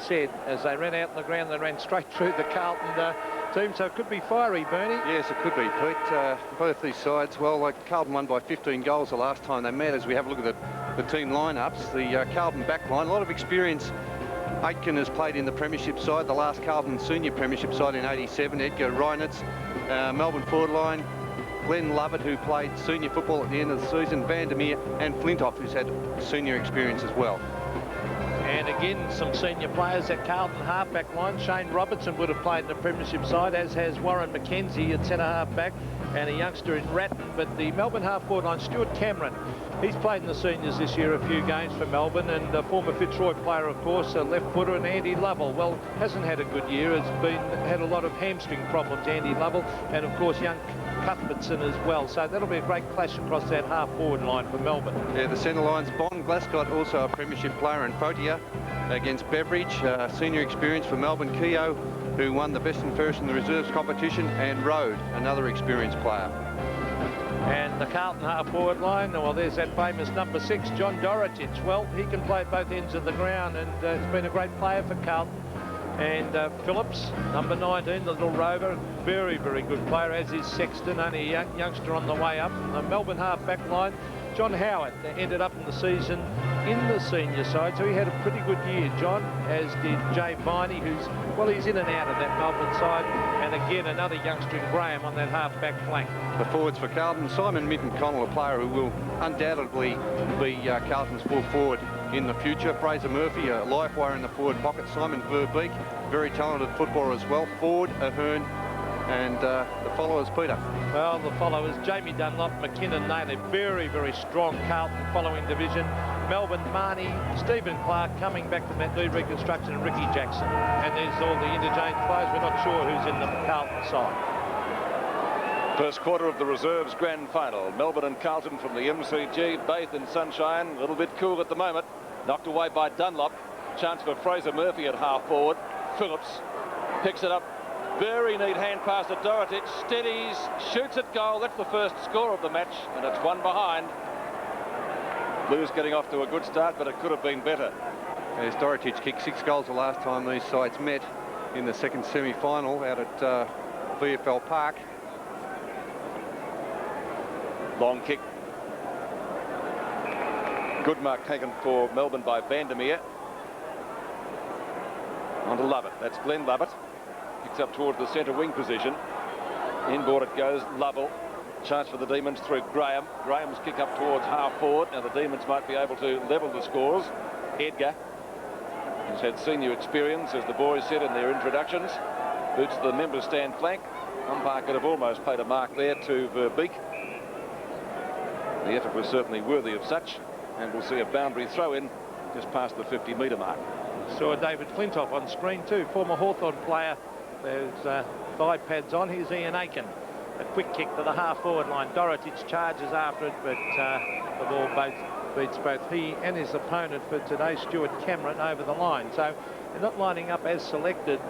said, as they ran out on the ground, they ran straight through the Carlton team, so it could be fiery, Bernie. Yes, it could be, Pete. Both these sides, well, like Carlton won by 15 goals the last time they met. As we have a look at the team lineups, the Carlton back line, a lot of experience. Aitken has played in the premiership side, the last Carlton senior premiership side in '87. Edgar Reinitz, Melbourne forward line, Glenn Lovett, who played senior football at the end of the season, Vandermeer, and Flintoff, who's had senior experience as well. And again, some senior players at Carlton half-back line. Shane Robertson would have played in the premiership side, as has Warren McKenzie at centre half-back, and a youngster in Ratton. But the Melbourne half-forward line, Stuart Cameron, he's played in the seniors this year a few games for Melbourne, and a former Fitzroy player, of course, a left-footer, and Andy Lovell. Well, hasn't had a good year. Had a lot of hamstring problems, Andy Lovell, and of course young Cuthbertson as well. So that'll be a great clash across that half-forward line for Melbourne. Yeah, the centre line's Bond, Glascott, also a premiership player, and Fotia against Beveridge, senior experience for Melbourne. Keogh, who won the best and fairest in the reserves competition, and Rode, another experienced player. And the Carlton half-forward line, well, there's that famous number 6, John Dorotich. Well, he can play at both ends of the ground, and it's been a great player for Carlton. And Phillips, number 19, the little rover, very, very good player, as is Sexton, only a youngster on the way up. The Melbourne half-back line, John Howard, ended up in the season in the senior side, so he had a pretty good year, John, as did Jay Viney, who's, well, he's in and out of that Melbourne side. And again, another youngster in Graham on that half-back flank. The forwards for Carlton, Simon Minton-Connell, a player who will undoubtedly be Carlton's full forward in the future. Fraser Murphy, a live wire in the forward pocket. Simon Verbeek, very talented footballer as well. Ford, Ahern, and the followers, Peter. Well, the followers, Jamie Dunlop, McKinnon, Naylor, very, very strong Carlton following division. Melbourne, Marnie, Stephen Clark coming back from that knee reconstruction, and Ricky Jackson. And there's all the interchange players. We're not sure who's in the Carlton side. First quarter of the reserves grand final. Melbourne and Carlton from the MCG, bathed in sunshine, a little bit cool at the moment. Knocked away by Dunlop. Chance for Fraser Murphy at half forward. Phillips picks it up. Very neat hand pass to Dorotich. Steadies, shoots at goal. That's the first score of the match, and it's one behind. Blues getting off to a good start, but it could have been better. As Dorotich kicked 6 goals the last time these sides met in the second semi-final out at VFL Park. Long kick. Good mark taken for Melbourne by Vandermeer. On to Lovett. That's Glenn Lovett. Picks up towards the centre wing position. Inboard it goes, Lovell. Chance for the Demons through Graham. Graham's kick up towards half forward. Now the Demons might be able to level the scores. Edgar, who's had senior experience, as the boys said in their introductions, boots the member stand flank. Umpire could have almost paid a mark there to Verbeek. The effort was certainly worthy of such, and we'll see a boundary throw in just past the 50-metre mark. Saw David Flintoff on screen too, former Hawthorn player. There's thigh pads on. Here's Ian Aiken. A quick kick to the half-forward line. Dorotich charges after it, but the ball beats both he and his opponent for today, Stuart Cameron, over the line. So they're not lining up as selected.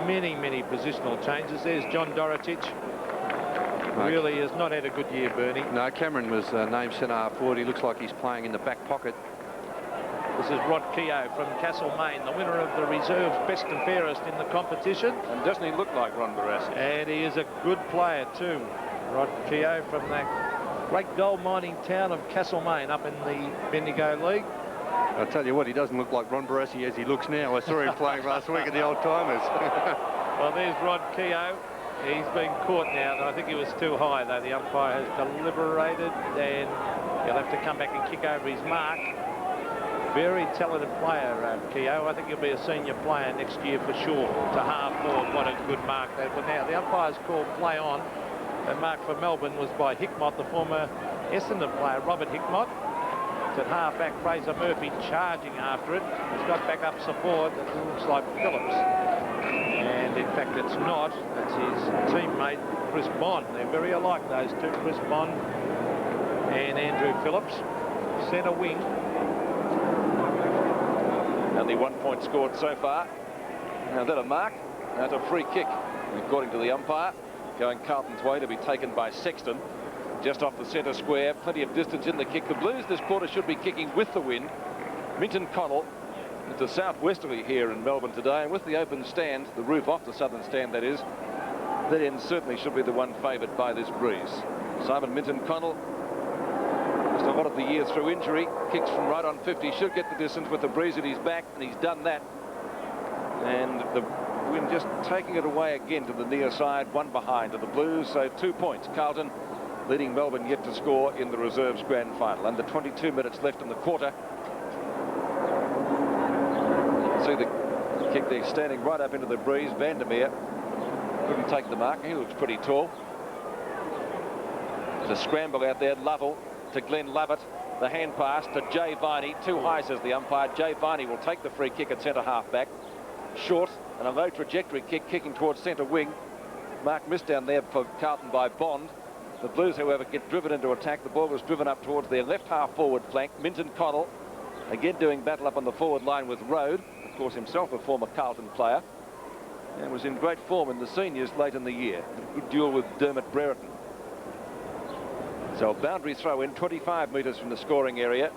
Many, many positional changes. There's John Dorotich. Really has not had a good year, Bernie. No, Cameron was named centre half forward. He looks like he's playing in the back pocket. This is Rod Keogh from Castlemaine, the winner of the reserves best and fairest in the competition. And doesn't he look like Ron Barassi? And he is a good player too. Rod Keogh from that great gold mining town of Castlemaine up in the Bendigo League. I'll tell you what, he doesn't look like Ron Barassi as he looks now. I saw him playing last week at the Old Timers. Well, there's Rod Keogh. He's been caught now. I think he was too high, though. The umpire has deliberated, and he'll have to come back and kick over his mark. Very talented player, Keogh. I think he'll be a senior player next year for sure. To half forward, what a good mark that was. Now, the umpire's called play on. The mark for Melbourne was by Hickmott, the former Essendon player, Robert Hickmott. It's at half-back, Fraser Murphy charging after it. He's got back up support. It looks like Phillips. And in fact, it's not. It's his teammate, Chris Bond. They're very alike, those two, Chris Bond and Andrew Phillips. Centre wing. Only 1 point scored so far. Now that a mark? That's a free kick, according to the umpire. Going Carlton's way to be taken by Sexton. Just off the centre square, plenty of distance in the kick. The Blues this quarter should be kicking with the wind. Minton Connell It's a southwesterly here in Melbourne today, and with the open stand, the roof off the southern stand that is, that end certainly should be the one favoured by this breeze. Simon Minton-Connell, just a lot of the year through injury, kicks from right on 50, should get the distance with the breeze at his back, and he's done that. And the wind just taking it away again to the near side, one behind to the Blues, so 2 points. Carlton leading Melbourne yet to score in the reserves grand final. Under 22 minutes left in the quarter. See the kick there standing right up into the breeze. Vandermeer couldn't take the mark. He looks pretty tall. There's a scramble out there. Lovell to Glenn Lovett. The hand pass to Jay Viney. Too high, says the umpire. Jay Viney will take the free kick at centre half back. Short and a low trajectory kick kicking towards centre wing. Mark missed down there for Carlton by Bond. The Blues, however, get driven into attack. The ball was driven up towards their left half forward flank. Minton-Connell again doing battle up on the forward line with Rode. Of course, himself a former Carlton player. And was in great form in the seniors late in the year. A good duel with Dermot Brereton. So a boundary throw in 25 metres from the scoring area.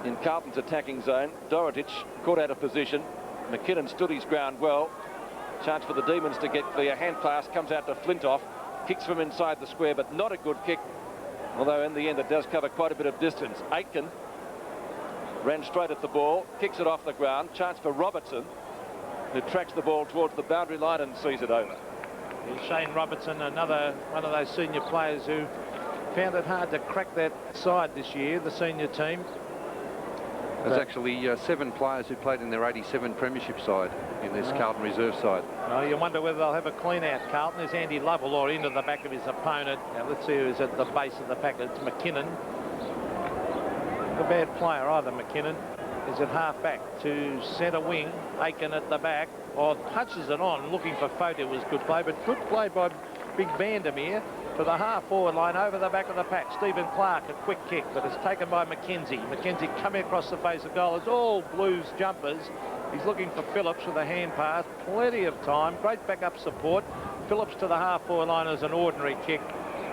In Carlton's attacking zone, Dorotic caught out of position. McKinnon stood his ground well. Chance for the Demons to get clear. Hand pass comes out to Flintoff. Kicks from inside the square, but not a good kick. Although in the end it does cover quite a bit of distance. Aitken ran straight at the ball, kicks it off the ground. Chance for Robertson, who tracks the ball towards the boundary line and sees it over. Shane Robertson, another one of those senior players who found it hard to crack that side this year, the senior team. There's actually 7 players who played in their 87 premiership side in this Carlton reserve side. Well, you wonder whether they'll have a clean out, Carlton. There's Andy Lovell or into the back of his opponent. Now let's see who's at the base of the pack. It's McKinnon. Not a bad player either, McKinnon. Is at half back to centre wing. Aiken at the back. Or touches it on, looking for Foda was good play, but good play by Big Vandermeer to the half forward line over the back of the pack. Stephen Clark, a quick kick, but it's taken by McKenzie. McKenzie coming across the face of goal. It's all Blues jumpers. He's looking for Phillips with a hand pass. Plenty of time. Great backup support. Phillips to the half forward line as an ordinary kick.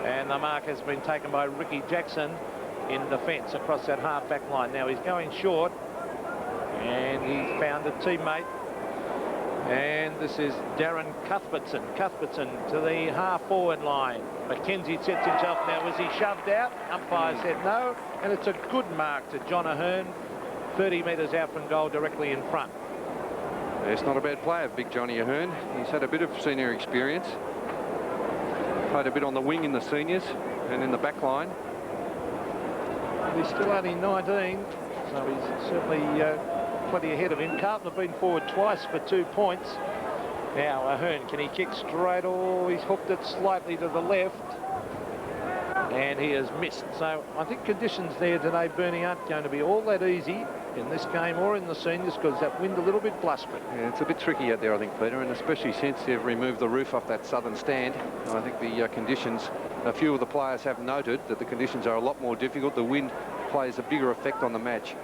And the mark has been taken by Ricky Jackson in defence across that half back line. Now he's going short. And he's found a teammate. And this is Darren Cuthbertson. Cuthbertson to the half forward line. McKenzie sets himself now. Was he shoved out? Umpire said no. And it's a good mark to John Ahern. 30 metres out from goal, directly in front. It's not a bad player, Big Johnny Ahern. He's had a bit of senior experience. Played a bit on the wing in the seniors and in the back line. He's still only 19, so he's certainly plenty ahead of him. Carlton have been forward twice for 2 points. Now Ahern, can he kick straight? Oh, he's hooked it slightly to the left. And he has missed. So I think conditions there today, Bernie, aren't going to be all that easy in this game or in the seniors, because that wind a little bit blustering. Yeah, it's a bit tricky out there, I think, Peter, and especially since they've removed the roof off that southern stand. I think the conditions, a few of the players have noted that the conditions are a lot more difficult. The wind plays a bigger effect on the match.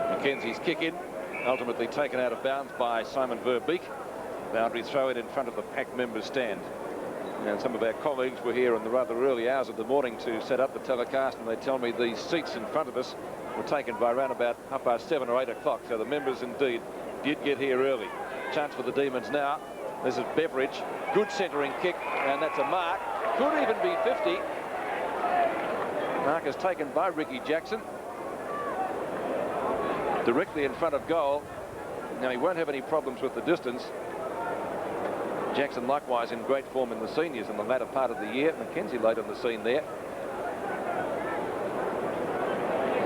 Mackenzie's kick in, ultimately taken out of bounds by Simon Verbeek. Boundary throw in front of the pack members stand. And some of our colleagues were here in the rather early hours of the morning to set up the telecast, and they tell me these seats in front of us were taken by around about 7:30 or 8 o'clock. So the members indeed did get here early. Chance for the Demons now. This is Beveridge. Good centering kick, and that's a mark. Could even be 50. Mark is taken by Ricky Jackson. Directly in front of goal. Now he won't have any problems with the distance. Jackson likewise in great form in the seniors in the latter part of the year. McKenzie late on the scene there.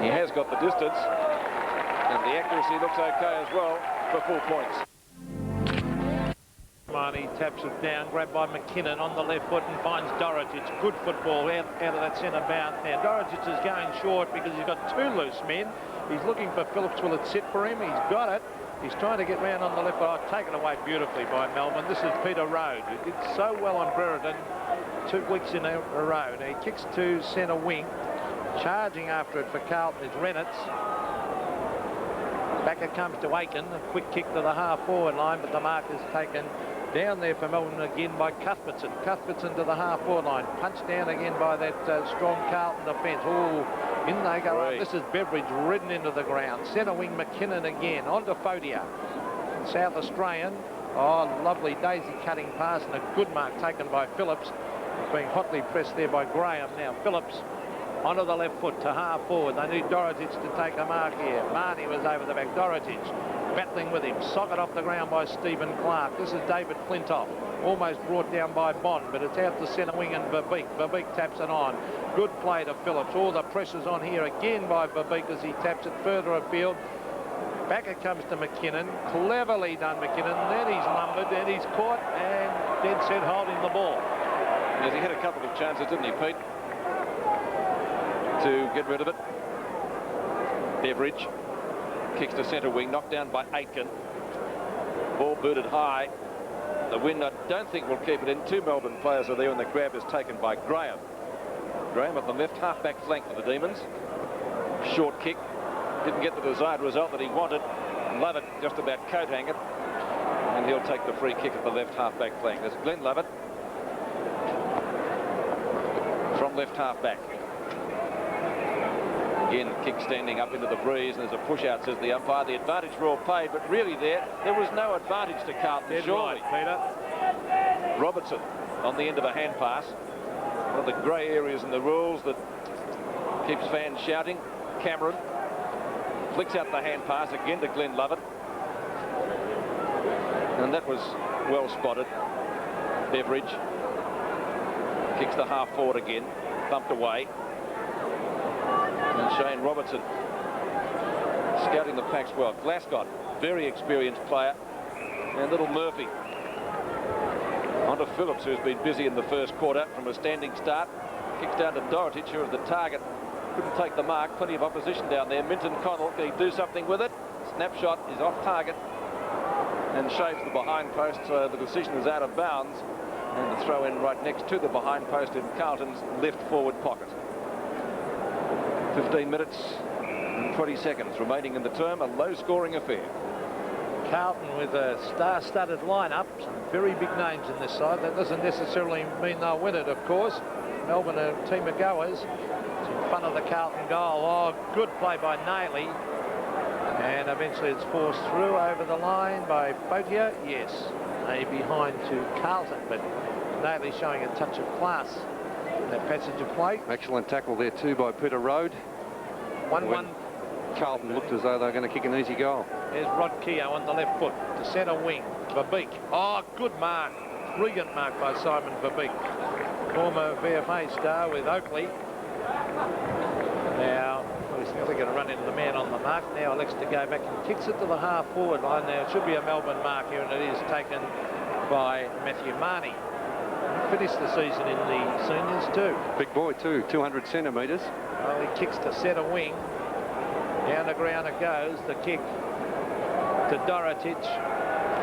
He has got the distance, and the accuracy looks okay as well for 4 points. He taps it down, grabbed by McKinnon on the left foot and finds Dorotic. Good football out of that centre bounce. Now Dorotic is going short because he's got 2 loose men. He's looking for Phillips. Will it sit for him? He's got it. He's trying to get round on the left, but taken away beautifully by Melbourne. This is Peter Rode, who did so well on Brereton 2 weeks in a row. Now he kicks to centre wing. Charging after it for Carlton is Reynolds. Back it comes to Aiken. A quick kick to the half forward line, but the mark is taken down there for Melbourne again by Cuthbertson. Cuthbertson to the half forward line. Punched down again by that strong Carlton defence. Oh, In they go up. Great. This is Beveridge ridden into the ground. Centre wing McKinnon again. On to Fodia. South Australian. Oh, lovely daisy cutting pass and a good mark taken by Phillips. He's being hotly pressed there by Graham. Now Phillips onto the left foot to half forward. They need Dorotich to take a mark here. Marnie was over the back. Dorotich battling with him. Socket off the ground by Stephen Clark. This is David Flintoff. Almost brought down by Bond, but it's out to centre wing and Verbeek. Verbeek taps it on. Good play to Phillips. All the pressure's on here again by Verbeek as he taps it further afield. Back it comes to McKinnon. Cleverly done, McKinnon. Then he's lumbered, then he's caught and dead set holding the ball. Yes, he had a couple of chances, didn't he, Pete, to get rid of it. Beveridge kicks to centre wing, knocked down by Aitken. Ball booted high. The wind, I don't think, will keep it in. Two Melbourne players are there, and the grab is taken by Graham. Graham at the left half-back flank for the Demons. Short kick. Didn't get the desired result that he wanted. Lovett just about coat-hang it. And he'll take the free kick at the left half-back flank. There's Glenn Lovett from left half-back. Again, kick standing up into the breeze, and there's a push-out, says the umpire. The advantage Raw played, but really there was no advantage to Carlton, surely. Peter. Robertson on the end of a hand pass. One of the grey areas in the rules that keeps fans shouting. Cameron flicks out the hand pass again to Glenn Lovett. And that was well spotted. Beveridge kicks the half forward again. Bumped away. And Shane Robertson scouting the packs well. Glasgow, very experienced player. And little Murphy onto Phillips, who's been busy in the first quarter from a standing start. Kicks down to Dorotich, who is the target. Couldn't take the mark. Plenty of opposition down there. Minton Connell, can he do something with it? Snapshot is off target and shaves the behind post, so the decision is out of bounds. And the throw in right next to the behind post in Carlton's left forward pocket. 15 minutes and 20 seconds remaining in the term. A low-scoring affair. Carlton with a star-studded lineup. Some very big names in this side. That doesn't necessarily mean they'll win it, of course. Melbourne are a team of goers. It's in front of the Carlton goal. Oh, good play by Nailey. And eventually it's forced through over the line by Fotia. Yes, a behind to Carlton, but Nailey showing a touch of class in that passage of play. Excellent tackle there too by Peter Road. 1-1. Carlton looked as though they were going to kick an easy goal. There's Rod Keogh on the left foot to centre wing. Verbeek. Oh, good mark. Brilliant mark by Simon Verbeek. Former VFA star with Oakley. Now, he's nearly going to run into the man on the mark. Now elects to go back and kicks it to the half-forward line. Now, it should be a Melbourne mark here, and it is taken by Matthew Marnie. Finished the season in the seniors too. Big boy too, 200 centimetres. Well, he kicks to centre wing. Down the ground it goes. The kick to Dorotich.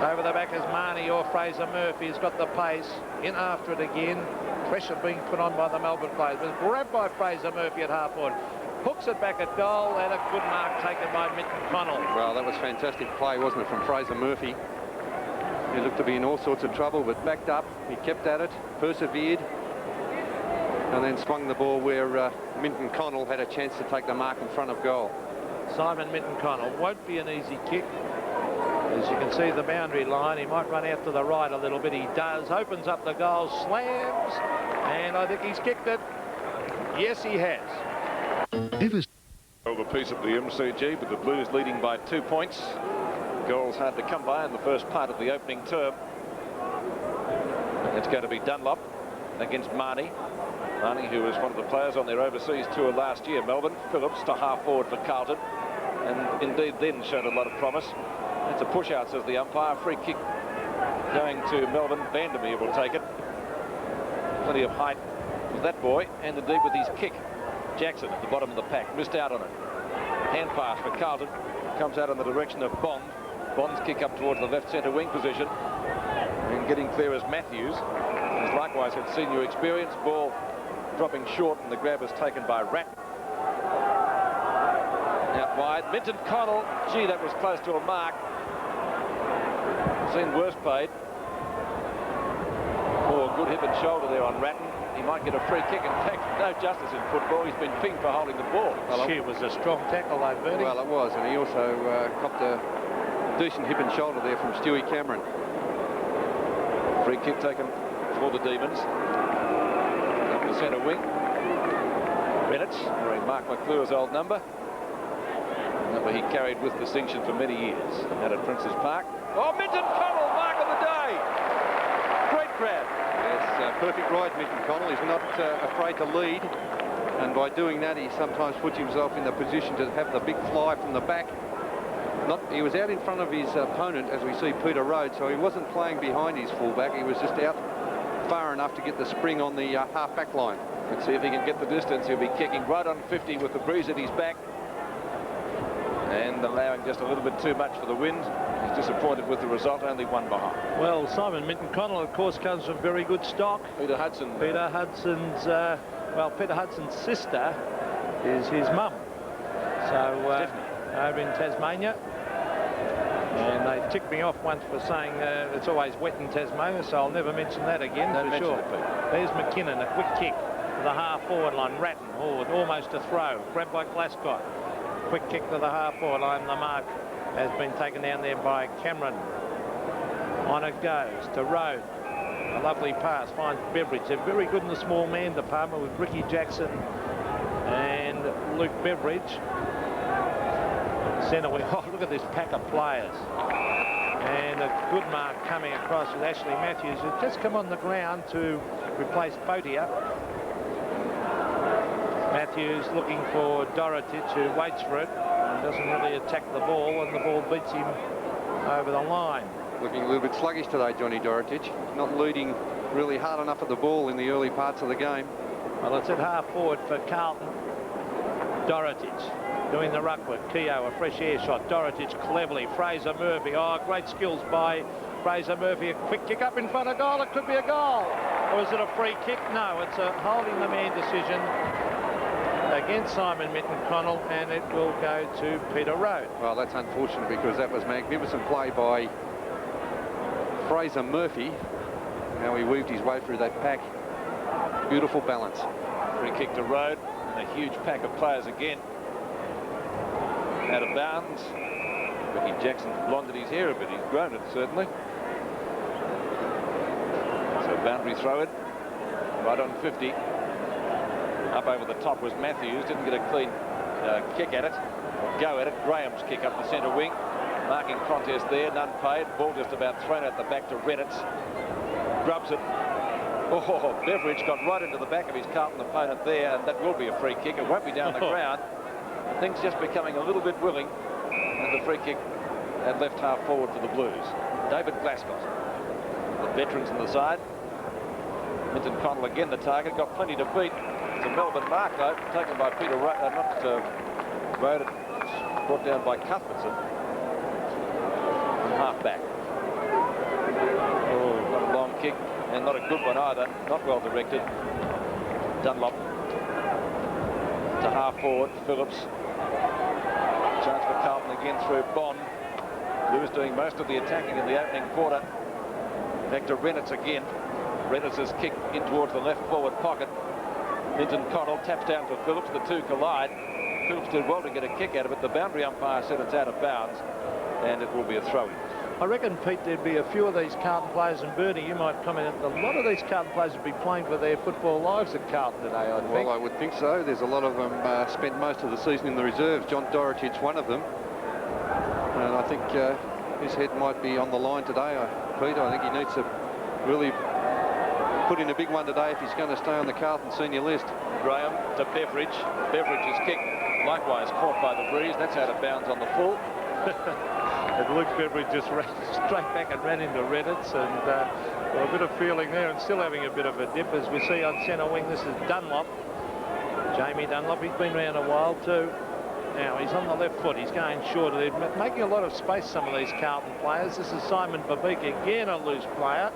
Over the back is Marnie or Fraser Murphy. He's got the pace. In after it again. Pressure being put on by the Melbourne players. But grabbed by Fraser Murphy at half-forward. Hooks it back at goal, and a good mark taken by Minton Connell. Well, that was fantastic play, wasn't it, from Fraser Murphy? He looked to be in all sorts of trouble, but backed up. He kept at it, persevered, and then swung the ball where Minton Connell had a chance to take the mark in front of goal. Simon Minton Connell. Won't be an easy kick. As you can see the boundary line, he might run out to the right a little bit. He does. Opens up the goal, slams, and I think he's kicked it. Yes, he has. Over piece of the MCG, but the Blues leading by 2 points. Goals hard to come by in the first part of the opening term. It's going to be Dunlop against Marnie. Marnie, who was one of the players on their overseas tour last year. Melbourne. Phillips to half forward for Carlton, and indeed then showed a lot of promise. It's a push out, says the umpire. Free kick going to Melbourne. Vandermeer will take it. Plenty of height with that boy, and indeed with his kick. Jackson at the bottom of the pack, missed out on it. Hand pass for Carlton, comes out in the direction of Bond. Bond's kick up towards the left centre wing position, and getting clear as Matthews, who's likewise had senior experience. Ball dropping short, and the grab is taken by Rapp. Out wide, Minton Connell. Gee, that was close to a mark. Seen worse paid. Poor good hip and shoulder there on Ratton. He might get a free kick. In fact, no justice in football. He's been pinged for holding the ball. Well, it was a strong tackle, though, Bertie. Well, it was, and he also copped a decent hip and shoulder there from Stewie Cameron. Free kick taken for the Demons. Up the centre wing. Bennett, wearing Mark McClure's old number. Number he carried with distinction for many years. Out at Princes Park. Oh, Minton Connell, mark of the day. Great grab. Yes, perfect ride, Minton Connell. He's not afraid to lead. And by doing that, he sometimes puts himself in the position to have the big fly from the back. He was out in front of his opponent, as we see Peter Rhodes, so he wasn't playing behind his fullback. He was just out far enough to get the spring on the half-back line. Let's see if he can get the distance. He'll be kicking right on 50 with the breeze at his back. And allowing just a little bit too much for the wind. He's disappointed with the result, only one behind. Well, Simon Minton Connell, of course, comes from very good stock. Peter Hudson. Peter Hudson's, Peter Hudson's sister is his mum. So, over in Tasmania. And they ticked me off once for saying it's always wet in Tasmania, so I'll never mention that again. Don't for mention sure. it, Pete. There's McKinnon, a quick kick to the half-forward line. Ratton, almost a throw. Grabbed by Glasgow. Quick kick to the half-forward line. The mark has been taken down there by Cameron. On it goes to Road. A lovely pass. Finds Beveridge. They're very good in the small man department with Ricky Jackson and Luke Beveridge. Centre wing. Oh, look at this pack of players. And a good mark coming across with Ashley Matthews, who's just come on the ground to replace Botia. Matthews looking for Dorotich, who waits for it and doesn't really attack the ball, and the ball beats him over the line. Looking a little bit sluggish today, Johnny Dorotich. Not leading really hard enough at the ball in the early parts of the game. Well, it's at half forward for Carlton. Dorotich doing the ruck work. Keogh, a fresh air shot. Dorotich cleverly. Fraser Murphy. Oh, great skills by Fraser Murphy. A quick kick up in front of goal. It could be a goal. Or is it a free kick? No, it's a holding the man decision against Simon Minton Connell, and it will go to Peter Rowe. Well, that's unfortunate because that was magnificent play by Fraser Murphy. How he weaved his way through that pack. Beautiful balance. Free kick to Rowe, and a huge pack of players again. Out of bounds. Ricky Jackson's blonded his hair a bit. He's grown it, certainly. So boundary throw it. Right on 50. Up over the top was Matthews. Didn't get a clean kick at it. Or go at it. Graham's kick up the centre wing. Marking contest there. None paid. Ball just about thrown out the back to Redditz. Grubs it. Oh, Beveridge got right into the back of his Carlton opponent there, and that will be a free kick. It won't be down the ground. Things just becoming a little bit willing, and the free kick at left half forward for the Blues. David Glasgow, the veterans on the side. Minton Connell again the target, got plenty to beat. It's a Melbourne mark though, taken by Peter Rowe, Rowe, brought down by Cuthbertson. Half back. Oh, not a long kick, and not a good one either. Not well directed. Dunlop to half forward. Phillips. Chance for Carlton again through Bond. Lewis doing most of the attacking in the opening quarter. Back to Reynolds again. Reynolds' kick in towards the left forward pocket. Minton Connell taps down for Phillips. The two collide. Phillips did well to get a kick out of it. The boundary umpire said it's out of bounds, and it will be a throw-in. I reckon, Pete, there'd be a few of these Carlton players, and Bernie, you might comment, a lot of these Carlton players would be playing for their football lives at Carlton today, I think. Well, I would think so. There's a lot of them spent most of the season in the reserves. John Dorotich, one of them. And I think his head might be on the line today, Pete. I think he needs to really put in a big one today if he's going to stay on the Carlton senior list. Graham to Beveridge. Beverage's kick likewise caught by the breeze. That's out of bounds on the full. And Luke Beveridge just ran straight back and ran into Redditz, and well, a bit of feeling there, and still having a bit of a dip, as we see on centre wing. This is Dunlop, Jamie Dunlop. He's been around a while too. Now he's on the left foot. He's going short. They're making a lot of space, some of these Carlton players. This is Simon Babik, again a loose player.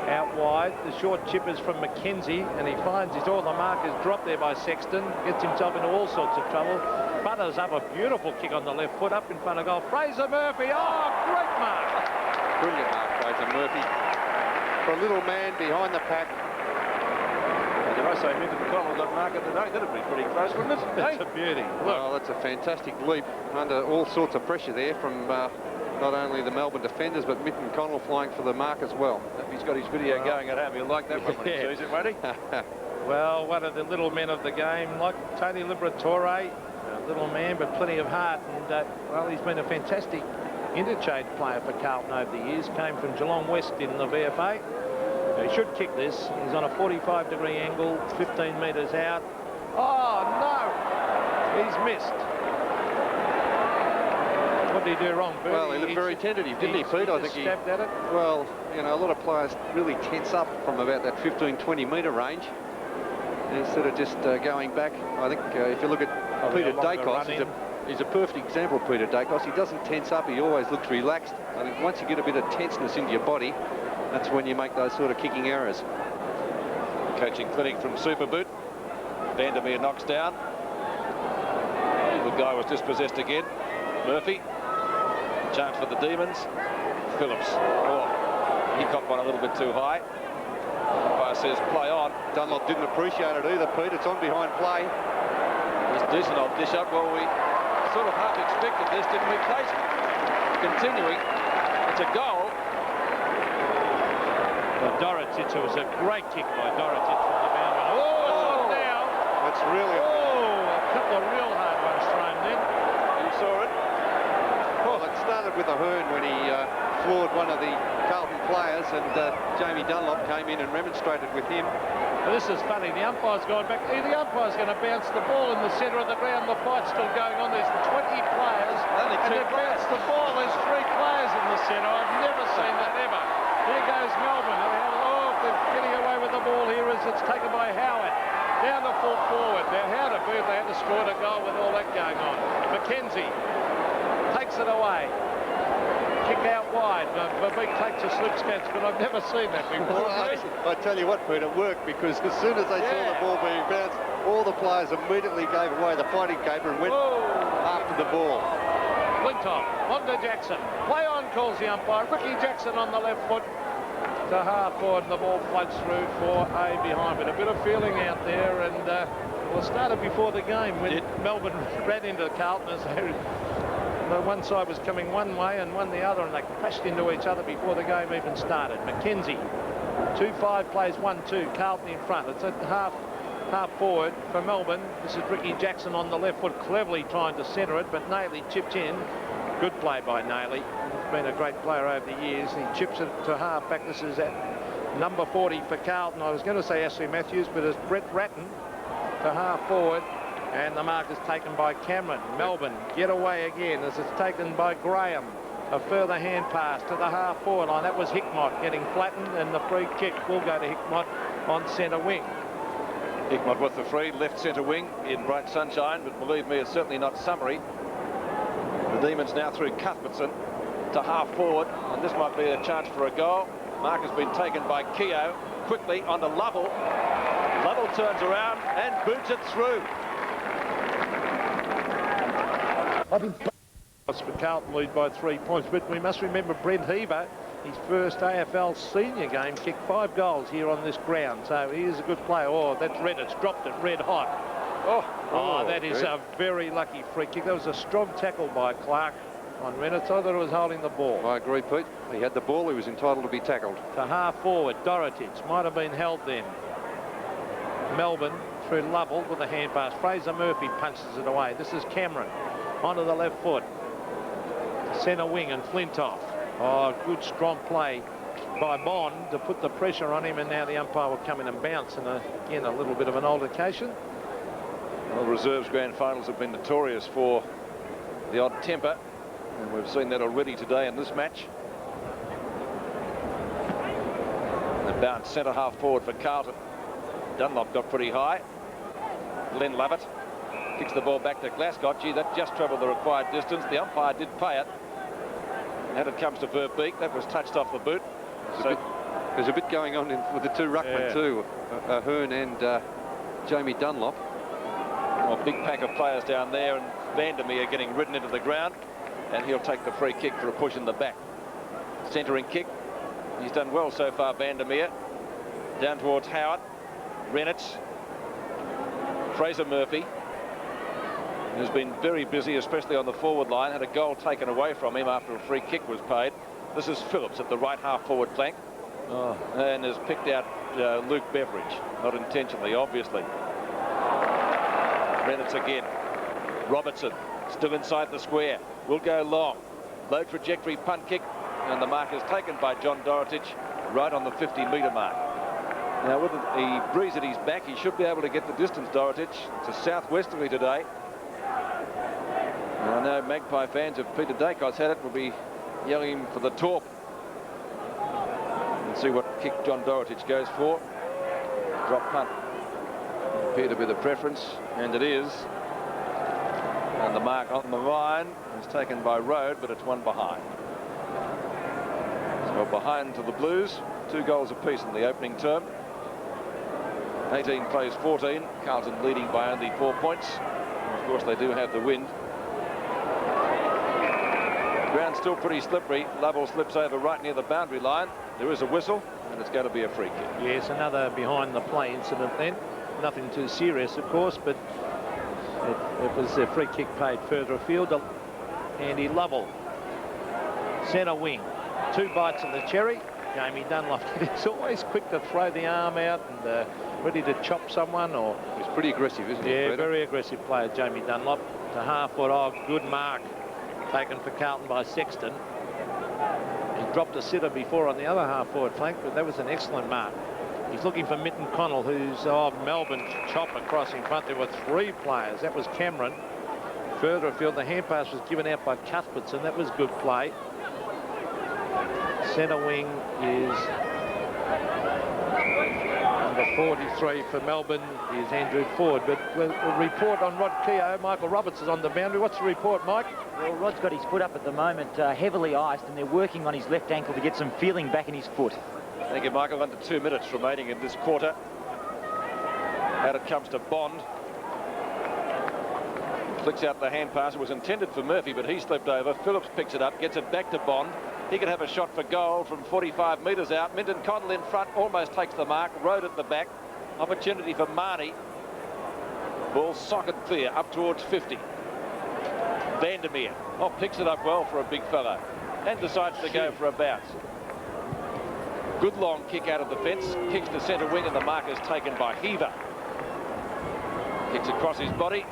Out wide, the short chip is from McKenzie, and he finds his all the markers dropped there by Sexton, gets himself into all sorts of trouble. Butters up a beautiful kick on the left foot, up in front of goal. Fraser Murphy, oh, great mark. Brilliant mark, Fraser Murphy. for a little man behind the pack. And I say Minton Connell got market today. That'd be pretty close, wouldn't it? That's a beauty. Well, that's a fantastic leap under all sorts of pressure there from not only the Melbourne defenders, but Minton Connell flying for the mark as well. If he's got his video going at home, he'll like that one when he sees it, won't he? Well, one of the little men of the game, like Tony Liberatore, a little man, but plenty of heart. And, well, he's been a fantastic interchange player for Carlton over the years. Came from Geelong West in the VFA. He should kick this. He's on a 45-degree angle, 15 metres out. Oh, no! He's missed. What did he do wrong, Bertie? Well, he looked very tentative, didn't he, Pete? I think he stabbed at it. Well, you know, a lot of players really tense up from about that 15-20 metre range instead of just going back. I think if you look at Peter Dacos, he's a perfect example of Peter Dacos. He doesn't tense up. He always looks relaxed. I think once you get a bit of tenseness into your body, that's when you make those sort of kicking errors. Coaching clinic from Superboot. Vandermeer knocks down. The guy was dispossessed again. Murphy. Chance for the Demons. Phillips. Oh, he copped one a little bit too high. Umpire says play on. Dunlop didn't appreciate it either, Pete. It's on behind play. It's decent old dish up. Well, we sort of half expected this, didn't we, Case? Continuing. It's a goal. Dorotic, it was a great kick by Dorotic from the boundary. Oh, it's on now. That's really... Oh, a couple of real hard ones thrown in. You saw it? Well, it started with a Hearn when he floored one of the Carlton players, and Jamie Dunlop came in and remonstrated with him. Well, this is funny. The umpire's gone back. The umpire's going to bounce the ball in the centre of the ground. The fight's still going on. There's 20 players. Only two and they bounce the ball. There's 3 players in the centre. I've never seen that ever. Here goes Melbourne. They're getting away with the ball here as it's taken by Howard. Down the full forward. Now, how to move? They had to score a goal with all that going on. McKenzie takes it away. Kick out wide. Babik takes a slip sketch, but I've never seen that before. I tell you what, Pete, it worked, because as soon as they saw the ball being bounced, all the players immediately gave away the fighting caper and went after the ball. Flintoff, on to Jackson. Play on, calls the umpire. Ricky Jackson on the left foot to half forward, and the ball floats through for a behind. But a bit of feeling out there, and well, it started before the game when Melbourne ran into Carlton as the one side was coming one way and one the other, and they crashed into each other before the game even started. McKenzie, 2-5 plays 1-2. Carlton in front. It's at half forward for Melbourne. This is Ricky Jackson on the left foot, cleverly trying to centre it, but Nailey chipped in. Good play by Nailey. He's been a great player over the years. He chips it to half back. This is at number 40 for Carlton. I was going to say Ashley Matthews, but it's Brett Ratton to half forward. And the mark is taken by Cameron. Melbourne get away again as it's taken by Graham. A further hand pass to the half forward line. That was Hickmott getting flattened, and the free kick will go to Hickmott on centre wing. Hickmott with the free, left centre wing in bright sunshine, but believe me, it's certainly not summery. The Demons now through Cuthbertson to half forward, and this might be a chance for a goal. Mark has been taken by Keogh. Quickly onto Lovell. Lovell turns around and boots it through. For Carlton lead by 3 points, but we must remember Brent Heber, his first AFL senior game, kicked 5 goals here on this ground, so he is a good player. Oh, that's red. It's dropped it red hot. Oh, that is a very lucky free kick. That was a strong tackle by Clark on Reynolds. I thought it was holding the ball. I agree, Pete. He had the ball. He was entitled to be tackled. To half forward, Dorotic might have been held then. Melbourne through Lovell with a hand pass. Fraser Murphy punches it away. This is Cameron onto the left foot. Centre wing and Flintoff. Oh, good strong play by Bond to put the pressure on him, and now the umpire will come in and bounce, and again a little bit of an altercation. Well, reserves grand finals have been notorious for the odd temper, and we've seen that already today in this match. The bounce centre half forward for Carlton. Dunlop got pretty high. Glenn Lovett kicks the ball back to Glasgow. Gee, that just travelled the required distance. The umpire did pay it. And it comes to Verbeek. That was touched off the boot. There's a bit going on with the two ruckmen too, Hearn and Jamie Dunlop. Well, big pack of players down there, and Vandermeer getting ridden into the ground, and he'll take the free kick for a push in the back. Centering kick. He's done well so far, Vandermeer. Down towards Howard. Renitz. Fraser Murphy, who's been very busy, especially on the forward line. Had a goal taken away from him after a free kick was paid. This is Phillips at the right half-forward flank. And has picked out Luke Beveridge. Not intentionally, obviously. Renitz again. Robertson still inside the square. Will go long. Low trajectory punt kick. And the mark is taken by John Dorotich right on the 50-metre mark. Now, with the breeze at his back, he should be able to get the distance, Dorotich. It's a southwesterly today. And I know Magpie fans, if Peter Dacos had it, will be yelling for the talk. And see what kick John Dorotich goes for. Drop punt. Appear to be the preference, and it is. And the mark on the line is taken by Road, but it's one behind. So behind to the Blues. 2 goals apiece in the opening term. 18 plays 14. Carlton leading by only 4 points. And of course, they do have the wind. Ground still pretty slippery. Lovell slips over right near the boundary line. There is a whistle, and it's going to be a free kick. Yes, another behind the play incident then. Nothing too serious, of course, but it was a free kick paid further afield. Andy Lovell, centre wing. 2 bites of the cherry. Jamie Dunlop is always quick to throw the arm out and ready to chop someone. Or he's pretty aggressive, isn't he? Yeah, very aggressive player, Jamie Dunlop. To half-foot. Oh, good mark taken for Carlton by Sexton. He dropped a sitter before on the other half-forward flank, but that was an excellent mark. He's looking for Minton Connell, who's Melbourne chop across in front. There were 3 players. That was Cameron. Further afield, the hand pass was given out by Cuthbertson. That was good play. Centre wing is number 43 for Melbourne is Andrew Ford. But we'll report on Rod Keogh. Michael Roberts is on the boundary. What's the report, Mike? Well, Rod's got his foot up at the moment, heavily iced, and they're working on his left ankle to get some feeling back in his foot. Thank you, Michael. Under 2 minutes remaining in this quarter. Out it comes to Bond. Flicks out the hand pass. It was intended for Murphy, but he slipped over. Phillips picks it up, gets it back to Bond. He could have a shot for goal from 45 metres out. Minton Connell in front, almost takes the mark. Road at the back. Opportunity for Marnie. Ball socket clear up towards 50. Vandermeer. Oh, picks it up well for a big fellow. And decides to go for a bounce. Good long kick out of the fence. Kicks to centre wing, and the mark is taken by Heaver. Kicks across his body.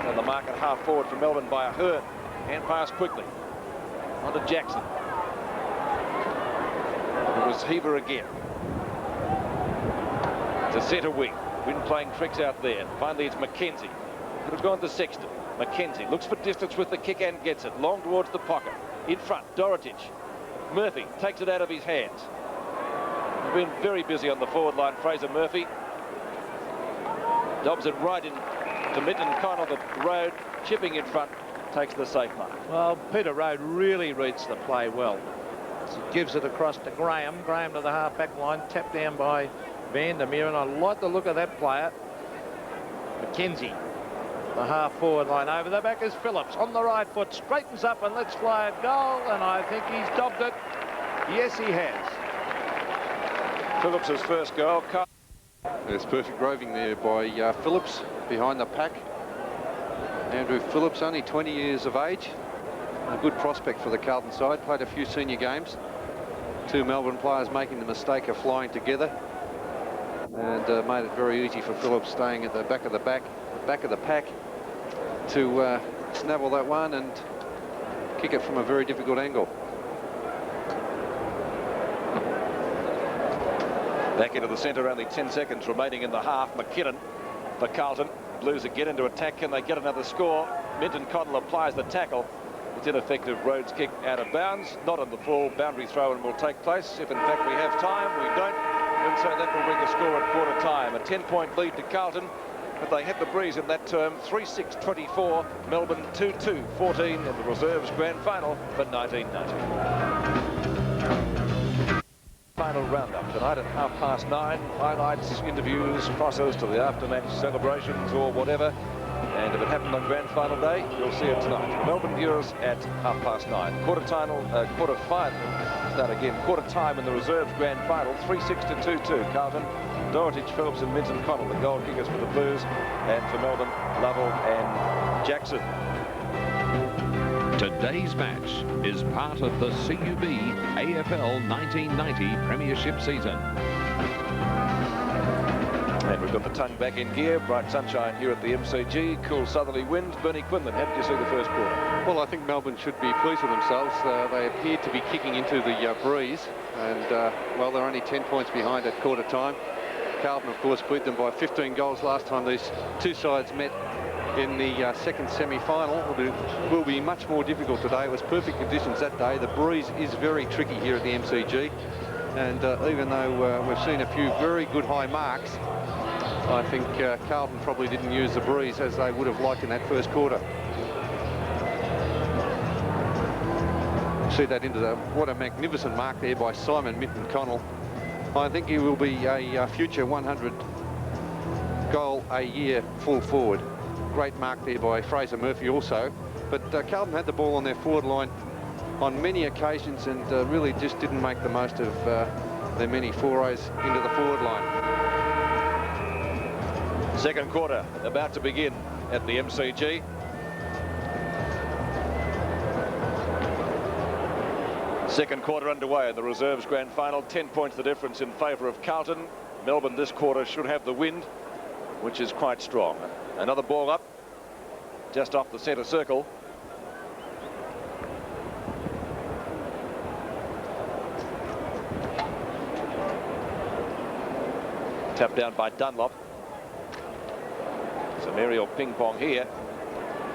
And the mark at half forward for Melbourne by a Hearn. Hand pass quickly. On to Jackson. It was Heaver again. To centre wing. Wind playing tricks out there. Finally, it's McKenzie. Could have gone to Sexton. McKenzie looks for distance with the kick and gets it. Long towards the pocket. In front, Dorotich. Murphy takes it out of his hands. He's been very busy on the forward line, Fraser Murphy. Dobs it right in to Minton Connell, the Road, chipping in front, takes the safe mark. Well, Peter Road really reads the play well. So he gives it across to Graham. Graham to the half-back line, tapped down by Vandermeer, and I like the look of that player. McKenzie, the half-forward line. Over the back is Phillips, on the right foot, straightens up and lets fly a goal, and I think he's dobbed it. Yes, he has. Phillips' first goal. There's perfect roving there by Phillips behind the pack. Andrew Phillips, only 20 years of age. A good prospect for the Carlton side. Played a few senior games. 2 Melbourne players making the mistake of flying together. And made it very easy for Phillips, staying at the back of the pack to snavel that one and kick it from a very difficult angle. Back into the centre, only 10 seconds remaining in the half. McKinnon for Carlton. Blues again into attack. Can they get another score? Minton Connell applies the tackle. It's ineffective. Rhodes kick out of bounds. Not on the full. Boundary throw and will take place. If in fact we have time, we don't. And so that will bring the score at quarter time. A 10-point lead to Carlton. But they had the breeze in that term. 3-6-24. Melbourne 2-2-14 in the reserves grand final for 1990. Final roundup tonight at 9:30. Highlights, interviews, crosses to the after-match celebrations or whatever. And if it happened on grand final day, you'll see it tonight. Melbourne viewers at 9:30. Quarter final. Start again. Quarter time in the reserves grand final. 3-6 to 2-2. Carlton, Dorotich, Phillips and Minton Connell, the goal kickers for the Blues. And for Melbourne, Lovell and Jackson. Today's match is part of the CUB AFL 1990 Premiership season. And we've got the tongue back in gear. Bright sunshine here at the MCG. Cool southerly wind. Bernie Quinlan, how did you see the first quarter? Well, I think Melbourne should be pleased with themselves. They appeared to be kicking into the breeze. And, well, they're only 10 points behind at quarter time. Carlton, of course, beat them by 15 goals last time these two sides met in the second semi-final. Will be much more difficult today. It was perfect conditions that day. The breeze is very tricky here at the MCG. And even though we've seen a few very good high marks, I think Carlton probably didn't use the breeze as they would have liked in that first quarter. See that into what a magnificent mark there by Simon Minton Connell. I think he will be a future 100 goal a year full forward. Great mark there by Fraser Murphy also. But Carlton had the ball on their forward line on many occasions and really just didn't make the most of their many forays into the forward line. Second quarter about to begin at the MCG. Second quarter underway in the reserves grand final. 10 points the difference in favour of Carlton. Melbourne this quarter should have the wind, which is quite strong. Another ball up just off the centre circle. Tapped down by Dunlop. Some aerial ping pong here.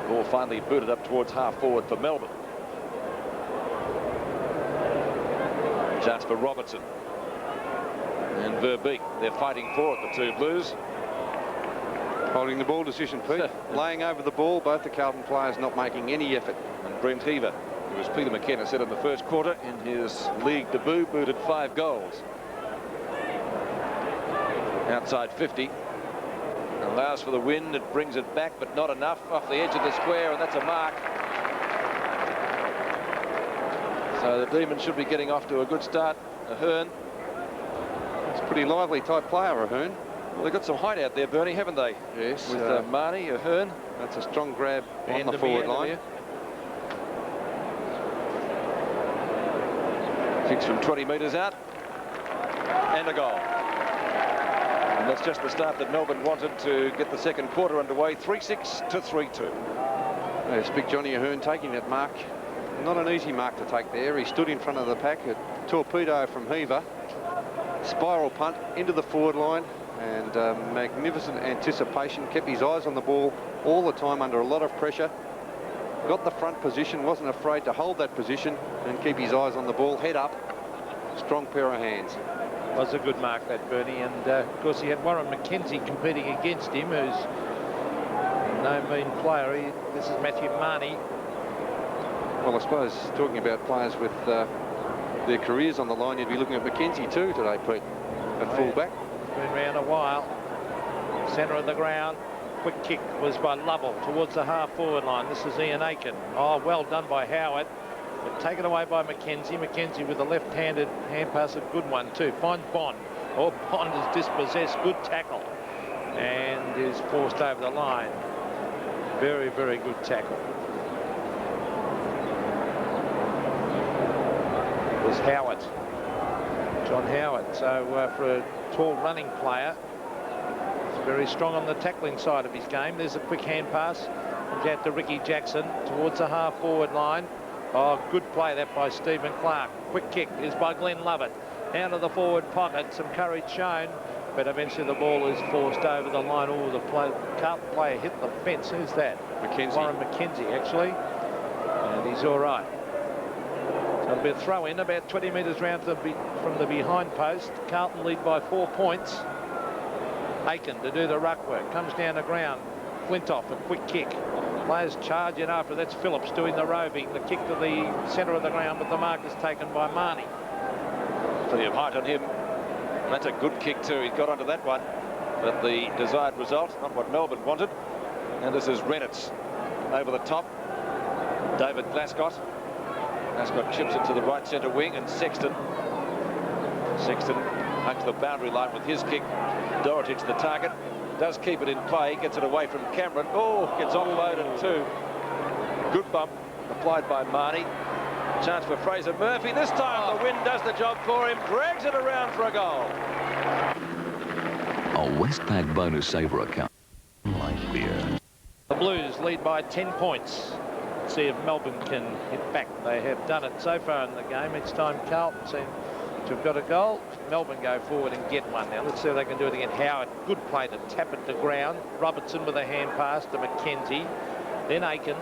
Ball finally booted up towards half forward for Melbourne. Chance for Robertson and Verbeek. They're fighting for it, the two Blues. Holding the ball decision, Pete. Laying over the ball, both the Carlton players not making any effort. And Brent Heaver, who, as Peter McKenna said in the first quarter, in his league debut, booted 5 goals. Outside 50. Allows for the wind. It brings it back, but not enough. Off the edge of the square, and that's a mark. So the Demons should be getting off to a good start. Ahern. It's a pretty lively type player, Ahern. Well, they've got some height out there, Bernie, haven't they? Yes. With Marnie, Ahern. That's a strong grab on the forward line. 6 from 20 metres out. And a goal. And that's just the start that Melbourne wanted to get the second quarter underway. 3-6 to 3-2. There's big Johnny Ahern taking that mark. Not an easy mark to take there. He stood in front of the pack. A torpedo from Heaver. Spiral punt into the forward line. And magnificent anticipation. Kept his eyes on the ball all the time under a lot of pressure. Got the front position. Wasn't afraid to hold that position and keep his eyes on the ball. Head up. Strong pair of hands. Was a good mark, that, Bernie. And of course he had Warren McKenzie competing against him, who's no mean player. This is Matthew Marnie. Well, I suppose talking about players with their careers on the line, you'd be looking at McKenzie too today, Pete, at fullback. Been around a while. Centre of the ground. Quick kick was by Lovell towards the half-forward line. This is Ian Aiken. Oh, well done by Howard. But taken away by McKenzie. McKenzie with a left-handed hand pass, a good one too. Finds Bond. Oh, Bond is dispossessed. Good tackle. And is forced over the line. Very, very good tackle. It was Howard. John Howard. So for a tall running player, he's very strong on the tackling side of his game. There's a quick hand pass. Comes out to Ricky Jackson towards the half-forward line. Oh, good play that by Stephen Clark. Quick kick is by Glenn Lovett. Down to the forward pocket. Some courage shown. But eventually the ball is forced over the line. Oh, the Carlton player hit the fence. Who's that? McKenzie. Warren McKenzie, actually. And he's all right. So it'll be a throw in about 20 metres round from the behind post. Carlton lead by 4 points. Aiken to do the ruck work. Comes down the ground. Flintoff, a quick kick. Players charge in after. That's Phillips doing the roving. The kick to the centre of the ground, but the mark is taken by Marnie. Plenty of height on him. That's a good kick too. He's got onto that one. But the desired result, not what Melbourne wanted. And this is Reynolds over the top. David Glascott. Glascott chips it to the right centre wing, and Sexton hung to the boundary line with his kick. Dorotich, the target, does keep it in play, gets it away from Cameron. Oh, gets offloaded too. Good bump applied by Marnie. Chance for Fraser Murphy. This time the wind does the job for him, drags it around for a goal. A Westpac bonus saver account. Light beer. The Blues lead by 10 points. Let's see if Melbourne can hit back. They have done it so far in the game. Each time Carlton seem to have got a goal, Melbourne go forward and get one. Now let's see if they can do it again. Howard, good play to tap it to ground. Robertson with a hand pass to McKenzie. Then Aiken,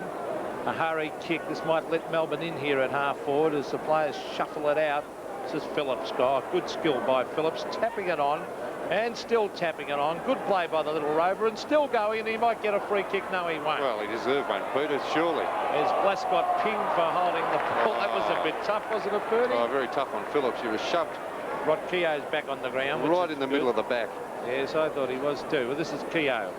a hurried kick. This might let Melbourne in here at half forward as the players shuffle it out. This is Phillips. Good skill by Phillips, tapping it on and still tapping it on. Good play by the little rover, and still going, and he might get a free kick. No, he won't. Well, he deserved one, Peter, surely. As Glascott pinged for holding the ball. That was a bit tough, wasn't it, Bernie? Oh, very tough on Phillips. He was shoved Rod Keogh's back on the ground. right in the middle of the back. Yes, I thought he was too. Well, this is Keogh.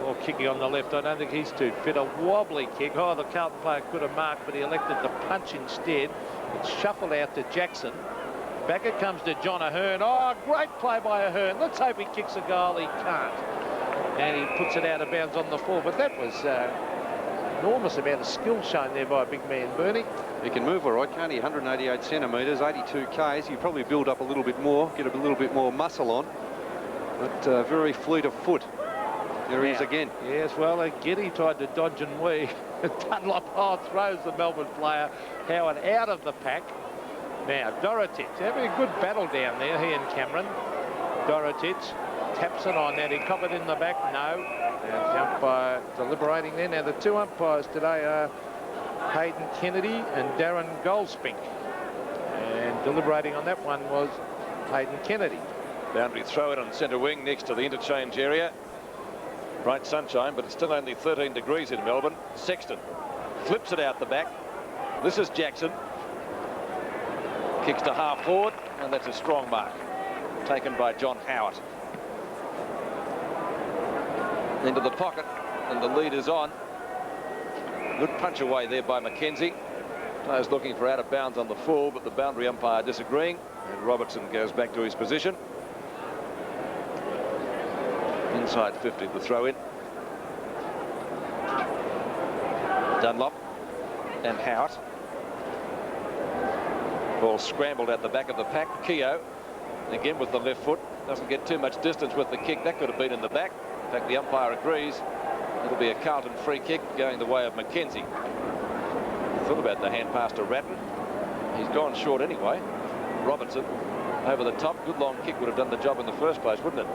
Or kicking on the left. I don't think he's too fit. A wobbly kick. Oh, the Carlton player could have marked, but he elected to punch instead. It's shuffled out to Jackson. Back it comes to John Ahern. Oh, great play by Ahern. Let's hope he kicks a goal. He can't. And he puts it out of bounds on the floor. But that was enormous amount of skill shown there by a big man, Bernie. He can move all right, can't he? 188 centimetres, 82 Ks. You probably build up a little bit more, get a little bit more muscle on. But very fleet of foot. There he is again. Yes, well, again he tried to dodge and weave. Dunlop throws the Melbourne player, Howard, out of the pack. Now, Dorotich having a good battle down there, he and Cameron. Dorotich taps it on. Now, he covered in the back. No. Now, the umpire deliberating there. Now, the two umpires today are Hayden Kennedy and Darren Goldspink. And deliberating on that one was Hayden Kennedy. Boundary throw it on centre wing next to the interchange area. Bright sunshine, but it's still only 13 degrees in Melbourne. Sexton flips it out the back. This is Jackson. Kicks to half forward, and that's a strong mark. Taken by John Howard. Into the pocket, and the lead is on. Good punch away there by McKenzie. Players looking for out of bounds on the full, but the boundary umpire disagreeing. And Robertson goes back to his position. Inside 50, the throw in. Dunlop and Howard. Ball scrambled at the back of the pack. Keogh again with the left foot. Doesn't get too much distance with the kick. That could have been in the back. In fact, the umpire agrees. It'll be a Carlton free kick going the way of McKenzie. Thought about the hand pass to Ratton. He's gone short anyway. Robertson over the top. Good long kick would have done the job in the first place, wouldn't it?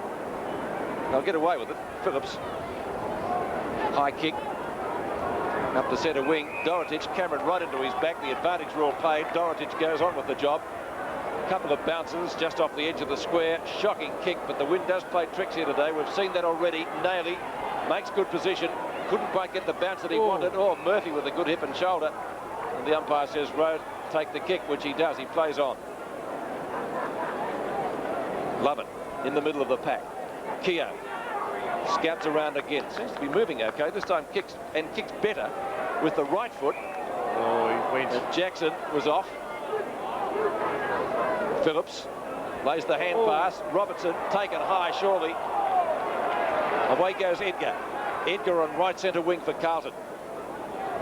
They'll get away with it. Phillips. High kick. Up the centre wing. Dorotich, Cameron right into his back. The advantage rule paid. Dorotich goes on with the job. Couple of bounces just off the edge of the square. Shocking kick, but the wind does play tricks here today. We've seen that already. Naily makes good position. Couldn't quite get the bounce that he wanted. Oh, Murphy with a good hip and shoulder. And the umpire says, Road, take the kick, which he does. He plays on. Lovett in the middle of the pack. Keogh scouts around again. Seems to be moving okay. This time kicks better with the right foot. Oh, he went. And Jackson was off. Phillips lays the hand pass. Robertson taken high, surely. Away goes Edgar. Edgar on right centre wing for Carlton.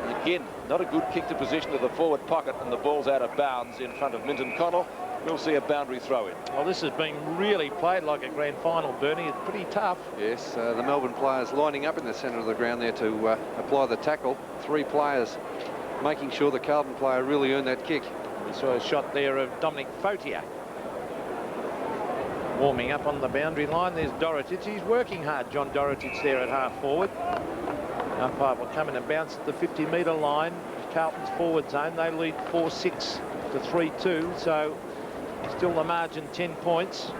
And again, not a good kick to position to the forward pocket, and the ball's out of bounds in front of Minton Connell. We'll see a boundary throw in. Well, this has been really played like a grand final, Bernie. It's pretty tough. Yes, the Melbourne players lining up in the centre of the ground there to apply the tackle. Three players making sure the Carlton player really earned that kick. We saw a shot there of Dominic Fautier warming up on the boundary line. There's Dorotich. He's working hard, John Dorotich, there at half forward. Umpire will come in and bounce at the 50-metre line. Carlton's forward zone. They lead 4-6 to 3-2. So still the margin 10 points.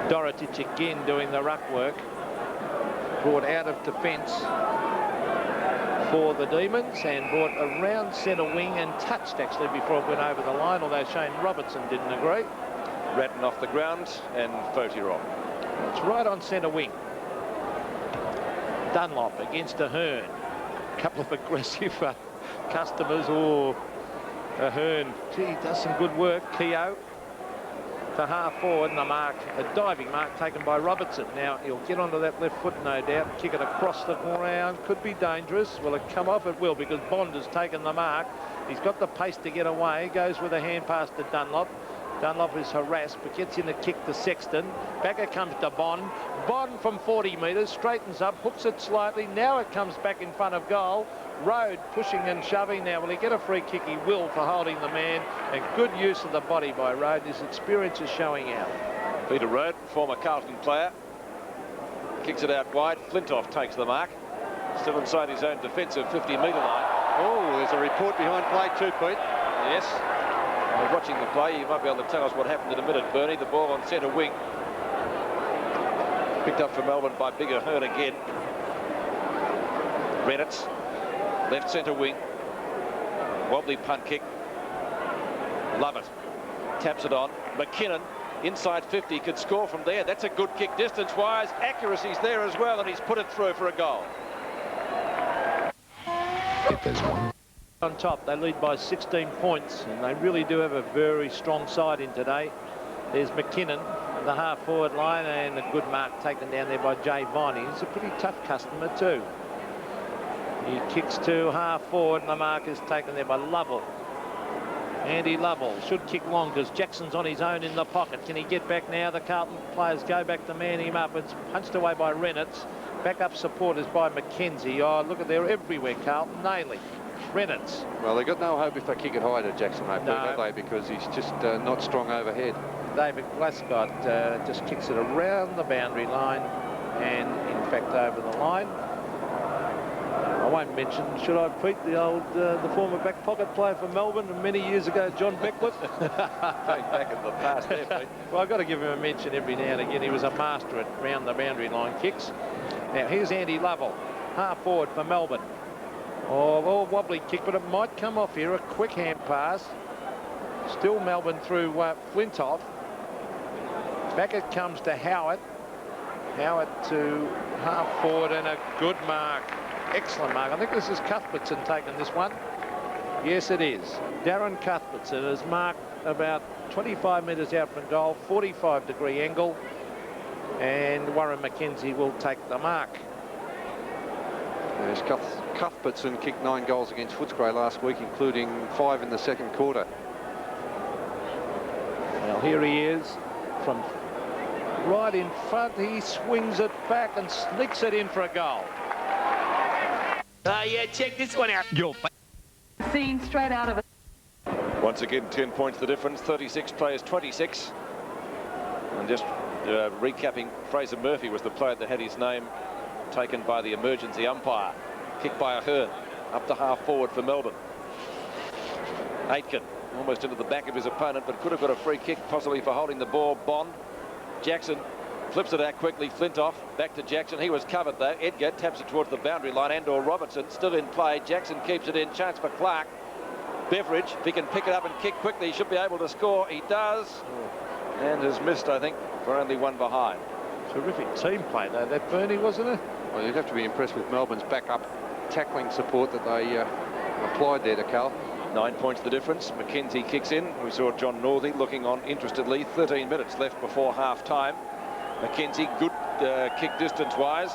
Dorotich again doing the ruck work. Brought out of defence for the Demons and brought around centre wing and touched actually before it went over the line, although Shane Robertson didn't agree. Ratton off the ground and Fautier on. It's right on centre wing. Dunlop against Ahern. A couple of aggressive customers. Or Ahern, gee, he does some good work. Keogh to half forward, and a diving mark taken by Robertson. Now he'll get onto that left foot, no doubt, kick it across the ground. Could be dangerous. Will it come off? It will, because Bond has taken the mark. He's got the pace to get away. Goes with a hand pass to Dunlop. Dunlop is harassed, but gets in a kick to Sexton. Back it comes to Bond. Bond from 40 metres, straightens up, hooks it slightly. Now it comes back in front of goal. Road pushing and shoving. Now will he get a free kick? He will, for holding the man, and good use of the body by Road. His experience is showing out. Peter Road, former Carlton player, kicks it out wide. Flintoff takes the mark, still inside his own defensive 50-metre line. Oh, there's a report behind play too, Pete. Yes, we're watching the play. You might be able to tell us what happened in a minute, Bernie. The ball on centre wing, picked up for Melbourne by Big Ahern again. Reynolds, left centre wing, wobbly punt kick. Love it. Taps it on. McKinnon, inside 50, could score from there. That's a good kick distance-wise. Accuracy's there as well, and he's put it through for a goal. If there's one On top, they lead by 16 points, and they really do have a very strong side in today. There's McKinnon, the half-forward line, and a good mark taken down there by Jay Viney. He's a pretty tough customer too. He kicks to half-forward, and the mark is taken there by Lovell. Andy Lovell should kick long, because Jackson's on his own in the pocket. Can he get back now? The Carlton players go back to man him up. It's punched away by Reynolds. Backup supporters by McKenzie. Oh, look at, they're everywhere, Carlton. Naily, Reynolds. Well, they've got no hope if they kick it high to Jackson, mate, No. have they? Because he's just not strong overhead. David Glascott just kicks it around the boundary line, and in fact over the line. I won't mention, should I, Pete, the former back pocket player for Melbourne many years ago, John Beckwith? Going back in the past there, Pete. Well, I've got to give him a mention every now and again. He was a master at round the boundary line kicks. Now here's Andy Lovell, half forward for Melbourne. Oh, wobbly kick, but it might come off here. A quick hand pass. Still Melbourne through Flintoff. Back it comes to Howard. Howard to half forward, and a good mark. Excellent mark. I think this is Cuthbertson taking this one. Yes, it is. Darren Cuthbertson has marked about 25 metres out from goal, 45-degree angle, and Warren McKenzie will take the mark. Yes, Cuthbertson kicked 9 goals against Footscray last week, including 5 in the second quarter. Well, here he is from right in front. He swings it back and sneaks it in for a goal. Yeah, check this one out. Seen straight out of it. Once again, 10 points the difference. 36 plays 26. And just recapping, Fraser Murphy was the player that had his name taken by the emergency umpire. Kicked by Ahern, up to half forward for Melbourne. Aitken almost into the back of his opponent, but could have got a free kick, possibly for holding the ball. Bond. Jackson flips it out quickly. Flintoff back to Jackson. He was covered though. Edgar taps it towards the boundary line. And/or Robertson still in play. Jackson keeps it in. Chance for Clark. Beveridge, if he can pick it up and kick quickly, he should be able to score. He does. And has missed, I think, for only one behind. Terrific team play though, that Bernie, wasn't it? Well, you'd have to be impressed with Melbourne's backup tackling support that they applied there to Carl. 9 points the difference. McKenzie kicks in. We saw John Northey looking on interestedly. 13 minutes left before half-time. McKenzie, good kick distance-wise.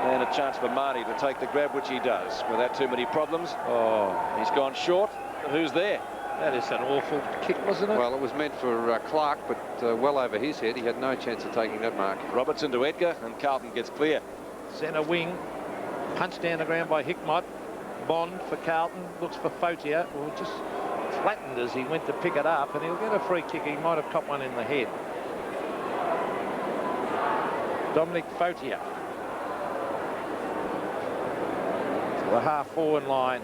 And a chance for Marnie to take the grab, which he does, without too many problems. Oh, he's gone short. Who's there? That is an awful kick, wasn't it? Well, it was meant for Clark, but well over his head. He had no chance of taking that mark. Robertson to Edgar, and Carlton gets clear. Centre wing, punched down the ground by Hickmott. Bond for Carlton, looks for Fautier. Well, just flattened as he went to pick it up, and he'll get a free kick. He might have copped one in the head. Dominic Fautier. The half-forward line.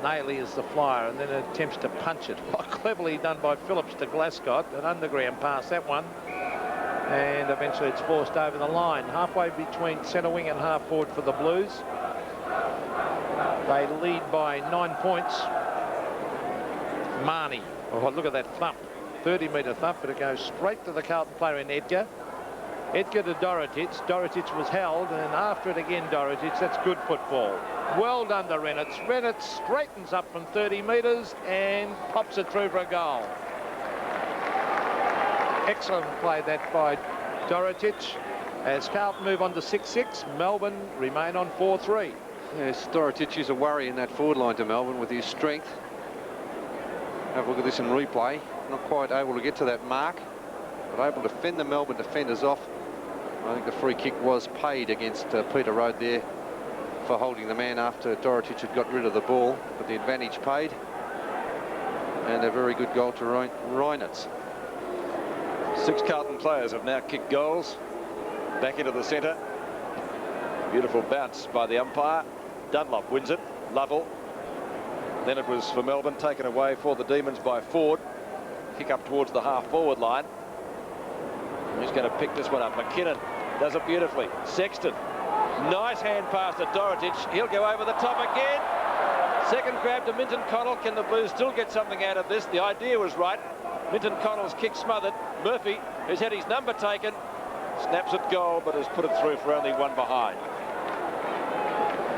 Naily is the flyer, and then attempts to punch it. Oh, cleverly done by Phillips to Glascott. An underground pass, that one. And eventually it's forced over the line. Halfway between centre wing and half forward for the Blues. They lead by 9 points. Marnie. Oh, look at that thump. 30-metre thump, but it goes straight to the Carlton player in Edgar. Edgar to Dorotic. Dorotic was held, and after it again, Dorotic. That's good football. Well done to Reynolds. Reynolds straightens up from 30 metres and pops it through for a goal. Excellent play that by Dorotic. As Carlton move on to 6-6, Melbourne remain on 4-3. Yes, Dorotic is a worry in that forward line to Melbourne with his strength. Have a look at this in replay. Not quite able to get to that mark, but able to fend the Melbourne defenders off. I think the free kick was paid against Peter Road there for holding the man after Dorotic had got rid of the ball, but the advantage paid. And a very good goal to Reynolds. 6 Carlton players have now kicked goals. Back into the centre. Beautiful bounce by the umpire. Dunlop wins it. Lovell. Then it was for Melbourne, taken away for the Demons by Ford. Kick up towards the half-forward line. Who's going to pick this one up? McKinnon does it beautifully. Sexton. Nice hand pass to Dorotic. He'll go over the top again. Second grab to Minton Connell. Can the Blues still get something out of this? The idea was right. Minton Connell's kick smothered. Murphy, who's had his number taken, snaps at goal, but has put it through for only one behind.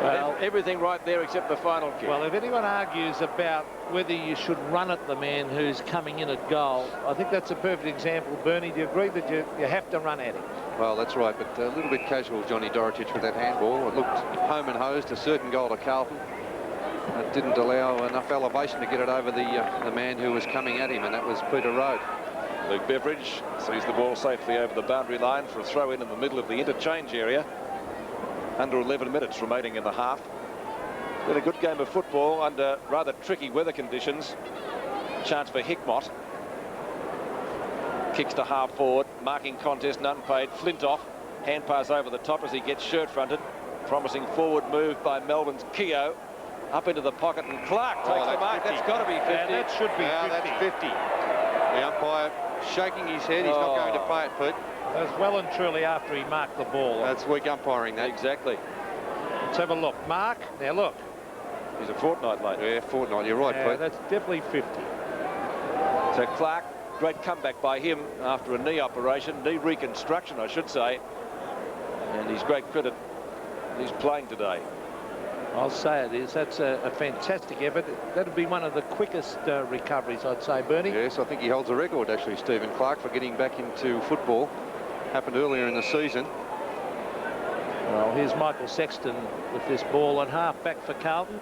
Well, everything right there except the final kick. Well, if anyone argues about whether you should run at the man who's coming in at goal, I think that's a perfect example. Bernie, do you agree that you have to run at him? Well, that's right, but a little bit casual, Johnny Dorotic, with that handball. It looked home and hosed, a certain goal to Carlton. It didn't allow enough elevation to get it over the man who was coming at him, and that was Peter Road. Luke Beveridge sees the ball safely over the boundary line for a throw in the middle of the interchange area. Under 11 minutes remaining in the half. Been a good game of football under rather tricky weather conditions. Chance for Hickmott. Kicks to half forward. Marking contest, none paid. Flintoff. Hand pass over the top as he gets shirt fronted. Promising forward move by Melbourne's Keogh. Up into the pocket, and Clark takes the mark. 50. That's got to be 50. Yeah, that should be 50. That's 50. The umpire shaking his head. He's not going to pay it, Pete. That was well and truly after he marked the ball. That's weak umpiring, that. Exactly. Let's have a look. Mark, now look. He's a fortnight late. Yeah, fortnight. You're right, Pete. That's definitely 50. So Clark, great comeback by him after a knee operation, knee reconstruction, I should say. And he's great credit. He's playing today. I'll say it is. That's a fantastic effort. That'd be one of the quickest recoveries, I'd say, Bernie. Yes, I think he holds a record, actually, Stephen Clark, for getting back into football. Happened earlier in the season. Well, here's Michael Sexton with this ball and half back for Carlton.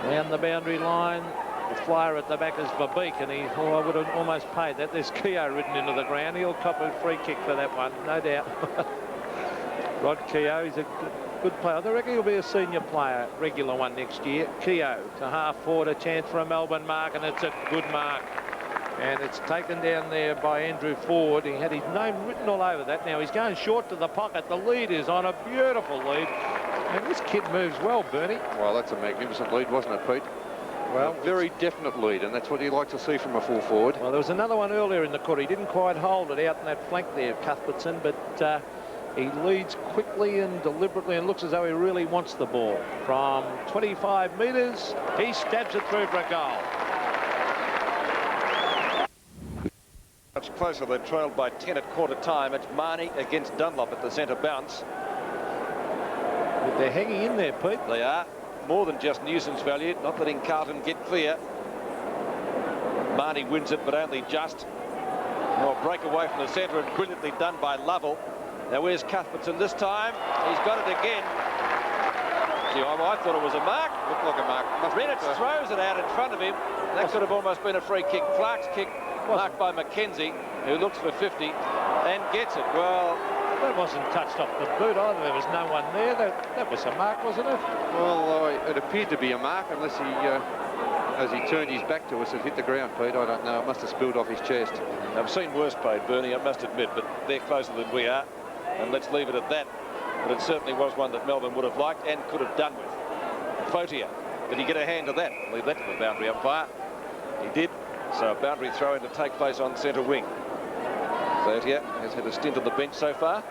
Round the boundary line. The flyer at the back is Verbeek, and I would have almost paid that. There's Keogh ridden into the ground. He'll cop a free kick for that one, no doubt. Rod Keogh, he's a good player. I reckon he'll be a senior player, regular one next year. Keogh to half forward, a chance for a Melbourne mark, and it's a good mark. And it's taken down there by Andrew Ford. He had his name written all over that. Now he's going short to the pocket. The lead is on, a beautiful lead. And this kid moves well, Bernie. Well, that's a magnificent lead, wasn't it, Pete? Well, a very definite lead, and that's what you like to see from a full forward. Well, there was another one earlier in the quarter. He didn't quite hold it out in that flank there, Cuthbertson, but he leads quickly and deliberately and looks as though he really wants the ball. From 25 metres, he stabs it through for a goal. Much closer. They're trailed by 10 at quarter time. It's Marnie against Dunlop at the centre bounce. But they're hanging in there, Pete. They are. More than just nuisance value. Not letting Carlton get clear. Marnie wins it, but only just. Well, break away from the centre and brilliantly done by Lovell. Now where's Cuthbertson this time? He's got it again. Gee, I thought it was a mark. Looked like a mark. Reynolds throws it out in front of him. That could have almost been a free kick. Clark's kick marked by McKenzie, who looks for 50 and gets it. Well, that wasn't touched off the boot either. There was no one there. That was a mark, wasn't it? Well, it appeared to be a mark, unless he, as he turned his back to us, it hit the ground, Pete. I don't know. It must have spilled off his chest. I've seen worse paid, Bernie, I must admit, but they're closer than we are. And let's leave it at that. But it certainly was one that Melbourne would have liked and could have done with. Fotier, did he get a hand to that? Leave that to the boundary umpire. He did. So a boundary throw in to take place on centre wing. Fotier has had a stint on the bench so far.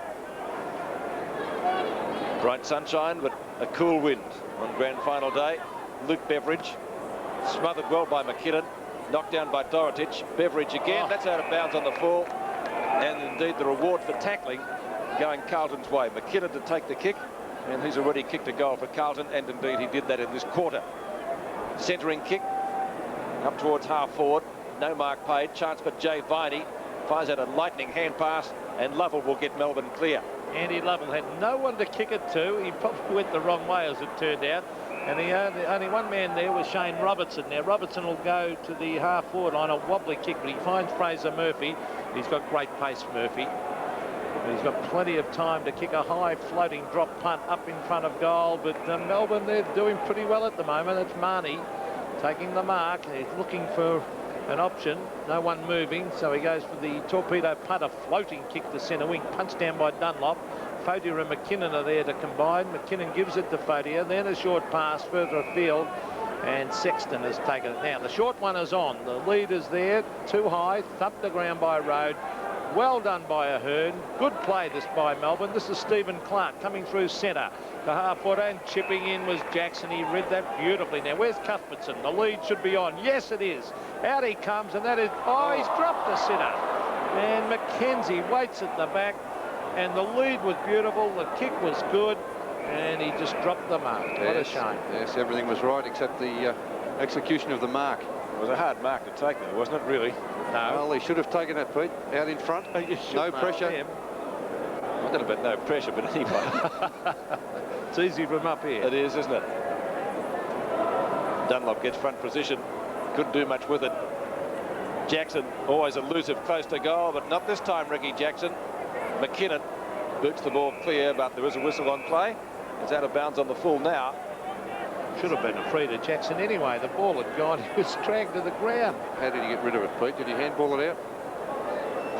Bright sunshine, but a cool wind on grand final day. Luke Beveridge, smothered well by McKinnon. Knocked down by Dorotic. Beveridge again. That's out of bounds on the full. And indeed the reward for tackling going Carlton's way. McKinnon to take the kick, and he's already kicked a goal for Carlton, and indeed he did that in this quarter. Centering kick up towards half forward. No mark paid. Chance for Jay Viney. Fires out a lightning hand pass, and Lovell will get Melbourne clear. Andy Lovell had no one to kick it to. He probably went the wrong way, as it turned out. And the only one man there was Shane Robertson. Now, Robertson will go to the half-forward line, a wobbly kick, but he finds Fraser Murphy. He's got great pace, Murphy. He's got plenty of time to kick a high floating drop punt up in front of goal. But Melbourne, they're doing pretty well at the moment. It's Marnie taking the mark. He's looking for an option. No one moving, so he goes for the torpedo punt, a floating kick to centre wing, punched down by Dunlop. Fodia and McKinnon are there to combine. McKinnon gives it to Fodia, then a short pass further afield, and Sexton has taken it. Now the short one is on. The lead is there, too high, thumped the ground by Rode. Well done by Ahern. Good play this by Melbourne. This is Stephen Clark coming through centre. The half-forward and chipping in was Jackson. He read that beautifully. Now where's Cuthbertson? The lead should be on. Yes, it is. Out he comes, and that is... Oh, he's dropped the centre. And McKenzie waits at the back, and the lead was beautiful. The kick was good, and he just dropped the mark. What a shame. Yes, everything was right except the execution of the mark. It was a hard mark to take there, wasn't it, really? No. Well, he should have taken it, Pete, out in front. No pressure. I don't know about no pressure, but anyway. It's easy from up here. It is, isn't it? Dunlop gets front position. Couldn't do much with it. Jackson, always elusive, close to goal, but not this time, Ricky Jackson. McKinnon boots the ball clear, but there is a whistle on play. It's out of bounds on the full now. Should have been a free to Jackson anyway. The ball had gone. He was dragged to the ground. How did he get rid of it, Pete? Did he handball it out?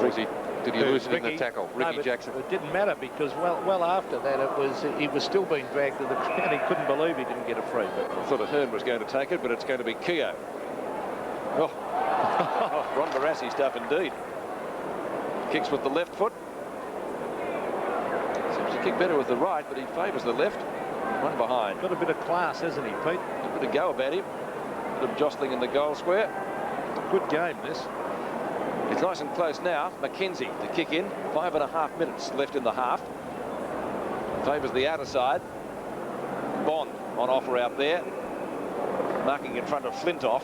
Or did he lose it in the tackle? Ricky Jackson. It didn't matter because well after that he was still being dragged to the ground. He couldn't believe he didn't get a free. But I thought Ahern was going to take it, but it's going to be Keogh. Oh, Ron Barassi stuff indeed. Kicks with the left foot. Seems to kick better with the right, but he favours the left. One behind. Got a bit of class, hasn't he, Pete? A bit of go about him. A bit of jostling in the goal square. Good game, this. It's nice and close now. McKenzie to kick in. 5.5 minutes left in the half. Favours the outer side. Bond on offer out there. Marking in front of Flintoff.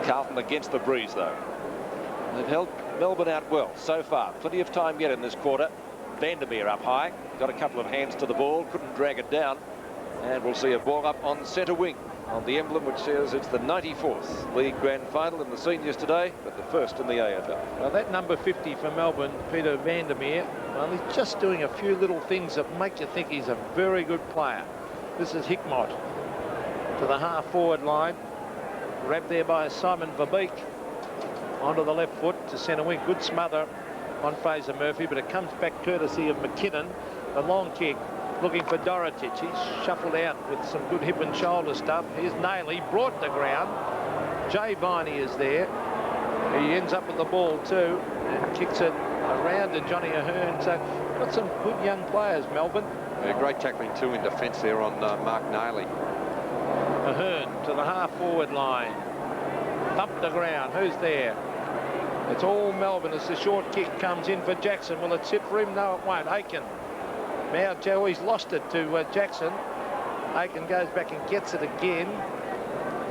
Carlton against the breeze, though. They've held Melbourne out well so far. Plenty of time yet in this quarter. Vandermeer up high. Got a couple of hands to the ball. Couldn't drag it down. And we'll see a ball up on centre wing on the emblem which says it's the 94th league grand final in the seniors today, but the first in the AFL. Well, that number 50 for Melbourne, Peter Vandermeer, well, he's just doing a few little things that make you think he's a very good player. This is Hickmott to the half-forward line. Grabbed there by Simon Verbeek. Onto the left foot to centre wing. Good smother on Fraser Murphy, but it comes back courtesy of McKinnon. The long kick, looking for Dorotich. He's shuffled out with some good hip and shoulder stuff. Here's Nailey, brought to ground. Jay Viney is there. He ends up with the ball too and kicks it around to Johnny Ahern. So got some good young players, Melbourne. Yeah, great tackling too in defence there on Mark Nailey. Ahern to the half-forward line. Thump the ground. Who's there? It's all Melbourne as the short kick comes in for Jackson. Will it sit for him? No, it won't. Aiken. Now Joey's lost it to Jackson. Aiken goes back and gets it again.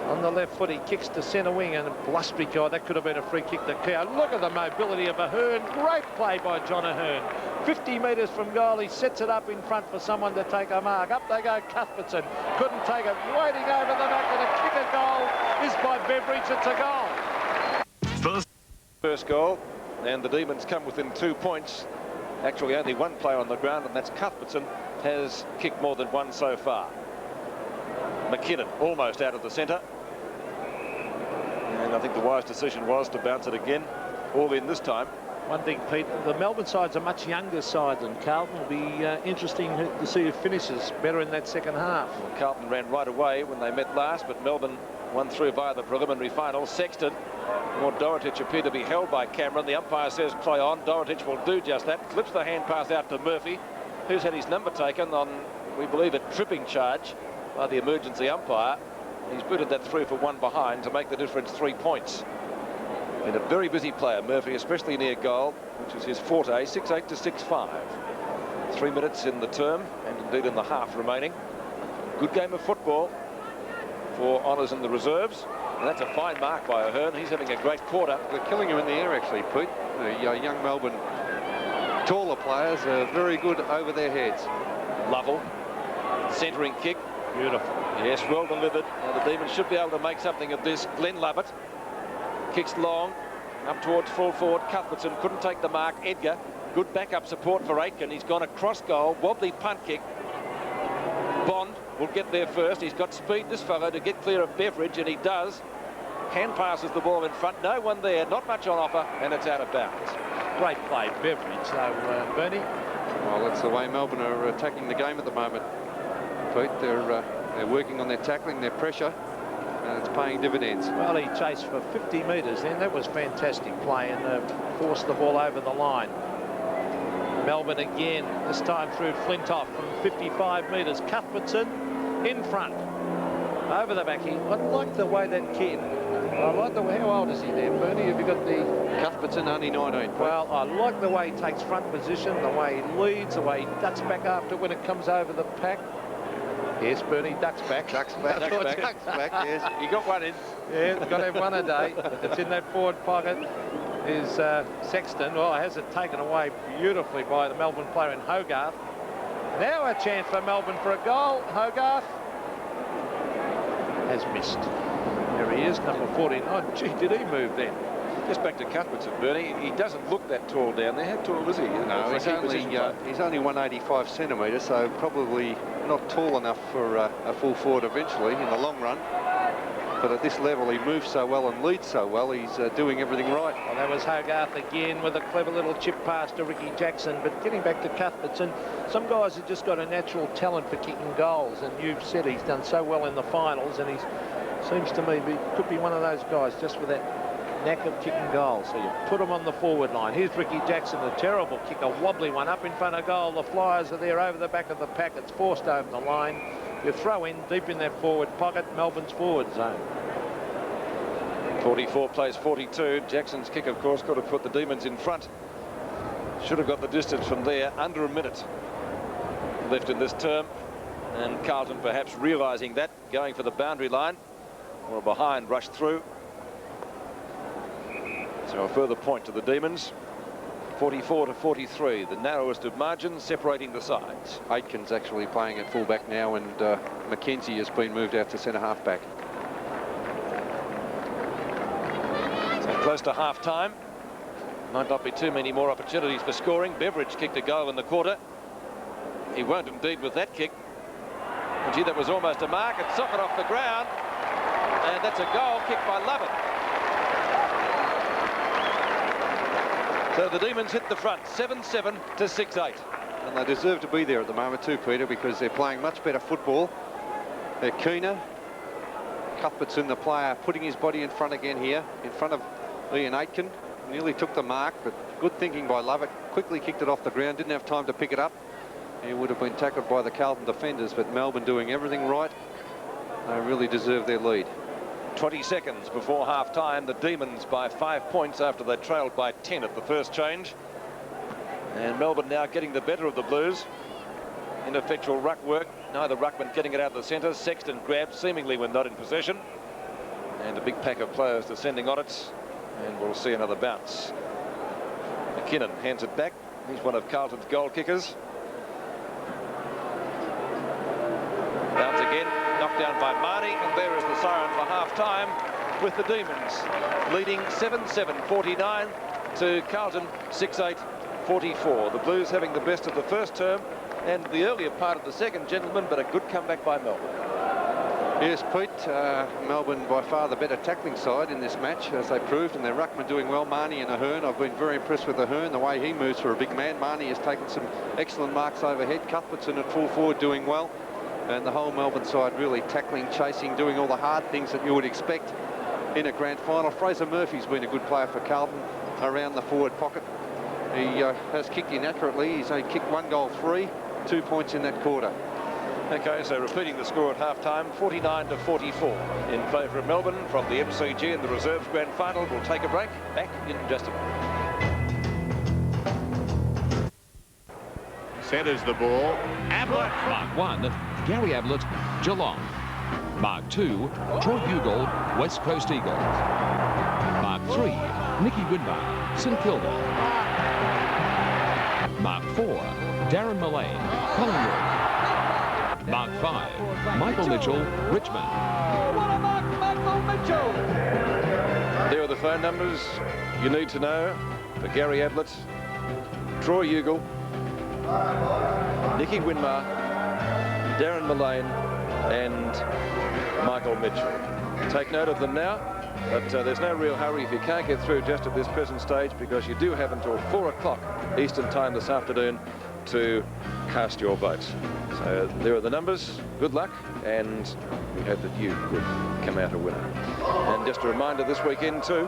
On the left foot, he kicks to centre wing, and blustery God, that could have been a free kick to Keogh. Look at the mobility of Ahern. Great play by John Ahern. 50 metres from goal, he sets it up in front for someone to take a mark. Up they go, Cuthbertson. Couldn't take it. Waiting over the back, and a kick a goal is by Beveridge. It's a goal. First goal, and the Demons come within 2 points. Actually, only one player on the ground, and that's Cuthbertson, has kicked more than one so far. McKinnon almost out of the centre. And I think the wise decision was to bounce it again. All in this time. One thing, Pete, the Melbourne side's a much younger side than Carlton. It'll be interesting to see who finishes better in that second half. Well, Carlton ran right away when they met last, but Melbourne won through via the preliminary final. Sexton or Dorotich appear to be held by Cameron. The umpire says play on. Dorotich will do just that. Flips the hand pass out to Murphy, who's had his number taken on, we believe, a tripping charge by the emergency umpire. He's booted that through for one behind to make the difference 3 points. Been a very busy player, Murphy, especially near goal, which is his forte. 6-8 to 6-5. 3 minutes in the term, and indeed in the half remaining. Good game of football for honours in the reserves. And that's a fine mark by Ahern. He's having a great quarter. They're killing him in the air, actually, Pete. The young Melbourne taller players are very good over their heads. Lovell, centering kick. Beautiful. Yes, well delivered. Now the Demons should be able to make something of this. Glenn Lovett kicks long, up towards full forward. Cuthbertson couldn't take the mark. Edgar, good backup support for Aitken. He's gone across goal. Wobbly punt kick. Bond will get there first. He's got speed, this fellow, to get clear of Beveridge, and he does. Hand passes the ball in front. No one there, not much on offer, and it's out of bounds. Great play, Beveridge, though, Bernie. Well, that's the way Melbourne are attacking the game at the moment, Pete. They're working on their tackling, their pressure, and it's paying dividends. Well, he chased for 50 metres then. That was fantastic play, and forced the ball over the line. Melbourne again, this time through Flintoff from 55 metres. Cuthbertson in front, over the back. I like the way that kid. I like the way. How old is he there, Bernie? Have you got the Cuthbertson, only 19. Well, I like the way he takes front position, the way he leads, the way he ducks back after when it comes over the pack. Yes, Bernie, ducks back. Ducks back. Ducks back. Yes, He got one in. Yeah, got to have one a day. It's in that forward pocket. Is Sexton. Well, has it taken away beautifully by the Melbourne player in Hogarth. Now a chance for Melbourne for a goal. Hogarth has missed. There he is, number 49. Gee, did he move then? Just back to Cuthbertson, Bernie. He doesn't look that tall down there. How tall is he? No, he's only 185 centimetres, so probably not tall enough for a full forward eventually in the long run. But at this level, he moves so well and leads so well, he's doing everything right. Well, that was Hogarth again with a clever little chip pass to Ricky Jackson. But getting back to Cuthbertson, some guys have just got a natural talent for kicking goals. And you've said he's done so well in the finals, and he seems to me could be one of those guys just with that knack of kicking goals. So you put him on the forward line. Here's Ricky Jackson, a terrible kick, a wobbly one up in front of goal. The Flyers are there over the back of the pack. It's forced over the line. You throw in deep in that forward pocket, Melbourne's forward zone. 44 plays 42. Jackson's kick, of course, could have put the Demons in front. Should have got the distance from there. Under a minute left in this term. And Carlton perhaps realising that, going for the boundary line. Or behind, rushed through. So a further point to the Demons. 44 to 43, the narrowest of margins separating the sides. Aitken's actually playing at full-back now, and Mackenzie has been moved out to centre-half-back. So close to half-time. Might not be too many more opportunities for scoring. Beveridge kicked a goal in the quarter. He won't indeed with that kick. And gee, that was almost a mark. It's socket off the ground. And that's a goal kicked by Lovett. So the Demons hit the front, 7-7 to 6-8. And they deserve to be there at the moment too, Peter, because they're playing much better football. They're keener. Cuthbertson, the player, putting his body in front again here, in front of Ian Aitken. Nearly took the mark, but good thinking by Lovett. Quickly kicked it off the ground, didn't have time to pick it up. He would have been tackled by the Carlton defenders, but Melbourne doing everything right. They really deserve their lead. 20 seconds before half-time, the Demons by 5 points after they trailed by 10 at the first change. And Melbourne now getting the better of the Blues. Ineffectual ruck work, neither ruckman getting it out of the centre. Sexton grabbed seemingly when not in possession. And a big pack of players descending on it. And we'll see another bounce. McKinnon hands it back. He's one of Carlton's goal kickers. Bounce again. Knocked down by Marnie, and there is the siren for half-time with the Demons leading 7-7, 49 to Carlton 6-8, 44. The Blues having the best of the first term and the earlier part of the second, gentlemen, but a good comeback by Melbourne. Yes, Pete, Melbourne by far the better tackling side in this match, as they proved, and their ruckman doing well. Marnie and Ahern, I've been very impressed with Ahern, the way he moves for a big man. Marnie has taken some excellent marks overhead. Cuthbertson at full forward doing well. And the whole Melbourne side really tackling, chasing, doing all the hard things that you would expect in a grand final. Fraser Murphy's been a good player for Carlton around the forward pocket. He has kicked inaccurately. He's only kicked 1 goal free, 2 points in that quarter. Okay, so repeating the score at half-time, 49-44 in favour of Melbourne from the MCG in the reserves grand final. We'll take a break. Back in just a minute. Centres the ball. Ablett. Mark 1, Gary Ablett, Geelong. Mark 2, Troy Bugle, West Coast Eagles. Mark 3, Nicky Winmar, St Kilda. Mark 4, Darren Mullane, Collingwood. Mark 5, Michael Mitchell, Richmond. There are the phone numbers you need to know for Gary Ablett, Troy Ugle, Nicky Winmar, Darren Mullane and Michael Mitchell. Take note of them now, but there's no real hurry if you can't get through just at this present stage, because you do have until 4 o'clock Eastern time this afternoon to cast your vote. So there are the numbers. Good luck, and we hope that you could come out a winner. And just a reminder this weekend too,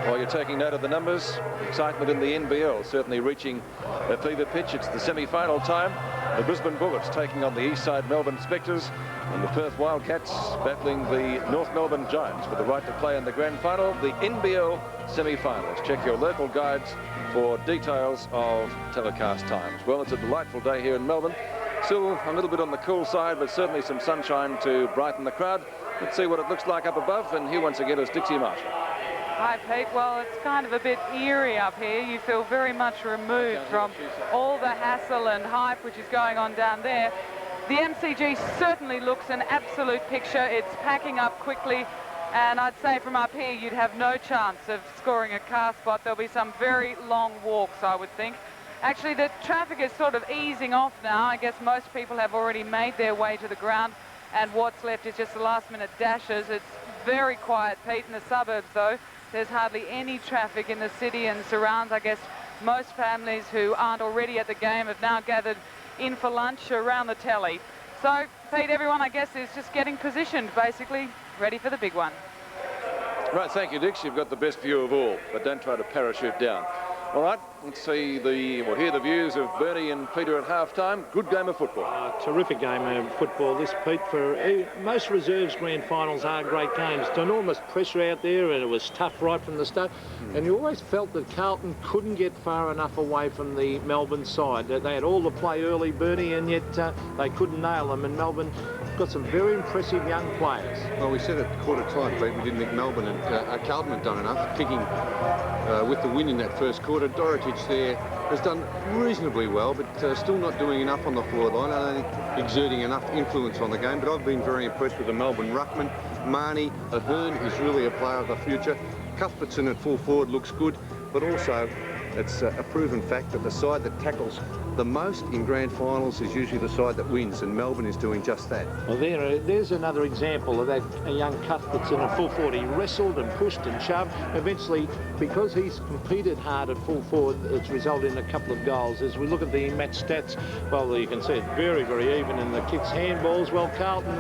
while you're taking note of the numbers, excitement in the NBL certainly reaching a fever pitch. It's the semi-final time. The Brisbane Bullets taking on the Eastside Melbourne Spectres, and the Perth Wildcats battling the North Melbourne Giants for the right to play in the grand final, the NBL semi-finals. Check your local guides for details of telecast times. Well, it's a delightful day here in Melbourne. Still a little bit on the cool side, but certainly some sunshine to brighten the crowd. Let's see what it looks like up above, and here once again is Dixie Marshall. Hi, Pete. Well, it's kind of a bit eerie up here. You feel very much removed from all the hassle and hype which is going on down there. The MCG certainly looks an absolute picture. It's packing up quickly, and I'd say from up here you'd have no chance of scoring a car spot. There'll be some very long walks, I would think. Actually, the traffic is sort of easing off now. I guess most people have already made their way to the ground, and what's left is just the last-minute dashes. It's very quiet, Pete, in the suburbs, though. There's hardly any traffic in the city and surrounds. I guess most families who aren't already at the game have now gathered in for lunch around the telly. So, Pete, everyone, I guess, is just getting positioned, basically, ready for the big one. Right, thank you, Dix. You've got the best view of all, but don't try to parachute down. All right, let's see we'll hear the views of Bernie and Peter at half-time. Good game of football. Terrific game of football, this, Pete. For most reserves grand finals are great games. It's enormous pressure out there, and it was tough right from the start. And you always felt that Carlton couldn't get far enough away from the Melbourne side. They had all the play early, Bernie, and yet they couldn't nail them. And Melbourne got some very impressive young players. Well, we said at quarter time, Pete, we didn't think Melbourne and Carlton had done enough, kicking with the win in that first quarter. Dorotich there has done reasonably well, but still not doing enough on the forward line. I don't think exerting enough influence on the game, but I've been very impressed with the Melbourne ruckman. Marnie, Ahern is really a player of the future. Cuthbertson at full forward looks good, but also it's a proven fact that the side that tackles the most in grand finals is usually the side that wins, and Melbourne is doing just that. Well, there's another example of that young Cuthbertson at full forward. He wrestled and pushed and shoved. Eventually, because he's competed hard at full forward, it's resulted in a couple of goals. As we look at the match stats, well, you can see it's very, very even in the kicks, handballs. Well, Carlton,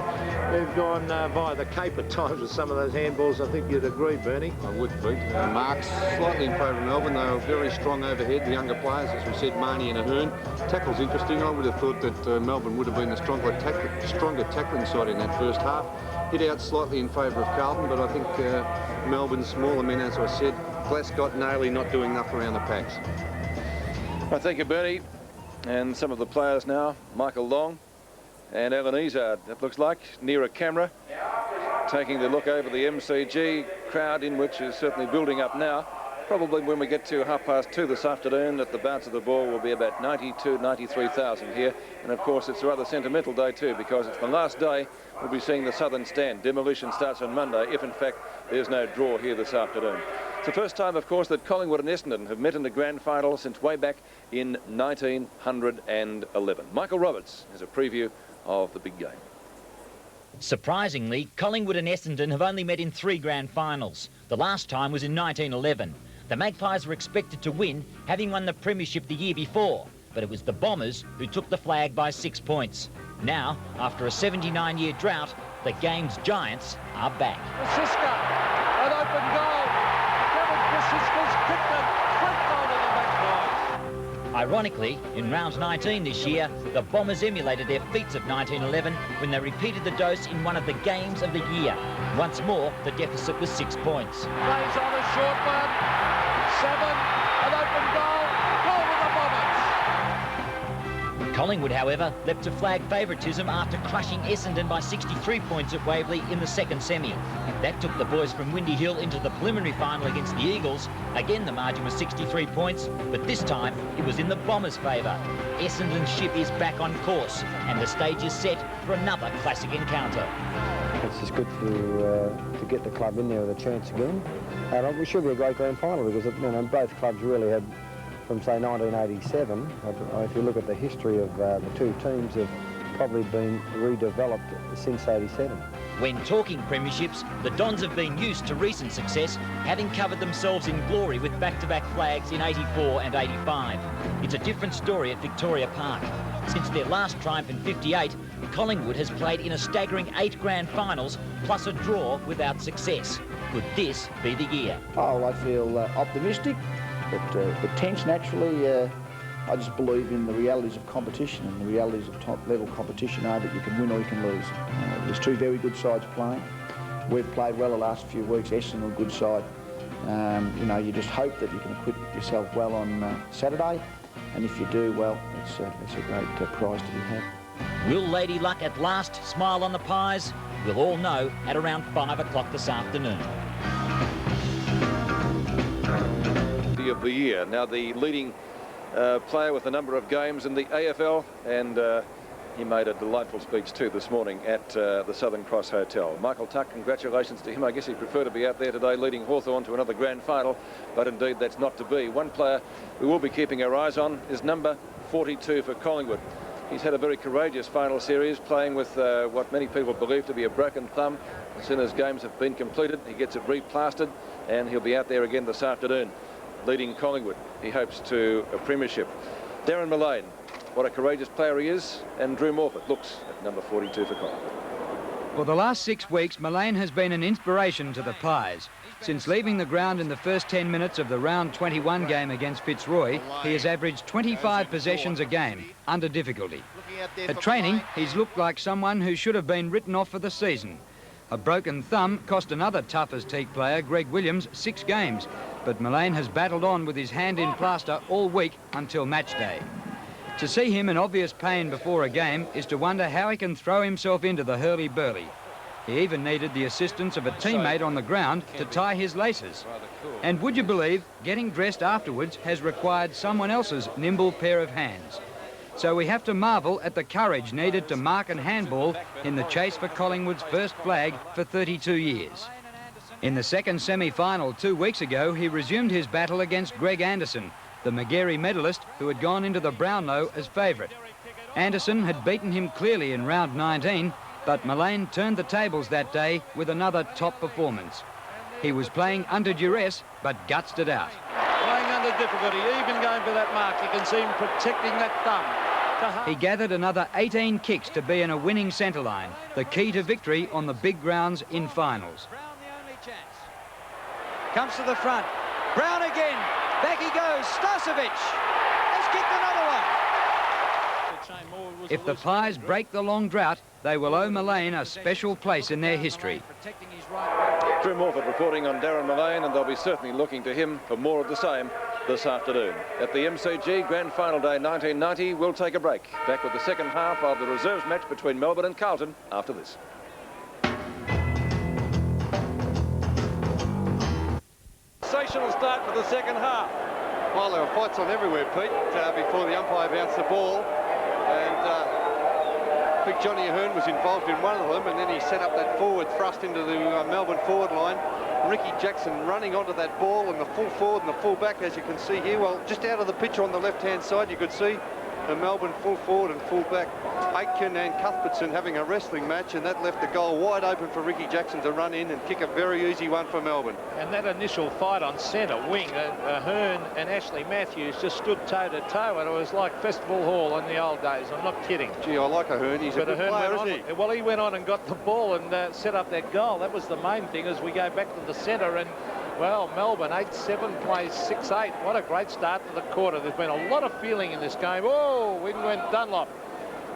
they've gone via the Cape at times with some of those handballs. I think you'd agree, Bernie. I would, Pete. Marks slightly in favour of Melbourne. They were very strong overhead, the younger players, as we said, Marnie and Ahern. Tackle's interesting. I would have thought that Melbourne would have been the stronger tackling side in that first half. Hit out slightly in favour of Carlton, but I think Melbourne's smaller men, as I said, Glasgow, Nailey not doing enough around the packs. Well, thank you, Bernie. And some of the players now, Michael Long and Alan Izard, it looks like, near a camera, taking the look over the MCG crowd, in which is certainly building up now. Probably when we get to 2:30 this afternoon, at the bounce of the ball will be about 93,000 here. And of course, it's a rather sentimental day too, because it's the last day we'll be seeing the Southern Stand. Demolition starts on Monday, if in fact there's no draw here this afternoon. It's the first time, of course, that Collingwood and Essendon have met in the grand final since way back in 1911. Michael Roberts has a preview of the big game. Surprisingly, Collingwood and Essendon have only met in 3 grand finals. The last time was in 1911. The Magpies were expected to win, having won the premiership the year before, but it was the Bombers who took the flag by 6 points. Now, after a 79-year drought, the game's giants are back. Siska, an open goal. Kevin Siska's kicked it. Quick goal to the Magpies. Ironically, in round 19 this year, the Bombers emulated their feats of 1911 when they repeated the dose in one of the games of the year. Once more, the deficit was 6 points. Plays on a short one. 7, an open goal. Goal with the Bombers. Collingwood, however, leapt to flag favouritism after crushing Essendon by 63 points at Waverley in the second semi. That took the boys from Windy Hill into the preliminary final against the Eagles. Again, the margin was 63 points, but this time it was in the Bombers' favour. Essendon's ship is back on course, and the stage is set for another classic encounter. It's just good to get the club in there with a chance again. And it should be a great grand final because both clubs really had, from say 1987, if you look at the history of the two teams, have probably been redeveloped since 87. When talking premierships, the Dons have been used to recent success, having covered themselves in glory with back-to-back flags in 84 and 85. It's a different story at Victoria Park. Since their last triumph in 58, Collingwood has played in a staggering 8 grand finals, plus a draw without success. Could this be the year? Oh, I feel optimistic, but tense naturally. I just believe in the realities of competition, and the realities of top-level competition are that you can win or you can lose. There's two very good sides playing. We've played well the last few weeks. Essendon are a good side. You just hope that you can acquit yourself well on Saturday, and if you do, well, it's a great prize to be had. Will Lady Luck at last smile on the Pies? We'll all know at around 5 o'clock this afternoon. Of the year. Now the leading player with a number of games in the AFL, and he made a delightful speech too this morning at the Southern Cross Hotel. Michael Tuck, congratulations to him. I guess he'd prefer to be out there today leading Hawthorn to another grand final, but indeed that's not to be. One player we will be keeping our eyes on is number 42 for Collingwood. He's had a very courageous final series, playing with what many people believe to be a broken thumb. As soon as games have been completed, he gets it replastered, and he'll be out there again this afternoon, leading Collingwood, he hopes, to a premiership. Darren Mullane, what a courageous player he is, and Drew Morford looks at number 42 for Collingwood. For the last 6 weeks, Mullane has been an inspiration to the Pies. Since leaving the ground in the first 10 minutes of the round 21 game against Fitzroy, he has averaged 25 possessions a game, under difficulty. At training, he's looked like someone who should have been written off for the season. A broken thumb cost another tough-as-teak player, Greg Williams, 6 games, but Mullane has battled on with his hand in plaster all week until match day. To see him in obvious pain before a game is to wonder how he can throw himself into the hurly-burly. He even needed the assistance of a teammate on the ground to tie his laces. And would you believe, getting dressed afterwards has required someone else's nimble pair of hands. So we have to marvel at the courage needed to mark and handball in the chase for Collingwood's first flag for 32 years. In the second semi-final 2 weeks ago, he resumed his battle against Greg Anderson, the Magarey medalist who had gone into the Brownlow as favourite. Anderson had beaten him clearly in round 19, but Mullane turned the tables that day with another top performance. He was playing under duress, but gutsed it out. Playing under difficulty, even going for that mark. You can see him protecting that thumb. He gathered another 18 kicks to be in a winning centre line, the key to victory on the big grounds in finals. Brown the only chance. Comes to the front. Brown again. Back he goes. Starcevic has kicked another one. If the Pies break the long drought, they will owe Mullane a special place in their history. Drew Morford reporting on Darren Mullane, and they'll be certainly looking to him for more of the same this afternoon. At the MCG Grand Final Day 1990, we'll take a break. Back with the second half of the reserves match between Melbourne and Carlton after this. Sensational start for the second half. Well, there were fights on everywhere, Pete, before the umpire bounced the ball. And Big Johnny Ahern was involved in one of them, and then he set up that forward thrust into the Melbourne forward line. Ricky Jackson running onto that ball, and the full forward and the full back, as you can see here. Well, just out of the picture on the left-hand side, you could see the Melbourne full forward and full back, Aitken and Cuthbertson having a wrestling match, and that left the goal wide open for Ricky Jackson to run in and kick a very easy one for Melbourne. And that initial fight on centre wing, Ahern and Ashley Matthews just stood toe-to-toe, and it was like Festival Hall in the old days. I'm not kidding. Gee, I like Ahern. He's a good player, isn't he? Well, he went on and got the ball and set up that goal. That was the main thing as we go back to the centre, and Well, Melbourne 8-7 plays 6-8. What a great start to the quarter. There's been a lot of feeling in this game. Oh, in went Dunlop.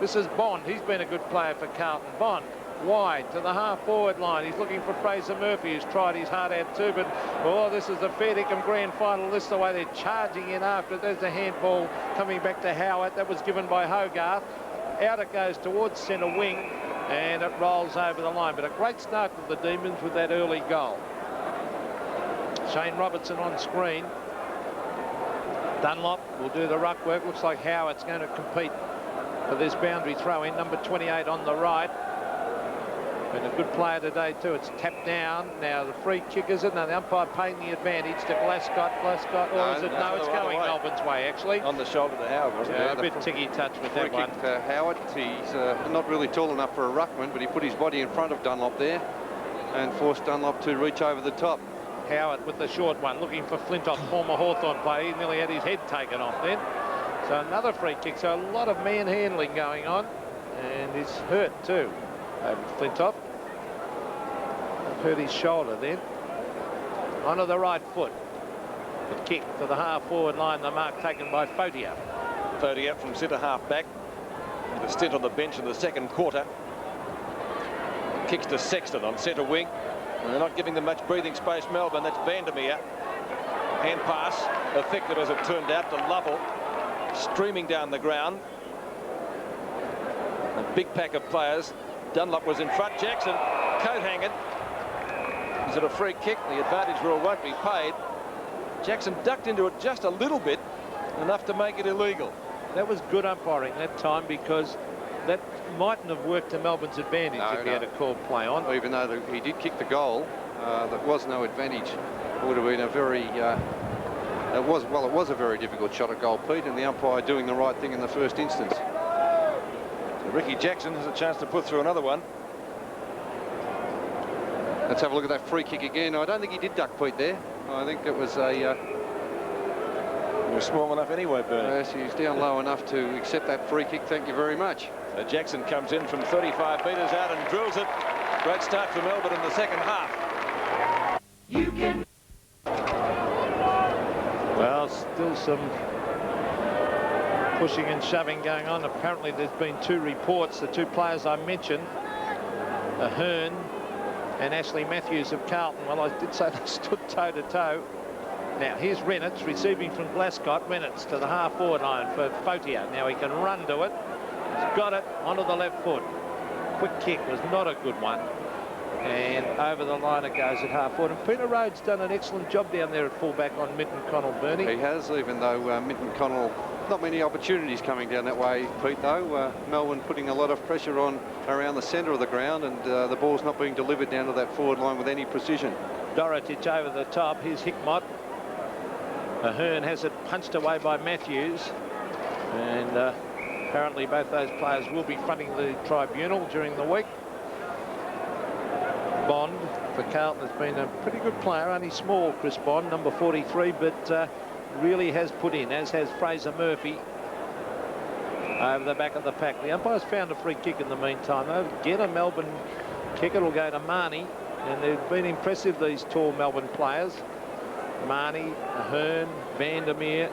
This is Bond. He's been a good player for Carlton. Bond wide to the half-forward line. He's looking for Fraser Murphy, who's tried his heart out too, but oh, this is the fair dinkum grand final. This is the way they're charging in after it. There's a handball coming back to Howard. That was given by Hogarth. Out it goes towards centre wing, and it rolls over the line. But a great start for the Demons with that early goal. Shane Robertson on screen. Dunlop will do the ruck work. Looks like Howard's going to compete for this boundary throw in. Number 28 on the right. Been a good player today too. It's tapped down. Now the free kick, is it? Now the umpire paying the advantage to Glascott. Glascott, or is it? No, it's going Melbourne's way, actually. On the shoulder to Howard, wasn't it? Yeah, a bit ticky-touch with that one. Howard, he's not really tall enough for a ruckman, but he put his body in front of Dunlop there and forced Dunlop to reach over the top. Howard with the short one, looking for Flintoff, former Hawthorn player. He nearly had his head taken off then. So another free kick. So a lot of manhandling going on, and he's hurt too. Over Flintoff. Hurt his shoulder then. Onto the right foot. The kick to the half-forward line. The mark taken by Fotia. Fotia from centre half back. With a stint on the bench in the second quarter. Kicks to Sexton on centre wing. And they're not giving them much breathing space, Melbourne. That's Vandermeer. Hand pass, effective as it turned out to Lovell. Streaming down the ground. A big pack of players. Dunlop was in front. Jackson, coat hanging. Is it a free kick? The advantage rule won't be paid. Jackson ducked into it just a little bit, enough to make it illegal. That was good umpiring that time, because that mightn't have worked to Melbourne's advantage if he had a called play on. Even though he did kick the goal, there was no advantage. It would have been a very... it was a very difficult shot at goal, Pete, and the umpire doing the right thing in the first instance. So Ricky Jackson has a chance to put through another one. Let's have a look at that free kick again. I don't think he did duck, Pete, there. I think it was a... He was small enough anyway, Bernie. Yes, he's down low enough to accept that free kick. Thank you very much. So Jackson comes in from 35 metres out and drills it. Great start for Melbourne in the second half. Well, still some pushing and shoving going on. Apparently there's been two reports. The two players I mentioned, Ahern and Ashley Matthews of Carlton. Well, I did say they stood toe-to-toe. Now, here's Reynolds receiving from Glascott. Reynolds to the half-forward line for Fotia. Now he can run to it. He's got it onto the left foot. Quick kick was not a good one. And over the line it goes at half-forward. And Peter Rhodes done an excellent job down there at fullback on Minton Connell, Bernie. He has, even though Minton Connell, not many opportunities coming down that way, Pete, though. Melbourne putting a lot of pressure on around the centre of the ground, and the ball's not being delivered down to that forward line with any precision. Dorotich over the top. Here's Hickmott. Ahern has it punched away by Matthews. And apparently both those players will be fronting the tribunal during the week. Bond for Carlton has been a pretty good player, only small, Chris Bond, number 43, but really has put in, as has Fraser Murphy over the back of the pack. The umpires found a free kick in the meantime. They'll get a Melbourne kick. It'll go to Marnie, and they've been impressive, these tall Melbourne players. Marnie, Ahern, Vandermeer.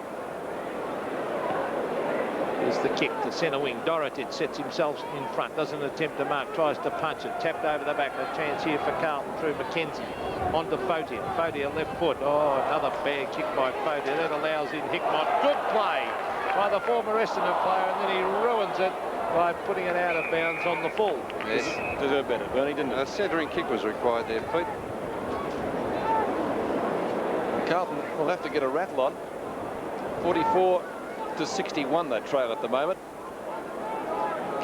Here's the kick to centre wing. Dorotich sets himself in front, doesn't attempt to mark, tries to punch it. Tapped over the back. A chance here for Carlton through McKenzie. Onto Fotia. Fotia left foot. Oh, another bad kick by Fotia. That allows in Hickmott. Good play by the former Essendon player, and then he ruins it by putting it out of bounds on the full. Yes. Deserved better, Bernie, didn't it? A centering kick was required there, Pete. Carlton will have to get a rattle on. 44-61 they trail at the moment.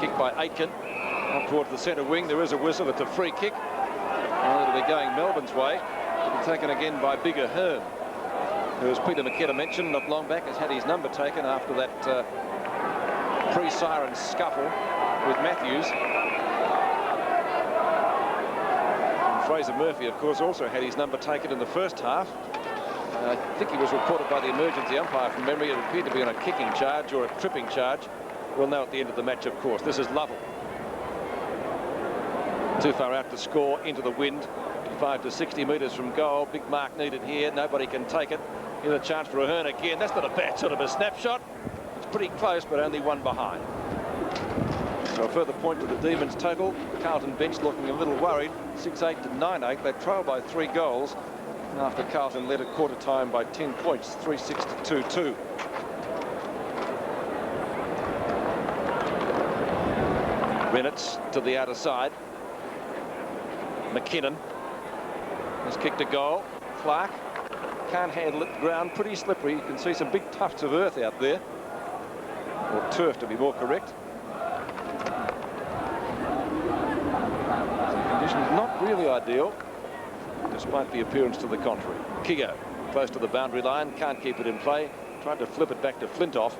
Kick by Aitken up towards the centre wing. There is a whistle. It's a free kick. Well, it'll be going Melbourne's way. It'll be taken again by Big Ahern, who, as Peter McKenna mentioned not long back, has had his number taken after that pre-siren scuffle with Matthews. And Fraser Murphy, of course, also had his number taken in the first half. I think he was reported by the emergency umpire from memory. It appeared to be on a kicking charge or a tripping charge. We'll know at the end of the match, of course. This is Lovell. Too far out to score, into the wind. 55 to 60 metres from goal. Big mark needed here. Nobody can take it. Here's a chance for Ahern again. That's not a bad sort of a snapshot. It's pretty close, but only one behind. So a further point to the Demons total. Carlton bench looking a little worried. 6-8 to 9-8. They trail by 3 goals after Carlton led at quarter time by 10 points, 3-6 to 2-2. Rennett's to the outer side. McKinnon has kicked a goal. Clark can't handle it. Ground pretty slippery. You can see some big tufts of earth out there, or turf to be more correct. So conditions not really ideal, despite the appearance to the contrary. Keogh close to the boundary line, can't keep it in play. Tried to flip it back to Flintoff.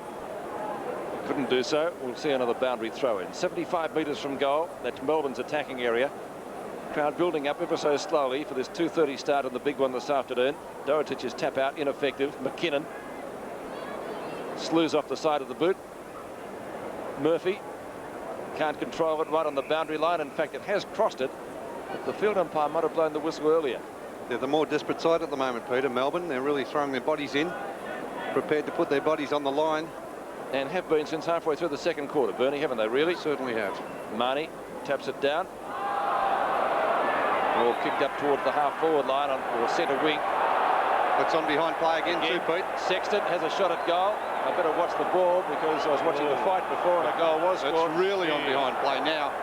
Couldn't do so. We'll see another boundary throw in. 75 metres from goal. That's Melbourne's attacking area. Crowd building up ever so slowly for this 2:30 start on the big one this afternoon. Dorotich's tap out ineffective. McKinnon slews off the side of the boot. Murphy can't control it right on the boundary line. In fact, it has crossed it, but the field umpire might have blown the whistle earlier. They're the more desperate side at the moment, Peter. Melbourne, they're really throwing their bodies in, prepared to put their bodies on the line. And have been since halfway through the second quarter, Bernie, haven't they really? Certainly have. Marnie taps it down. Ball kicked up towards the half-forward line or centre wing. It's on behind play again too, Pete. Sexton has a shot at goal. I better watch the ball because I was watching the fight before and a goal was scored. It's really on behind play now.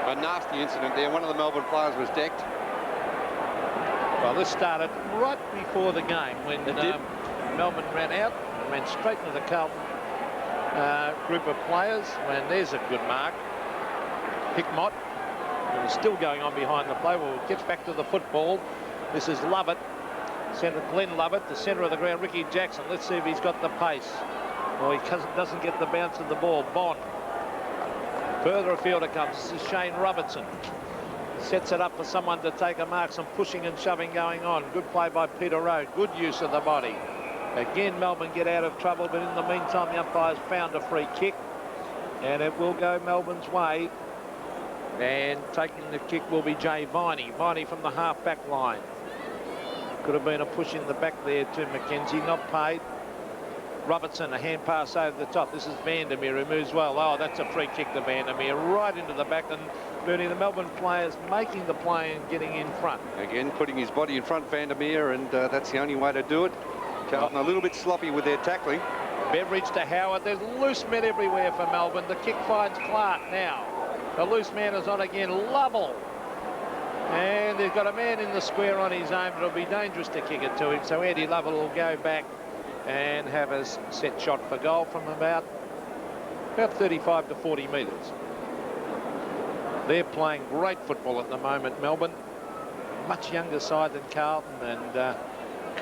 A nasty incident there. One of the Melbourne players was decked. Well, this started right before the game when Melbourne ran out and ran straight into the Carlton group of players. When there's a good mark. Hickmott, who is still going on behind the play. Well, gets back to the football. This is Lovett. Centre Glenn Lovett, the centre of the ground. Ricky Jackson. Let's see if he's got the pace. Well, he doesn't get the bounce of the ball. Bond. Further afield it comes. This is Shane Robertson. Sets it up for someone to take a mark. Some pushing and shoving going on. Good play by Peter Rowe. Good use of the body. Again, Melbourne get out of trouble, but in the meantime, the umpires found a free kick. And it will go Melbourne's way. And taking the kick will be Jay Viney. Viney from the half-back line. Could have been a push in the back there to McKenzie, not paid. Robertson, a hand pass over the top. This is Vandermeer who moves well. Oh, that's a free kick to Vandermeer, right into the back. And Bernie, the Melbourne players making the play and getting in front. Again, putting his body in front, Vandermeer, and that's the only way to do it. Carlton a little bit sloppy with their tackling. Beveridge to Howard. There's loose men everywhere for Melbourne. The kick finds Clark now. The loose man is on again. Lovell. And they've got a man in the square on his own, but it'll be dangerous to kick it to him. So Andy Lovell will go back and have a set shot for goal from about 35 to 40 metres. They're playing great football at the moment, Melbourne. Much younger side than Carlton, and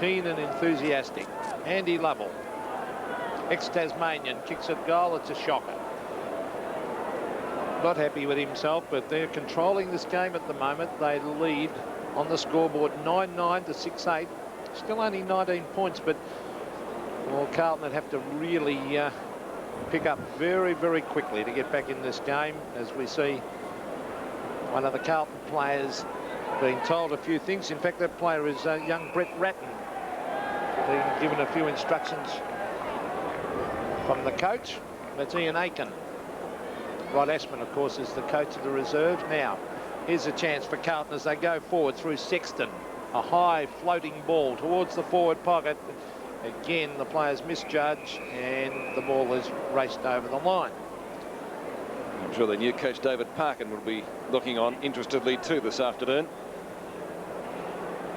keen and enthusiastic. Andy Lovell, ex-Tasmanian, kicks at goal. It's a shocker. Not happy with himself, but they're controlling this game at the moment. They lead on the scoreboard 9-9 to 6-8. Still only 19 points, but well, Carlton would have to really pick up very, very quickly to get back in this game, as we see one of the Carlton players being told a few things. In fact, that player is young Brett Ratton, being given a few instructions from the coach. That's Ian Aiken. Rod Ashman, of course, is the coach of the reserve. Now, here's a chance for Carlton as they go forward through Sexton. A high floating ball towards the forward pocket. Again, the players misjudge, and the ball is raced over the line. I'm sure the new coach David Parkin will be looking on interestedly too this afternoon.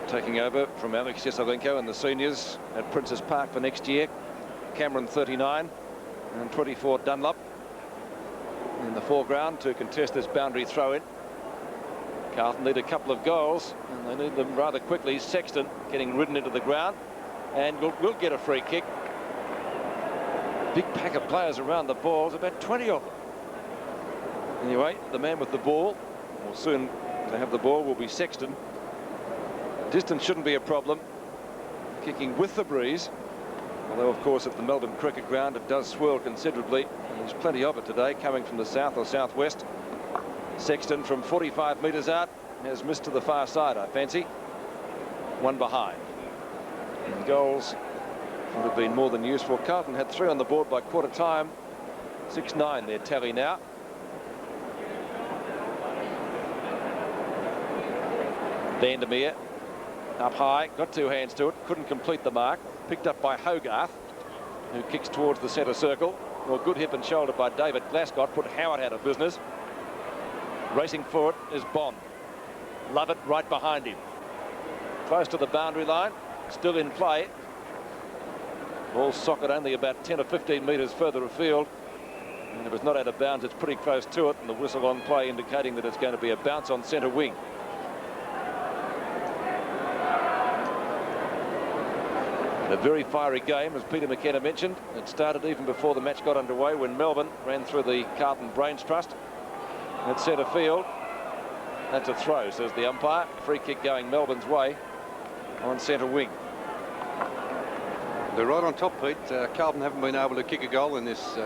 Taking over from Alex Yeselenko and the seniors at Princes Park for next year. Cameron 39 and 24 Dunlop in the foreground to contest this boundary throw-in. Carlton need a couple of goals, and they need them rather quickly. Sexton getting ridden into the ground, and will get a free kick. Big pack of players around the ball. There's about 20 of them. Anyway, the man with the ball, or soon to have the ball, will be Sexton. Distance shouldn't be a problem. Kicking with the breeze. Although, of course, at the Melbourne Cricket Ground, it does swirl considerably. And there's plenty of it today, coming from the south or southwest. Sexton from 45 metres out. has missed to the far side, I fancy. One behind. And goals would have been more than useful. Carlton had 3 on the board by quarter time. 6-9 their tally now. Vandermeer up high, got 2 hands to it, couldn't complete the mark. Picked up by Hogarth, who kicks towards the centre circle. Well, good hip and shoulder by David Glascott, put Howard out of business. Racing for it is Bond. Lovett right behind him. Close to the boundary line, still in play. Ball socket only about 10 or 15 metres further afield. And it was not out of bounds, it's pretty close to it, and the whistle on play indicating that it's going to be a bounce on centre wing. A very fiery game, as Peter McKenna mentioned. It started even before the match got underway when Melbourne ran through the Carlton Brains Trust at centre field. That's a throw, says the umpire. Free kick going Melbourne's way on centre wing. They're right on top, Pete. Carlton haven't been able to kick a goal in this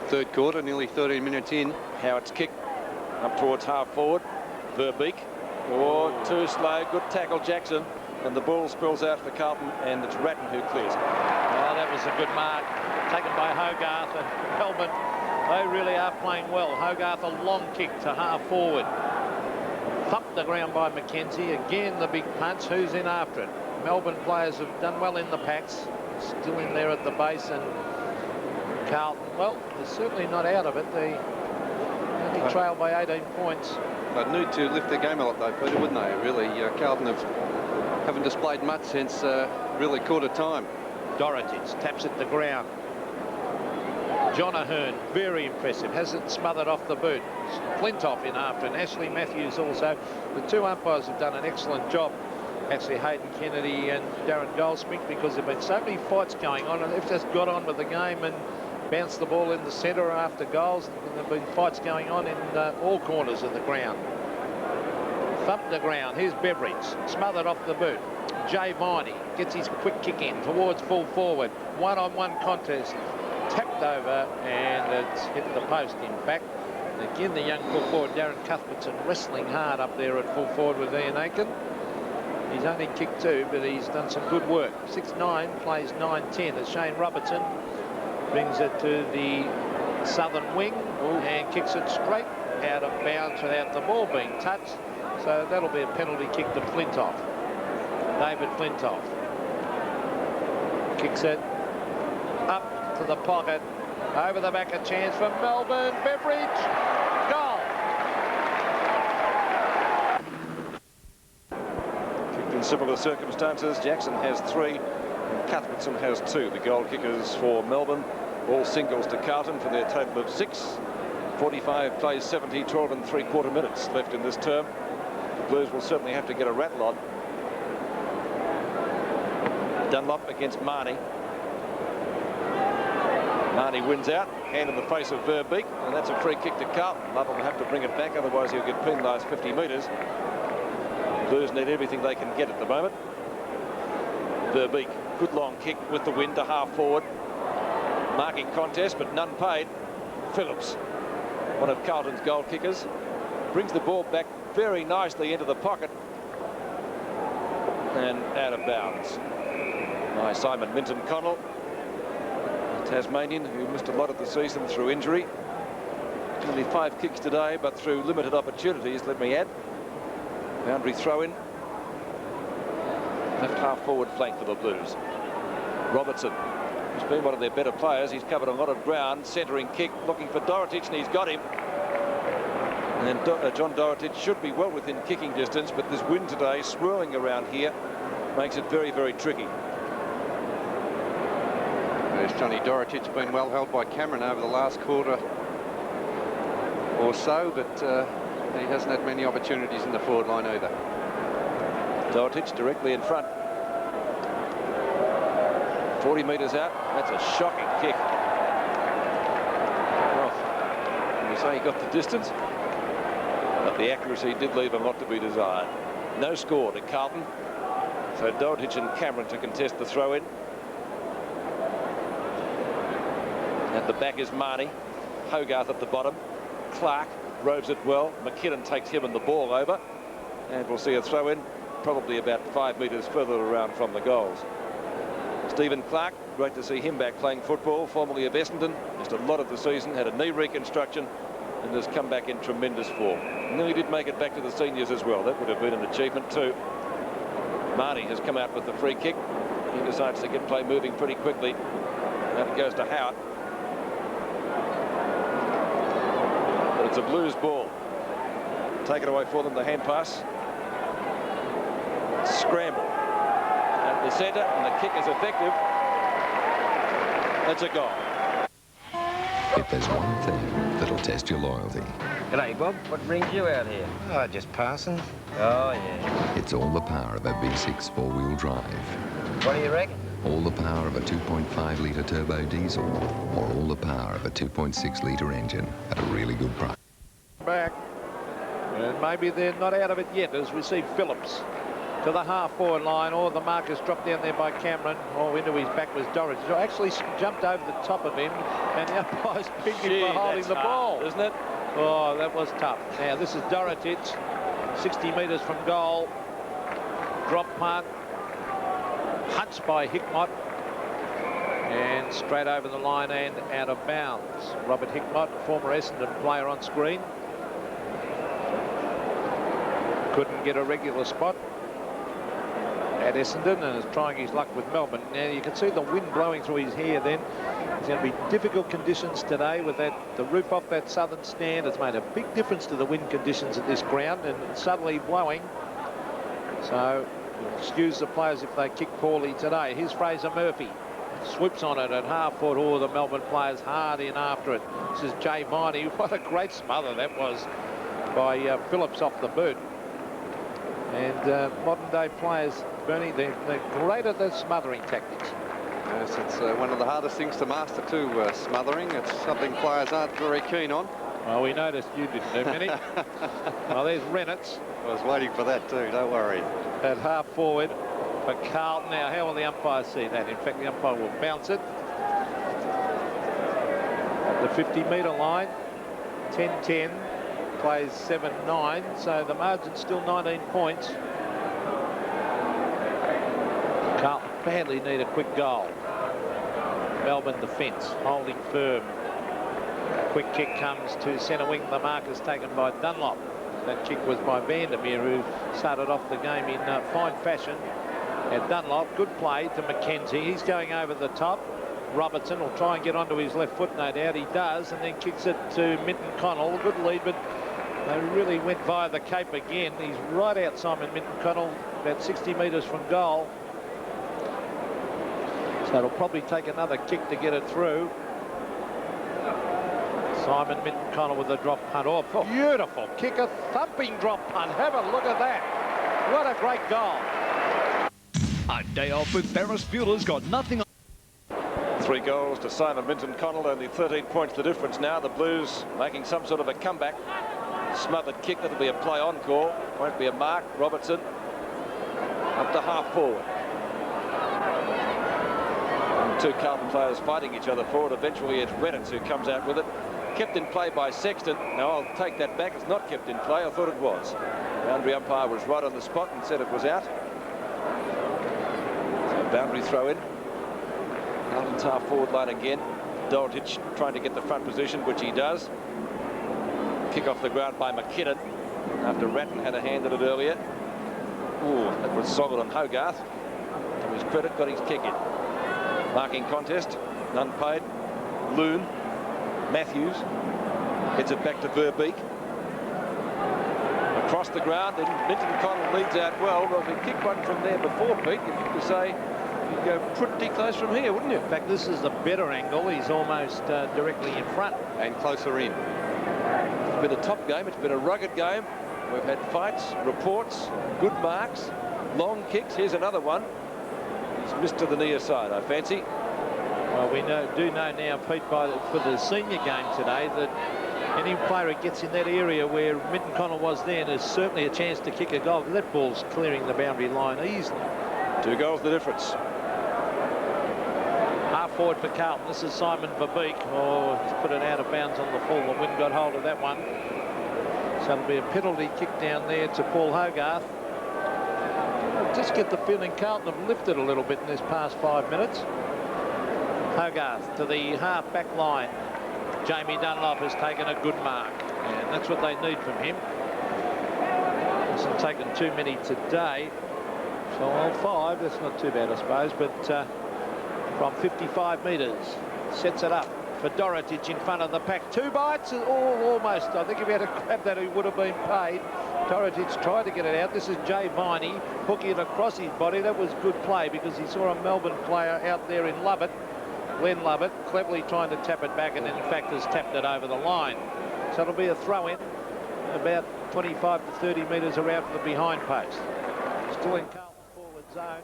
third quarter, nearly 13 minutes in. Howard's kick up towards half forward. Verbeek. Oh, too slow. Good tackle, Jackson. And the ball spills out for Carlton, and it's Ratton who clears. Oh, that was a good mark taken by Hogarth, and Melbourne, they really are playing well. Hogarth, a long kick to half forward. Thumped the ground by McKenzie. Again, the big punch. Who's in after it? Melbourne players have done well in the packs. Still in there at the base, and Carlton, well, they're certainly not out of it. They only trail by 18 points. They'd need to lift their game a lot, though, Peter, wouldn't they? Really, Carlton haven't displayed much since really quarter time. Dorotic taps at the ground. John Ahern, very impressive, hasn't smothered off the boot. Flintoff in after, and Ashley Matthews also. The 2 umpires have done an excellent job. Actually, Hayden Kennedy and Darren Goldsmith, because there have been so many fights going on, and they've just got on with the game and bounced the ball in the centre after goals. And there have been fights going on in all corners of the ground. Thumped the ground. Here's Beveridge, smothered off the boot. Jay Viney gets his quick kick in towards full forward. One-on-one contest. Tapped over, and it's hit the post, in fact. Again, the young full forward, Darren Cuthbertson, wrestling hard up there at full forward with Ian Aiken. He's only kicked 2, but he's done some good work. 6-9, plays 9-10 as Shane Robertson brings it to the southern wing and kicks it straight out of bounds without the ball being touched. So that'll be a penalty kick to Flintoff. David Flintoff kicks it up to the pocket. Over the back, a chance for Melbourne. Beveridge, goal. Kicked in similar circumstances. Jackson has 3 and Cuthbertson has 2. The goal kickers for Melbourne, all singles to Carlton for their total of 6. 45 plays 70, 12 and 3/4 minutes left in this term. The Blues will certainly have to get a rattle on. Dunlop against Marnie. Marnie wins out, hand in the face of Verbeek, and that's a free kick to Carlton. Lovell will have to bring it back, otherwise he'll get penalised 50 metres. Blues need everything they can get at the moment. Verbeek, good long kick with the wind to half forward. Marking contest, but none paid. Phillips, one of Carlton's goal kickers, brings the ball back very nicely into the pocket and out of bounds by Simon Minton-Connell, Tasmanian, who missed a lot of the season through injury. Only 5 kicks today, but through limited opportunities, let me add. Boundary throw-in. Left half forward flank for the Blues. Robertson, who's been one of their better players. He's covered a lot of ground. Centering kick, looking for Dorotic, and he's got him. And John Dorotic should be well within kicking distance, but this wind today, swirling around here, makes it very, very tricky. There's Johnny Dorotic, been well held by Cameron over the last quarter or so, but he hasn't had many opportunities in the forward line either. Dorotic directly in front. 40 metres out. That's a shocking kick. Well, can we say he got the distance? But the accuracy did leave a lot to be desired. No score to Carlton. So Dorotic and Cameron to contest the throw-in. At the back is Marnie. Hogarth at the bottom. Clark roves it well. McKinnon takes him and the ball over, and we'll see a throw in probably about 5 metres further around from the goals. Stephen Clark, great to see him back playing football, formerly of Essendon. Missed a lot of the season, had a knee reconstruction, and has come back in tremendous form. Nearly did make it back to the seniors as well. That would have been an achievement too. Marnie has come out with the free kick. He decides to get play moving pretty quickly. And it goes to Howard. But it's a Blues ball. Take it away for them, the hand pass. Scramble. At the centre, and the kick is effective. That's a goal. If there's one thing that'll test your loyalty, G'day, Bob. What brings you out here? Oh, just passing. Oh, yeah. it's all the power of a V6 four-wheel drive. What do you reckon? All the power of a 2.5-litre turbo diesel, or all the power of a 2.6-litre engine at a really good price. Back. And maybe they're not out of it yet as we see Phillips to the half-forward line, or the markers dropped down there by Cameron, or into his back was Dorothy. So actually jumped over the top of him, and the umpire's picked him for holding the ball. Isn't it? Oh, that was tough. Now, this is Dorotich, 60 metres from goal. Drop punt. Hunched by Hickmott. And straight over the line and out of bounds. Robert Hickmott, former Essendon player on screen. Couldn't get a regular spot at Essendon and is trying his luck with Melbourne. Now you can see the wind blowing through his hair then. It's going to be difficult conditions today with the roof off that southern stand. It's made a big difference to the wind conditions at this ground, and it's suddenly blowing. So excuse the players if they kick poorly today. Here's Fraser Murphy. Swoops on it at half foot. Oh, the Melbourne players hard in after it. This is Jay Viney. What a great smother that was by Phillips off the boot. And modern day players, Bernie, they're great at their smothering tactics. Yes, it's one of the hardest things to master too, smothering. It's something players aren't very keen on. Well, we noticed you didn't do many. Well, there's Reynolds. I was waiting for that too, don't worry. At half forward for Carlton. Now, how will the umpire see that? In fact, the umpire will bounce it. At the 50-metre line, 10-10. Plays 7-9, so the margin's still 19 points. Carlton badly need a quick goal. Melbourne defence holding firm. Quick kick comes to centre wing. The mark is taken by Dunlop. That kick was by Vandermeer, who started off the game in fine fashion. At Dunlop, good play to McKenzie. He's going over the top. Robertson will try and get onto his left foot, no doubt he does, and then kicks it to Minton Connell. Good lead, but they really went via the cape again. He's right out Simon Minton Connell, about 60 metres from goal. So it'll probably take another kick to get it through. Simon Minton Connell with a drop punt. Oh, beautiful kick, a thumping drop punt. Have a look at that. What a great goal. A day off with Ferris Bueller's got nothing on. 3 goals to Simon Minton Connell, only 13 points the difference now. The Blues making some sort of a comeback. Smothered kick, that'll be a play on call. Won't be a mark. Robertson up to half forward. And 2 Carlton players fighting each other forward. Eventually it's Reynolds who comes out with it. Kept in play by Sexton. Now I'll take that back. It's not kept in play. I thought it was. The boundary umpire was right on the spot and said it was out. So boundary throw in. Carlton's half forward line again. Dorotich trying to get the front position, which he does. Kick off the ground by McKinnon after Ratton had a hand at it earlier. Ooh, that was solid on Hogarth. To his credit, got his kick in. Marking contest, none paid. Loon, Matthews, gets it back to Verbeek. Across the ground, then Minton Connell leads out well. Well, if he kicked one from there before, Pete, you could say you'd go pretty close from here, wouldn't you? In fact, this is the better angle. He's almost directly in front. And closer in. It's been a top game. It's been a rugged game. We've had fights, reports, good marks, long kicks. Here's another one. He's missed to the near side, I fancy. Well, we do know now, Pete, for the senior game today, that any player who gets in that area where Minton Connell was then is certainly a chance to kick a goal, because that ball's clearing the boundary line easily. 2 goals the difference. Half forward for Carlton. This is Simon Verbeek. Oh, he's put it out of bounds on the full. The wind got hold of that one. So it'll be a penalty kick down there to Paul Hogarth. I just get the feeling Carlton have lifted a little bit in this past 5 minutes. Hogarth to the half-back line. Jamie Dunlop has taken a good mark, and that's what they need from him. Hasn't taken too many today. So, well, 5, that's not too bad, I suppose, but from 55 metres, sets it up for Dorotic in front of the pack. 2 bites, almost. I think if he had grabbed that, he would have been paid. Dorotic tried to get it out. This is Jay Viney hooking it across his body. That was good play because he saw a Melbourne player out there in Lovett, Glenn Lovett, cleverly trying to tap it back, and in fact has tapped it over the line. So it'll be a throw-in about 25 to 30 metres around the behind post. Still in Carlton forward zone.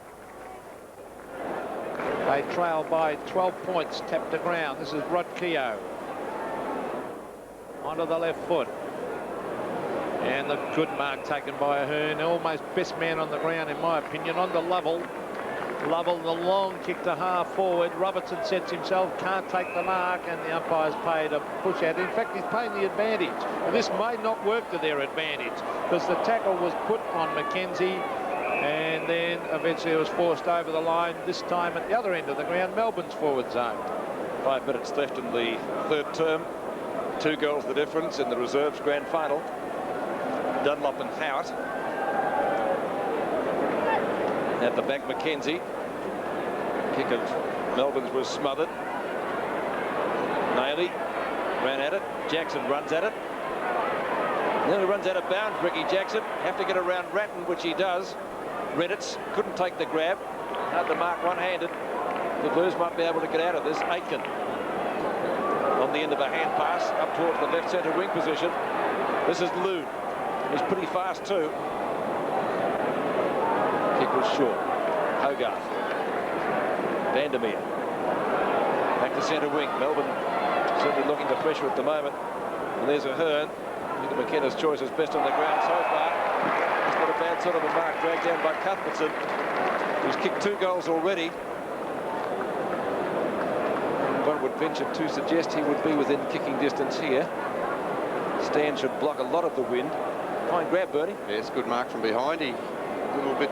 They trail by 12 points, tapped to ground. This is Rod Keogh. Onto the left foot. And the good mark taken by Ahern. Almost best man on the ground, in my opinion. On to Lovell. Lovell, the long kick to half forward. Robertson sets himself, can't take the mark, and the umpire's paid a push out. In fact, he's paying the advantage. And this may not work to their advantage because the tackle was put on Mackenzie, and then eventually it was forced over the line, this time at the other end of the ground, Melbourne's forward zone. 5 minutes left in the third term. 2 goals the difference in the reserves grand final. Dunlop and Howard. At the back, Mackenzie. Kick of Melbourne's was smothered. Nailey ran at it. Jackson runs at it. Nearly runs out of bounds, Ricky Jackson. Have to get around Ratton, which he does. Redditz couldn't take the grab. Had to mark one-handed. The Blues might be able to get out of this. Aitken on the end of a hand pass up towards the left centre wing position. This is Loon. He's pretty fast too. Kick was short. Hogarth. Vandermeer. Back to centre wing. Melbourne certainly looking to pressure at the moment. And there's Ahern. Peter McKenna's choice is best on the ground so far. It's not a bad sort of a mark, dragged down by Cuthbertson, who's kicked 2 goals already. One would venture to suggest he would be within kicking distance here. Stan should block a lot of the wind. Fine grab, Bernie. Yes, good mark from behind. He a little bit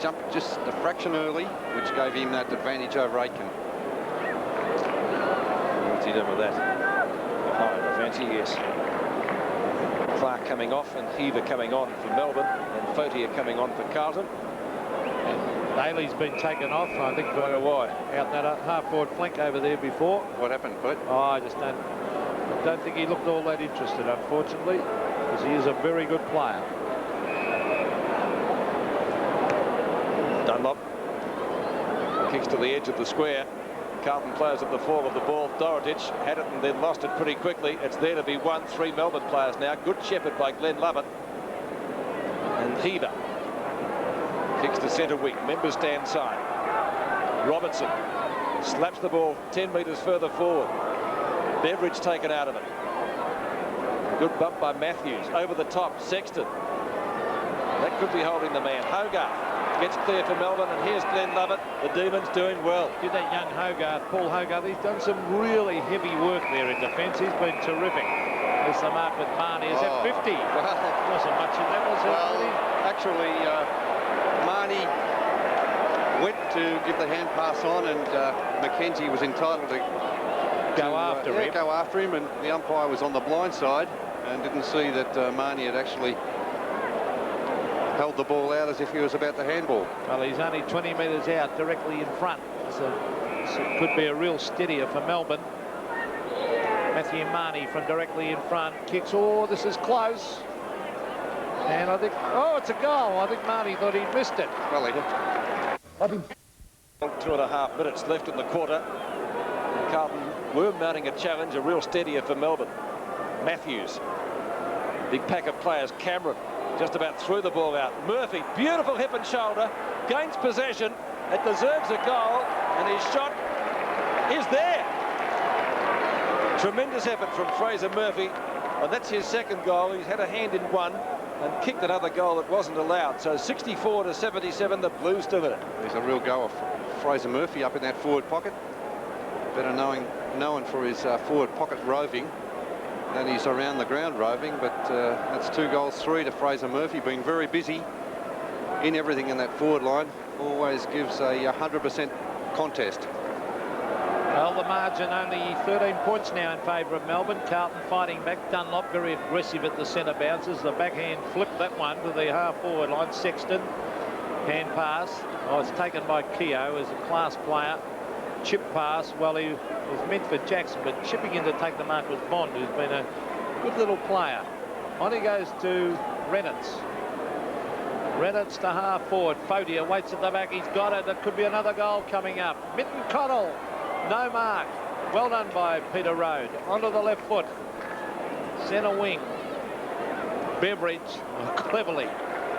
jumped just a fraction early, which gave him that advantage over Aitken. What's he done with that? Behind the fancy, yes. Clark coming off and Heaver coming on for Melbourne, and Fotier coming on for Carlton. And Daly's been taken off, I think, why? Out that half-forward flank over there before. What happened, Pete? Oh, I just don't think he looked all that interested, unfortunately, because he is a very good player. Dunlop kicks to the edge of the square. Carlton players at the fall of the ball. Dorotic had it and then lost it pretty quickly. It's there to be won. 3 Melbourne players now. Good shepherd by Glenn Lovett. And Heaver kicks to centre wing. Members stand side. Robertson slaps the ball 10 metres further forward. Beveridge taken out of it. Good bump by Matthews. Over the top, Sexton. That could be holding the man. Hogarth gets clear for Melbourne, and here's Glenn Lovett. The Demons doing well. Did that young Hogarth, Paul Hogarth, he's done some really heavy work there in defence. He's been terrific. There's the mark with Marnie. Is that 50? Well, wasn't much in that, was it? Well, actually, Marnie went to give the hand pass on, and Mackenzie was entitled to go after him, and the umpire was on the blind side and didn't see that Marnie had actually held the ball out as if he was about to handball. Well, he's only 20 metres out, directly in front. So it could be a real steadier for Melbourne. Matthew Marnie from directly in front kicks. Oh, this is close. And I think, oh, it's a goal. I think Marnie thought he'd missed it. Well, he did. 2.5 minutes left in the quarter. Carlton were mounting a challenge, a real steadier for Melbourne. Matthews, big pack of players. Cameron just about threw the ball out. Murphy, beautiful hip and shoulder, gains possession. It deserves a goal, and his shot is there. Tremendous effort from Fraser Murphy, and that's his second goal. He's had a hand in one and kicked another goal that wasn't allowed. So 64 to 77, the Blues delivered it. There's a real go of Fraser Murphy up in that forward pocket. Better known for his forward pocket roving. that he's around the ground roving, but that's 2 goals, 3 to Fraser Murphy, being very busy in everything in that forward line. Always gives a 100% contest. Well, the margin only 13 points now in favour of Melbourne. Carlton fighting back. Dunlop very aggressive at the centre bounces. The backhand flipped that one to the half-forward line. Sexton, hand pass. Oh, it's taken by Keogh as a class player. Chip pass. Well, he was meant for Jackson, but chipping in to take the mark was Bond, who's been a good little player. On he goes to Reynolds. Reynolds to half-forward. Fodia waits at the back. He's got it. There could be another goal coming up. Mitten Connell. No mark. Well done by Peter Rode. Onto the left foot. Centre wing. Beveridge cleverly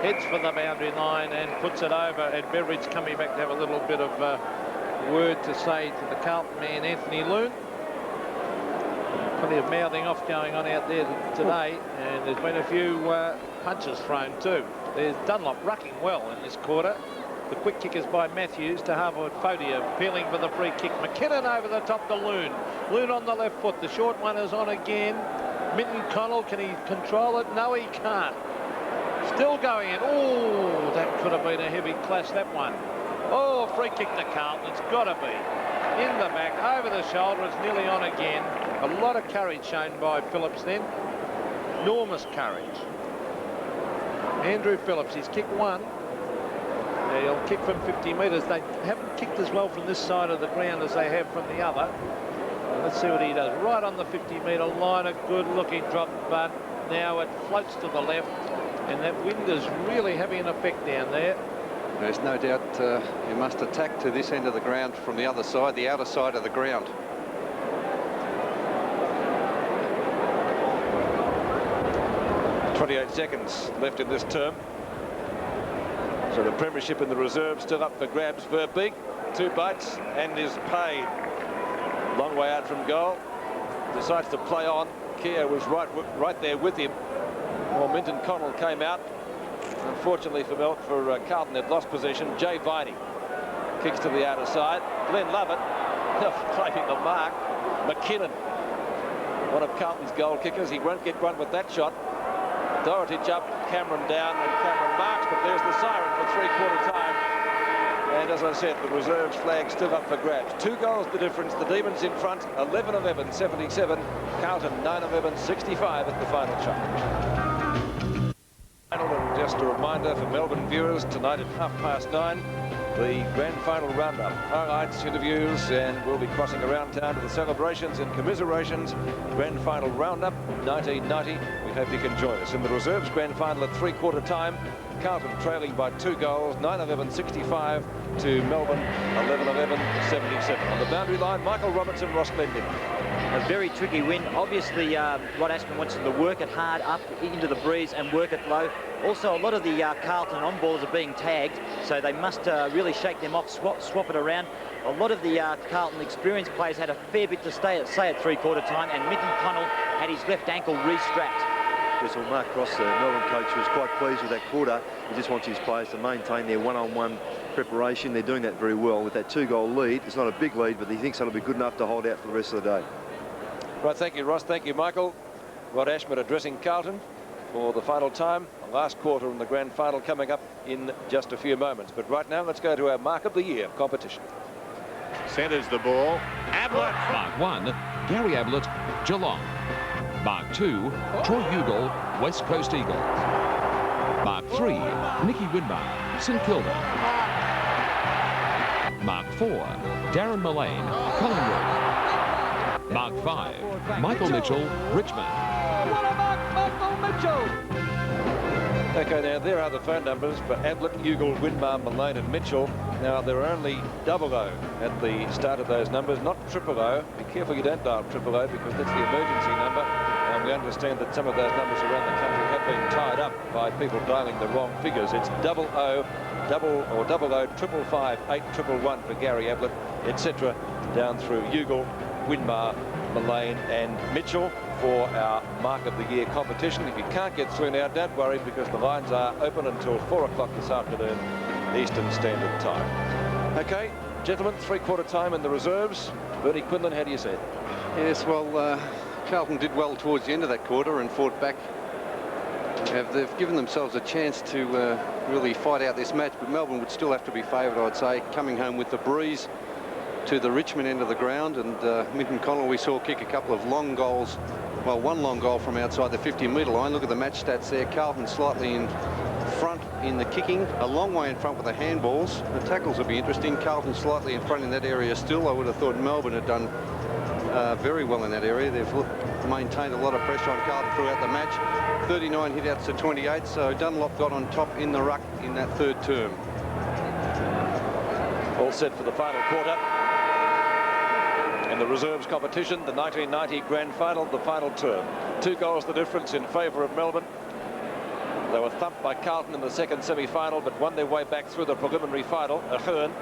heads for the boundary line and puts it over. And Beveridge coming back to have a little bit of word to say to the Carlton man, Anthony Loon. Plenty of mouthing off going on out there today. And there's been a few punches thrown too. There's Dunlop rucking well in this quarter. The quick kick is by Matthews to Harvard. Fodia peeling for the free kick. McKinnon over the top to Loon. Loon on the left foot. The short one is on again. Minton Connell, can he control it? No, he can't. Still going in. Oh, that could have been a heavy clash, that one. Oh, free kick to Carlton. It's got to be. In the back, over the shoulder. It's nearly on again. A lot of courage shown by Phillips then. Enormous courage. Andrew Phillips, he's kicked one. He'll kick from 50 metres. They haven't kicked as well from this side of the ground as they have from the other. Let's see what he does. Right on the 50-metre line, a good-looking drop, but now it floats to the left, and that wind is really having an effect down there. There's no doubt you must attack to this end of the ground from the other side, the outer side of the ground. .28 seconds left in this term. So the premiership and the reserve still up for grabs. Verbeek, 2 bites and is paid. Long way out from goal. Decides to play on. Keogh was right there with him. Well, Minton Connell came out. Unfortunately for Carlton, had lost possession. Jay Viney kicks to the outer side. Glenn Lovett claiming the mark. McKinnon, one of Carlton's goal kickers. He won't get one with that shot. Dorotich up, Cameron down, and Cameron marks, but there's the siren for 3/4 time. And as I said, the reserves flag still up for grabs. 2 goals the difference. The Demons in front, 11 of Evans, 77. Carlton, 9 of Evans, 65 at the final charge. And just a reminder for Melbourne viewers, tonight at 9:30, the grand final roundup. Highlights, interviews, and we'll be crossing around town to the celebrations and commiserations. Grand final roundup, 1990. We hope you can join us. In the reserves grand final at 3/4 time, Carlton trailing by 2 goals, 9 of Evans, 65 to Melbourne, 11 of Evans, 77. On the boundary line, Michael Robertson, Ross Glendinning. A very tricky win. Obviously, Rod Ashman wants them to work it hard up into the breeze and work it low. Also, a lot of the Carlton on-ballers are being tagged, so they must really shake them off, swap it around. A lot of the Carlton experienced players had a fair bit to say at 3/4 time, and Minton Connell had his left ankle re-strapped. Yes, well, Mark Cross, the Melbourne coach, was quite pleased with that quarter. He just wants his players to maintain their one-on-one preparation. They're doing that very well with that 2-goal lead. It's not a big lead, but he thinks that'll be good enough to hold out for the rest of the day. Right, thank you, Ross. Thank you, Michael. Rod Ashman addressing Carlton for the final time. The last quarter in the grand final coming up in just a few moments. But right now, let's go to our Mark of the Year competition. Centres the ball. Ablett. Mark 1, Gary Ablett, Geelong. Mark 2, Troy Udall, West Coast Eagles. Mark 3, Nicky Winmar, St Kilda. Mark 4, Darren Mullane, Collingwood. Mark 5, Michael Mitchell, Richmond. What a mark, Michael Mitchell! Okay, now there are the phone numbers for Ablett, Ugal, Winmar, Mullane and Mitchell. Now there are only 00 at the start of those numbers, not 000. Be careful you don't dial 000 because that's the emergency number. And we understand that some of those numbers around the country have been tied up by people dialing the wrong figures. It's 00, 00, 555, 8111 for Gary Ablett, etc. down through Ugal, Winmar, Mullane and Mitchell for our Mark of the Year competition. If you can't get through now, don't worry, because the lines are open until 4 o'clock this afternoon, Eastern Standard Time. Okay, gentlemen, 3/4 time in the reserves. Bernie Quinlan, how do you see it? Yes, well, Carlton did well towards the end of that quarter and fought back. They've given themselves a chance to really fight out this match, but Melbourne would still have to be favoured, I'd say, coming home with the breeze to the Richmond end of the ground. And Minton Connell we saw kick a couple of long goals, well, one long goal from outside the 50-metre line. Look at the match stats there. Carlton slightly in front in the kicking, a long way in front with the handballs. The tackles will be interesting. Carlton slightly in front in that area still. I would have thought Melbourne had done very well in that area. They've maintained a lot of pressure on Carlton throughout the match. 39 hit-outs to 28, so Dunlop got on top in the ruck in that third term. All set for the final quarter. In the reserves competition, the 1990 grand final, the final term. 2 goals the difference in favour of Melbourne. They were thumped by Carlton in the second semi-final, but won their way back through the preliminary final. Ahern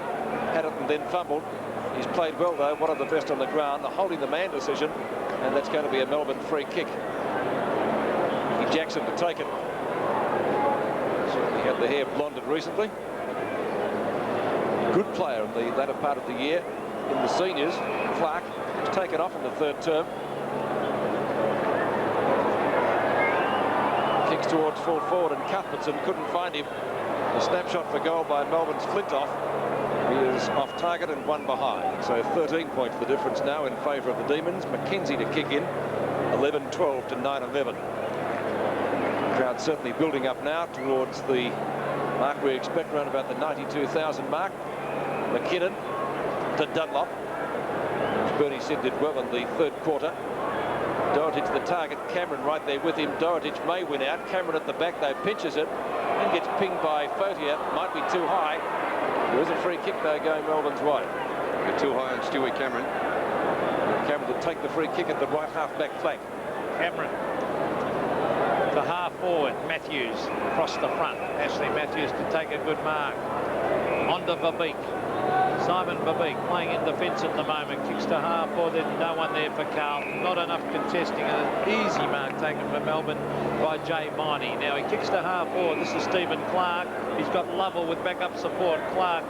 had it and then fumbled. He's played well, though, one of the best on the ground, a holding the man decision, and that's going to be a Melbourne free kick. Jackson to take it. Certainly had the hair blonded recently. Good player in the latter part of the year in the seniors. Clark was taken off in the third term. Kicks towards full forward, and Cuthbertson couldn't find him. A snapshot for goal by Melbourne's Flintoff. He is off target and 1 behind. So 13 points the difference now in favour of the Demons. Mackenzie to kick in. 11-12 to 9-11. Crowd certainly building up now towards the mark we expect, around about the 92,000 mark. McKinnon to Dunlop. As Bernie said, did well in the third quarter. Doherty to the target. Cameron right there with him. Doherty may win out. Cameron at the back, though, pinches it and gets pinged by Fotier. Might be too high. There is a free kick, though, going Melbourne's way. You're too high on Stewie Cameron. Cameron to take the free kick at the right half-back flank. Cameron. The half forward, Matthews across the front. Ashley Matthews to take a good mark. On to Verbeek. Simon Verbeek playing in defence at the moment. Kicks to half forward. There's no one there for Carlton. Not enough contesting. An easy mark taken for Melbourne by Jay Miney. Now he kicks to half forward. This is Stephen Clark. He's got Lovell with backup support. Clark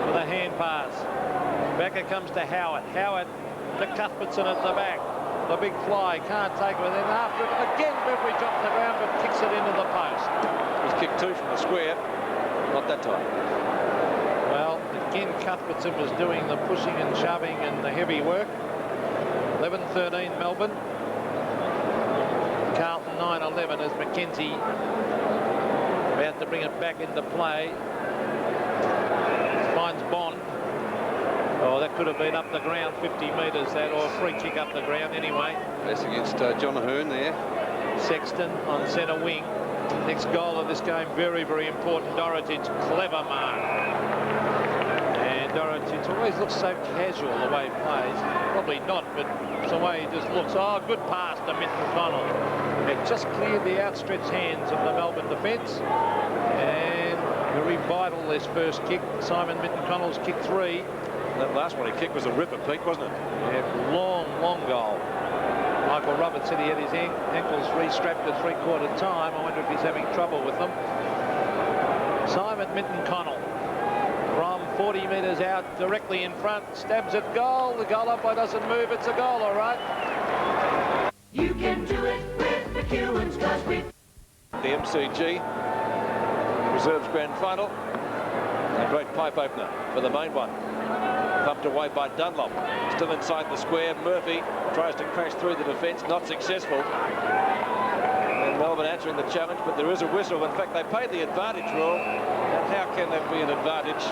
with a hand pass. Back it comes to Howard. Howard to Cuthbertson at the back. The big fly, can't take it, and then after it again Beveridge off the ground but kicks it into the post. It was kicked 2 from the square, not that time. Well, again Cuthbertson was doing the pushing and shoving and the heavy work. 11-13 Melbourne. Carlton 9-11 as Mackenzie about to bring it back into play. Finds Bond. Oh, that could have been up the ground 50 metres, that, or a free kick up the ground anyway. That's against John Ahern there. Sexton on centre wing. Next goal of this game, very, very important. Dorotich, clever mark. And Dorotich always looks so casual the way he plays. Probably not, but it's the way he just looks. Oh, good pass to Minton Connell. It just cleared the outstretched hands of the Melbourne defence. And very vital, this first kick. Simon Minton Connell's kick 3. That last one he kicked was a ripper, Pete, wasn't it? Yeah, long goal. Michael Roberts said he had his ankles restrapped at 3/4 time. I wonder if he's having trouble with them. Simon Minton Connell from 40 metres out, directly in front, stabs at goal. The goal umpire doesn't move. It's a goal, all right. You can do it with McEwen's, 'cause we... The MCG reserves grand final. A great pipe opener for the main one. Thumped away by Dunlop. Still inside the square. Murphy tries to crash through the defence. Not successful. And Melbourne answering the challenge, but there is a whistle. In fact, they paid the advantage rule. And how can that be an advantage?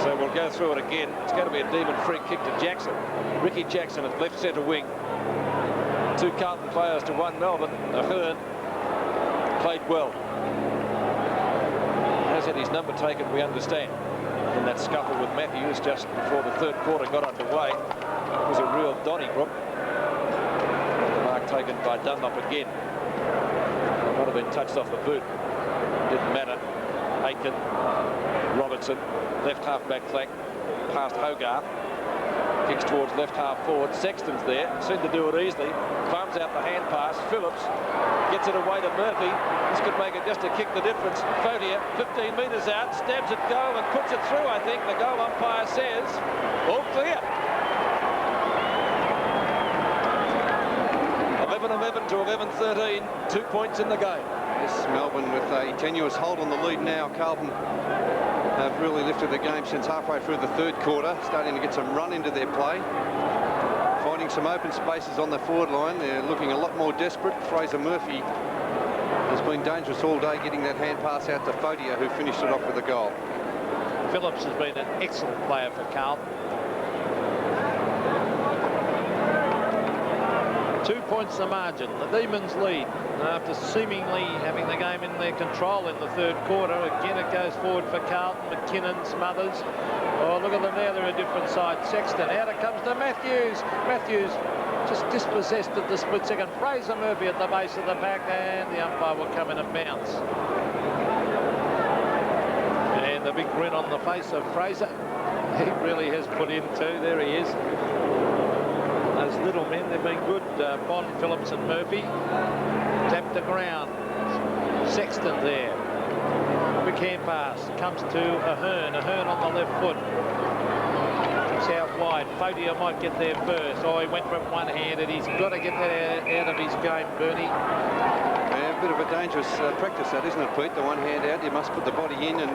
So we'll go through it again. It's going to be a Demon free kick to Jackson. Ricky Jackson at left centre wing. 2 Carlton players to 1 Melbourne. Ahern played well. Has had his number taken, we understand. In that scuffle with Matthews just before the third quarter got underway. It was a real Donnybrook. The mark taken by Dunlop again. It might have been touched off the boot. Didn't matter. Aitken, Robertson, left half-back flank, past Hogarth. Kicks towards left half forward. Sexton's there, seemed to do it easily. Farms out the hand pass. Phillips gets it away to Murphy. This could make it just to kick the difference. Fotier, 15 metres out, stabs at goal and puts it through, I think. The goal umpire says, all clear. 11-11 to 11-13. 2 points in the game. Yes, Melbourne with a tenuous hold on the lead now. Carlton have really lifted the game since halfway through the third quarter, starting to get some run into their play. Finding some open spaces on the forward line. They're looking a lot more desperate. Fraser Murphy has been dangerous all day, getting that hand pass out to Fodia, who finished it off with a goal. Phillips has been an excellent player for Carlton. 2 points the margin. The Demons lead after seemingly having the game in their control in the third quarter. Again, it goes forward for Carlton. McKinnon smothers. Oh, look at them now. They're a different side. Sexton. Out it comes to Matthews. Matthews just dispossessed at the split second. Fraser Murphy at the base of the pack, and the umpire will come in and bounce. And the big grin on the face of Fraser. He really has put in too. There he is. Those little men, they've been good. Bond, Phillips and Murphy. Tap the ground. Sexton there. Quick hand pass. Comes to Ahern. Ahern on the left foot. It's out wide. Fodia might get there first. Oh, he went from one-handed. He's got to get that out of his game, Bernie. Yeah, a bit of a dangerous practice that, isn't it, Pete? The one hand out. You must put the body in and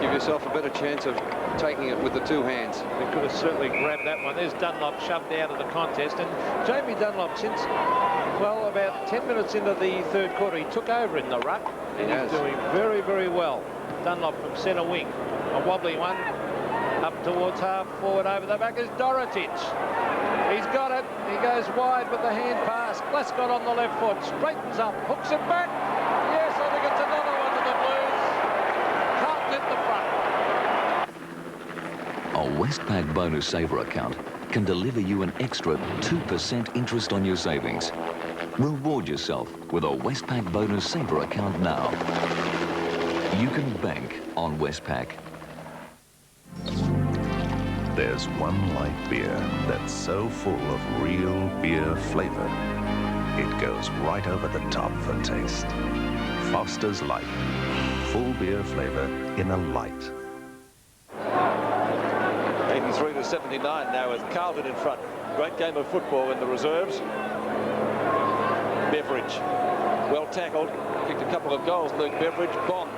give yourself a better chance of taking it with the two hands. They could have certainly grabbed that one. There's Dunlop shoved out of the contest, and Jamie Dunlop, since, well, about 10 minutes into the third quarter, he took over in the ruck, and he's doing very, very well. Dunlop from centre wing, a wobbly one, up towards half forward over the back is Dorotich. He's got it. He goes wide with the hand pass. Glasgow on the left foot, straightens up, hooks it back. Yes, I think it's another one to the Blues. Carlton at the front. A Westpac Bonus Saver account can deliver you an extra 2% interest on your savings. Reward yourself with a Westpac Bonus Saver account now. You can bank on Westpac. There's one light beer that's so full of real beer flavor, it goes right over the top for taste. Foster's Light. Full beer flavor in a light. 83-79 now with Carlton in front. Great game of football in the reserves. Beveridge, well tackled, kicked a couple of goals. Luke Beveridge, Bond.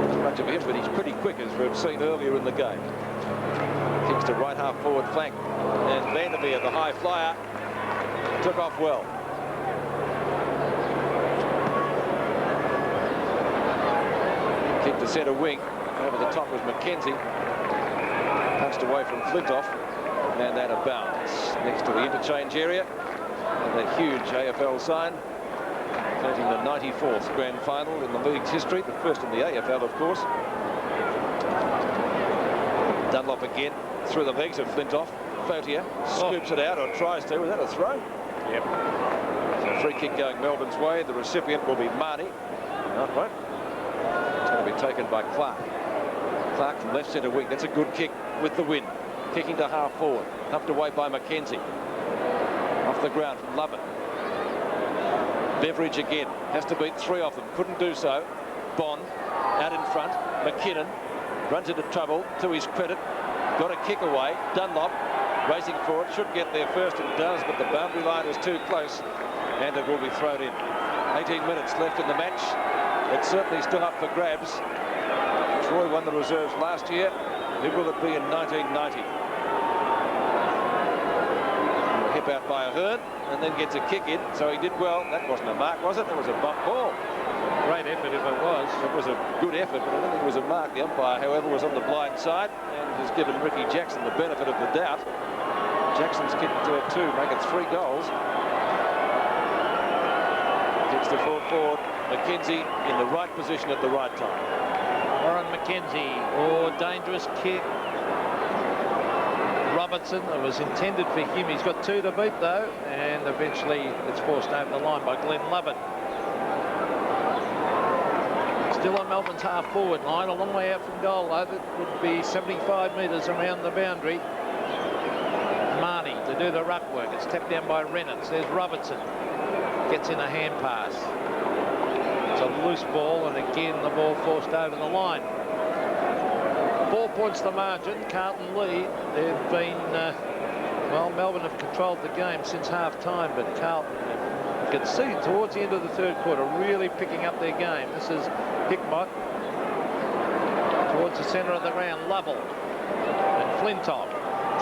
Not much of him, but he's pretty quick, as we've seen earlier in the game. Kicks to right half forward flank, and Vandermeer, the high flyer, took off well. Kick to centre wing. Over the top was Mackenzie. Punched away from Flintoff, and out of bounds next to the interchange area. And a huge AFL sign, counting the 94th grand final in the league's history, the first in the AFL, of course. Dunlop again through the legs of Flintoff. Fotia scoops it out, or tries to. Was that a throw? Yep. So a free kick going Melbourne's way. The recipient will be Marnie. Not right. It's going to be taken by Clark. Clark from left centre wing. That's a good kick with the win. Kicking to half forward. Pumped away by Mackenzie. Off the ground from Lovett. Beveridge again. Has to beat three of them. Couldn't do so. Bond out in front. McKinnon runs into trouble to his credit. Got a kick away. Dunlop racing for it. Should get there first and does, but the boundary line is too close and it will be thrown in. 18 minutes left in the match. It's certainly still up for grabs. Troy won the reserves last year. Who will it be in 1990? Hip out by Ahern and then gets a kick in. So he did well. That wasn't a mark, was it? That was a bump ball. Great effort if it was. It was a good effort, but I don't think it was a mark. The umpire, however, was on the blind side and has given Ricky Jackson the benefit of the doubt. Jackson's kicked two, making 3 goals. Kicks the forward. Mackenzie in the right position at the right time. Warren Mackenzie, oh, dangerous kick. Robertson, it was intended for him. He's got 2 to beat though, and eventually it's forced over the line by Glenn Lovett. Still on Melbourne's half forward line, a long way out from goal though. That would be 75 metres around the boundary. Marnie to do the ruck work. It's tapped down by Reynolds. There's Robertson. Gets in a hand pass. It's a loose ball, and again the ball forced over the line. 4 points the margin. Carlton lead. They've been Well, Melbourne have controlled the game since half-time, but Carlton, you can see towards the end of the third quarter, really picking up their game. This is Hickmott towards the centre of the ground. Lovell and Flintoff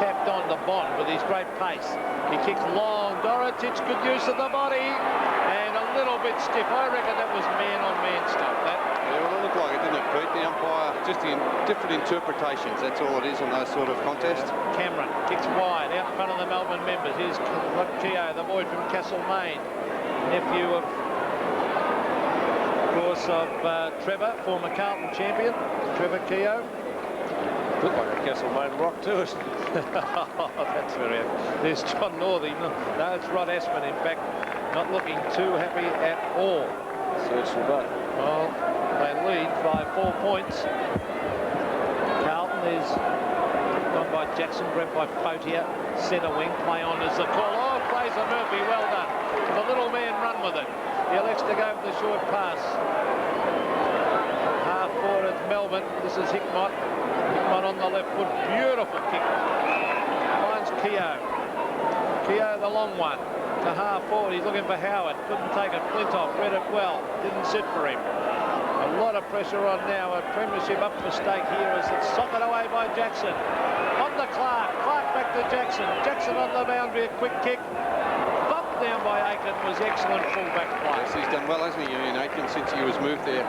tapped on to Bond with his great pace. He kicks long. Dorotic, good use of the body, and a little bit stiff. I reckon that was man-on-man stuff. That. Yeah, well, it looked like it, didn't it, Pete? The umpire, just in different interpretations. That's all it is on those sort of contests. Cameron kicks wide out in front of the Melbourne members. Here's Keogh, the boy from Castlemaine, nephew of course, of Trevor, former Carlton champion, Trevor Keogh. Looked like a Castlemaine rock to us. That's very. There's John Northey. No, it's Rod Ashman, in fact, not looking too happy at all. Search for Butt. Well, they lead by 4 points. Carlton is done by Jackson, grabbed by Fotier. Centre wing, play on is the call. Oh, Fraser Murphy, well done. The little man run with it. He elects to go for the short pass. Half forward, it's Melbourne. This is Hickmott. Hickmott on the left foot. Beautiful kick. Finds Keogh. Keogh, the long one. To half forward. He's looking for Howard. Couldn't take it. Flintoff read it well. Didn't sit for him. A lot of pressure on now. A premiership up for stake here as it's socked away by Jackson. On to Clark. Clark back to Jackson. Jackson on the boundary. A quick kick. Bumped down by Aiken. Was excellent fullback play. Yes, he's done well, hasn't he, Ian Aiken, since he was moved there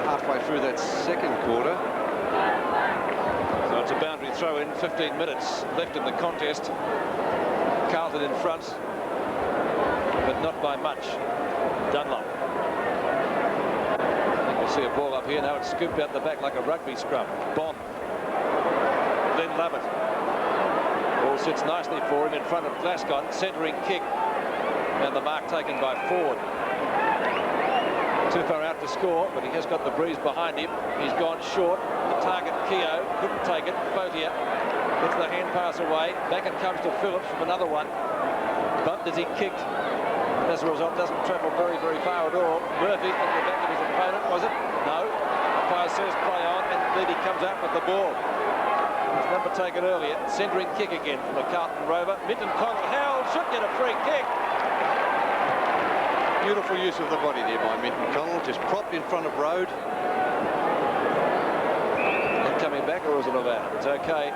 halfway through that second quarter. So it's a boundary throw in. 15 minutes left in the contest. Carlton in front, but not by much. Dunlop. I think we'll see a ball up here. Now it's scooped out the back like a rugby scrum. Bond. Then Lovett. Ball sits nicely for him in front of Glasgow. Centering kick. And the mark taken by Ford. Too far out to score, but he has got the breeze behind him. He's gone short. The target, Keogh, couldn't take it. Fotier gets the hand pass away. Back it comes to Phillips from another one. Bumped as he kicked. As a result, doesn't travel very, very far at all. Murphy at the back of his opponent, was it? No. Umpire says play on, and indeed he comes out with the ball. His number taken earlier. Centering kick again from the Carlton Rover. Minton Connell held, should get a free kick. Beautiful use of the body there by Minton Connell, just propped in front of Road. And coming back, or is it not out? It's okay.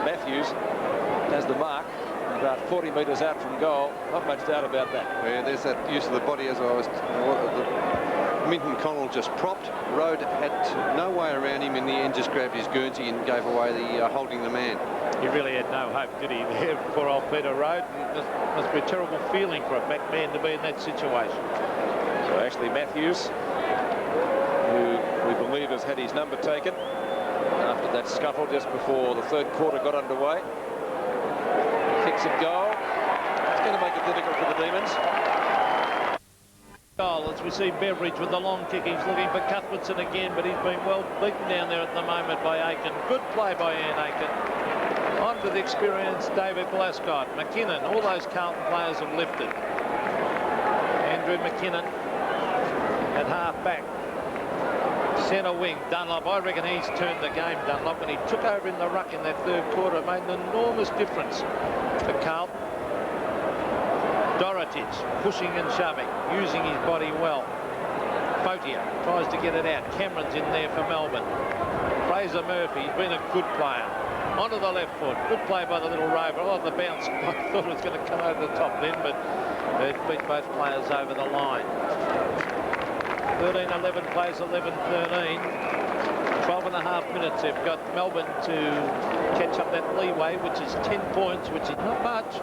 Matthews has the mark, about 40 metres out from goal. Not much doubt about that. Yeah, there's that use of the body as I was. Minton Connell just propped. Road had no way around him. In the end, just grabbed his Guernsey and gave away the holding the man. He really had no hope, did he, there for old Peter Road? It must be a terrible feeling for a back man to be in that situation. So actually Matthews, who we believe has had his number taken after that scuffle just before the third quarter got underway. Kicks it goal. It's going to make it difficult for the Demons. Goal as we see Beveridge with the long kick. He's looking for Cuthbertson again, but he's been well beaten down there at the moment by Aiken. Good play by Ian Aiken. On to the experienced David Glasgow. McKinnon, all those Carlton players have lifted. Andrew McKinnon at half back. Centre wing, Dunlop. I reckon he's turned the game, Dunlop, when he took over in the ruck in that third quarter. It made an enormous difference for Carlton. Dorotic pushing and shoving, using his body well. Fotier tries to get it out. Cameron's in there for Melbourne. Fraser Murphy, he's been a good player. Onto the left foot. Good play by the little Rover. Oh, the bounce. I thought it was going to come over the top then, but it beat both players over the line. 13-11 plays 11-13. 12.5 minutes. They've got Melbourne to catch up that leeway, which is 10 points, which is not much.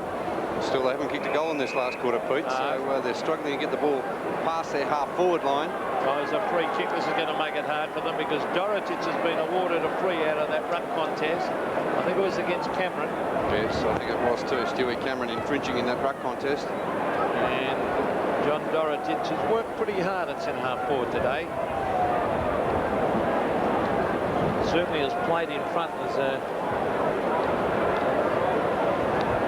Still, they haven't kicked a goal in this last quarter, Pete, so they're struggling to get the ball past their half-forward line. Oh, it's a free kick. This is going to make it hard for them because Dorotic has been awarded a free out of that ruck contest. I think it was against Cameron. Yes, I think it was too. Stewie Cameron infringing in that ruck contest. And John Dorotic has worked pretty hard at centre-half forward today. Certainly has played in front as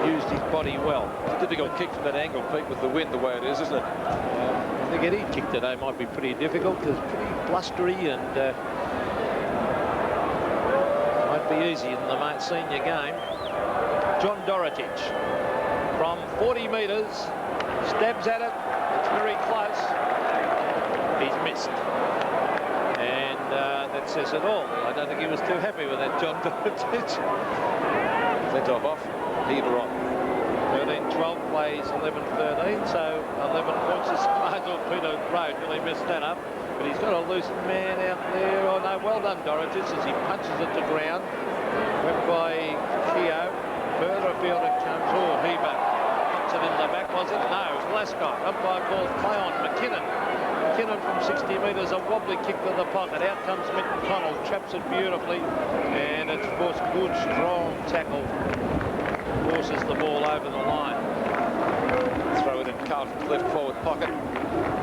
used his body well. It's a difficult kick from that angle, Pete, with the wind the way it is, isn't it? I think any kick today might be pretty difficult because it's pretty blustery and might be easy in the senior game. John Dorotic from 40 metres, stabs at it, it's very close, he's missed. And that says it all. I don't think he was too happy with that, John Dorotic. Sent off, Heaver on. 13-12 plays 11-13, so 11 points is Marshall Peter Road really messed that up. But he's got a loose man out there. Oh no, well done Dorotic as he punches it to ground. Went by Keogh. Further afield it comes. Oh, Heber. Puts it in the back, was it? No, it was Glasgow. Umpire calls play on. McKinnon from 60 metres, a wobbly kick to the pocket. Out comes Minton Connell, traps it beautifully, and it's forced good, strong tackle. Forces the ball over the line. Throw it in Carlton's left forward pocket.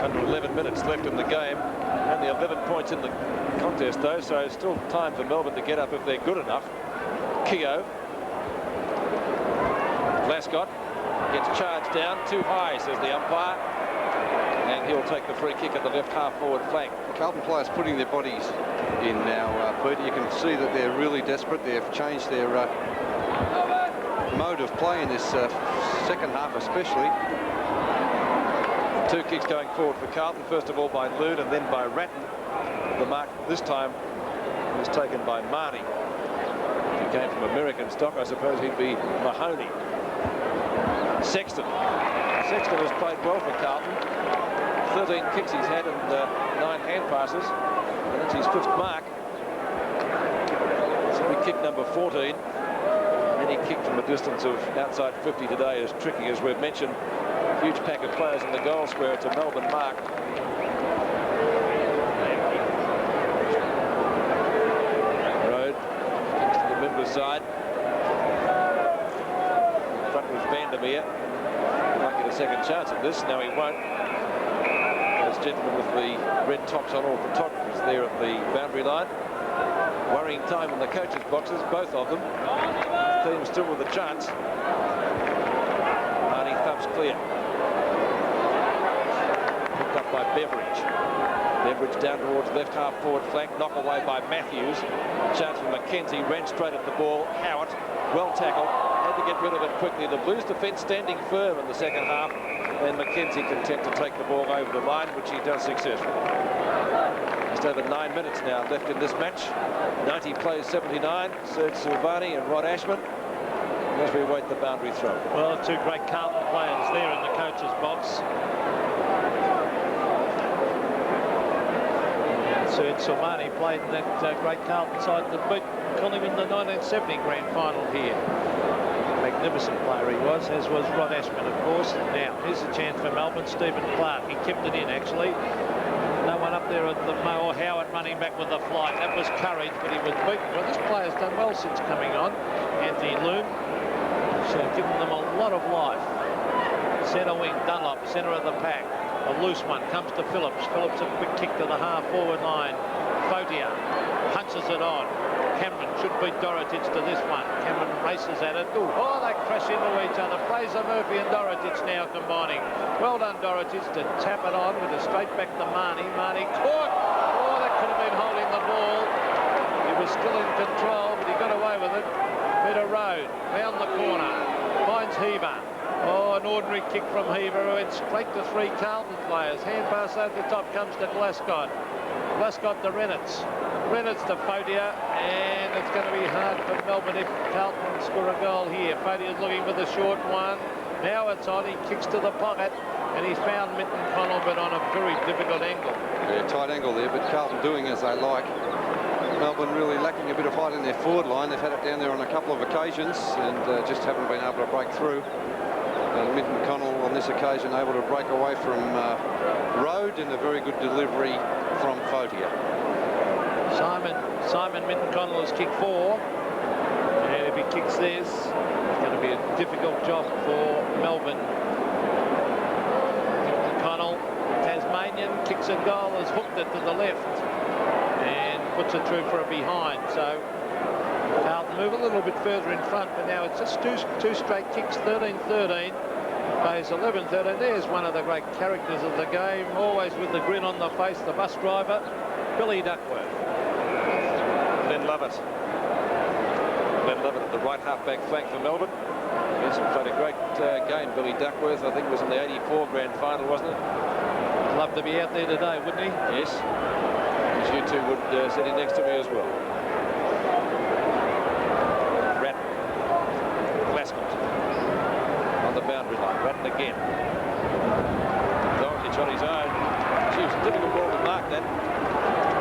Under 11 minutes left in the game. Only 11 points in the contest, though, so still time for Melbourne to get up if they're good enough. Keogh. Glasgow gets charged down. Too high, says the umpire. And he'll take the free kick at the left half-forward flank. Carlton players putting their bodies in now, Peter. You can see that they're really desperate. They've changed their mode of play in this second half especially. 2 kicks going forward for Carlton, first of all by Loon and then by Ratton. The mark this time was taken by Marnie. If he came from American stock, I suppose he'd be Mahoney. Sexton has played well for Carlton. 13 kicks he's had and 9 hand passes, and that's his 5th mark. This will be kick number 14. Any kick from a distance of outside 50 today is tricky, as we've mentioned. Huge pack of players in the goal square. It's a Melbourne mark. Road kicks to the Mimbers side. In front was Vandermeer. He might get a second chance at this. No, he won't. Those gentlemen with the red tops on, all photographers there at the boundary line. Worrying time in the coaches' boxes, both of them. The team still with a chance. Marnie thumps clear. Picked up by Beveridge. Beveridge down towards left half forward flank. Knock away by Matthews. Chance for Mackenzie. Ran straight at the ball. Howard, well tackled. Had to get rid of it quickly. The Blues defence standing firm in the second half. And Mackenzie content to take the ball over the line, which he does successfully. Just over 9 minutes now left in this match. 90 plays 79. Serge Silvani and Rod Ashman. As we wait the boundary throw. Well, 2 great Carlton players there in the coach's box. Serge Silvani played in that great Carlton side that beat Collingwood in the 1970 grand final here. Magnificent player he was, as was Rod Ashman, of course. Now, here's a chance for Melbourne. Stephen Clark, he kept it in, actually. No one up there at the Mo. Howard running back with the flight. That was courage, but he was beaten. Well, this player's done well since coming on. Anthony Loon. So given them a lot of life. Centre wing, Dunlop, centre of the pack. A loose one comes to Phillips. Phillips a quick kick to the half-forward line. Fotier punches it on. Cameron should beat Dorotic to this one. Cameron races at it. Oh, they crash into each other. Fraser Murphy and Dorotic now combining. Well done, Dorotic, to tap it on with a straight back to Marnie. Marnie caught. Oh, that could have been holding the ball. He was still in control, but he got away with it. Peter Road, round the corner, finds Heber. Oh, an ordinary kick from Heber, who went straight to 3 Carlton players. Hand pass over the top comes to Glasgow. Glasgow to Reynolds. Reynolds to Fotier, and it's going to be hard for Melbourne if Carlton score a goal here. Fotier's looking for the short one. Now it's on, he kicks to the pocket, and he's found Minton Connell, but on a very difficult angle. Yeah, tight angle there, but Carlton doing as they like. Melbourne really lacking a bit of height in their forward line. They've had it down there on a couple of occasions and just haven't been able to break through. Minton Connell on this occasion able to break away from Road, and a very good delivery from Fotier. Simon Minton Connell has kicked 4, and if he kicks this, it's going to be a difficult job for Melbourne. Minton Connell, Tasmanian, kicks a goal, has hooked it to the left and puts it through for a behind. So Carlton move a little bit further in front, but now it's just two straight kicks. 13-13, plays 11-13. There's one of the great characters of the game, always with the grin on the face, the bus driver, Billy Duckworth. Glenn Lovett. Glenn Lovett at the right half-back flank for Melbourne. He's played a great game. Billy Duckworth, I think, was in the '84 grand final, wasn't it? Love to be out there today, wouldn't he? Yes. As you two would sitting next to me as well. Ratton. Glassmont. On the boundary line. Ratton again. Dorotich on his own. Gee, it was a difficult ball to mark that.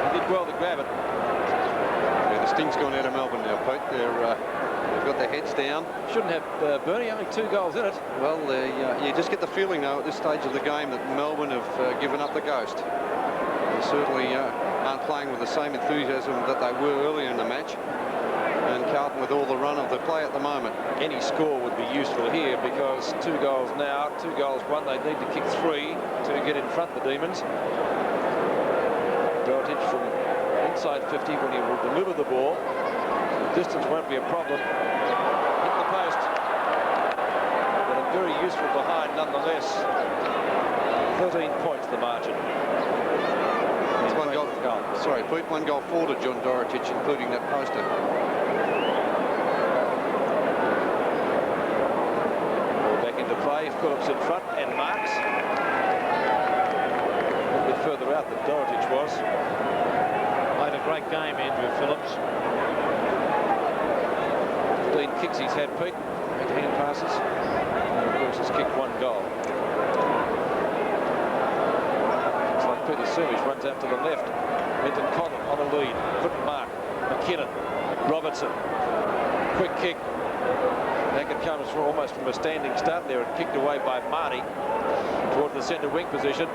He did well to grab it. Yeah, the sting's gone out of Melbourne now, Pete. They've got their heads down. Shouldn't have, Bernie, only 2 goals in it. Well, you just get the feeling, though, at this stage of the game that Melbourne have given up the ghost. They certainly aren't playing with the same enthusiasm that they were earlier in the match. And Carlton with all the run of the play at the moment. Any score would be useful here because 2 goals now, 2 goals won. They need to kick 3 to get in front of the Demons. Dorotich from inside 50 when he will deliver the ball. The distance won't be a problem. Hit the post. But a very useful behind nonetheless. 13 points the margin. It's 1 goal. Sorry, Pete, 1 goal for to John Dorotich, including that poster. Ball back into play. Phillips in front and marks. A bit further out than Dorotich was. Played a great game, Andrew Phillips. 15 kicks he's had, Pete. 8 hand passes. And of course, he's kicked 1 goal. Looks like Peter Service runs out to the left. Minton Connell on a lead. Couldn't mark. McKinnon. Robertson. Quick kick. Hackett comes from almost from a standing start there and kicked away by Marty towards the centre wing position.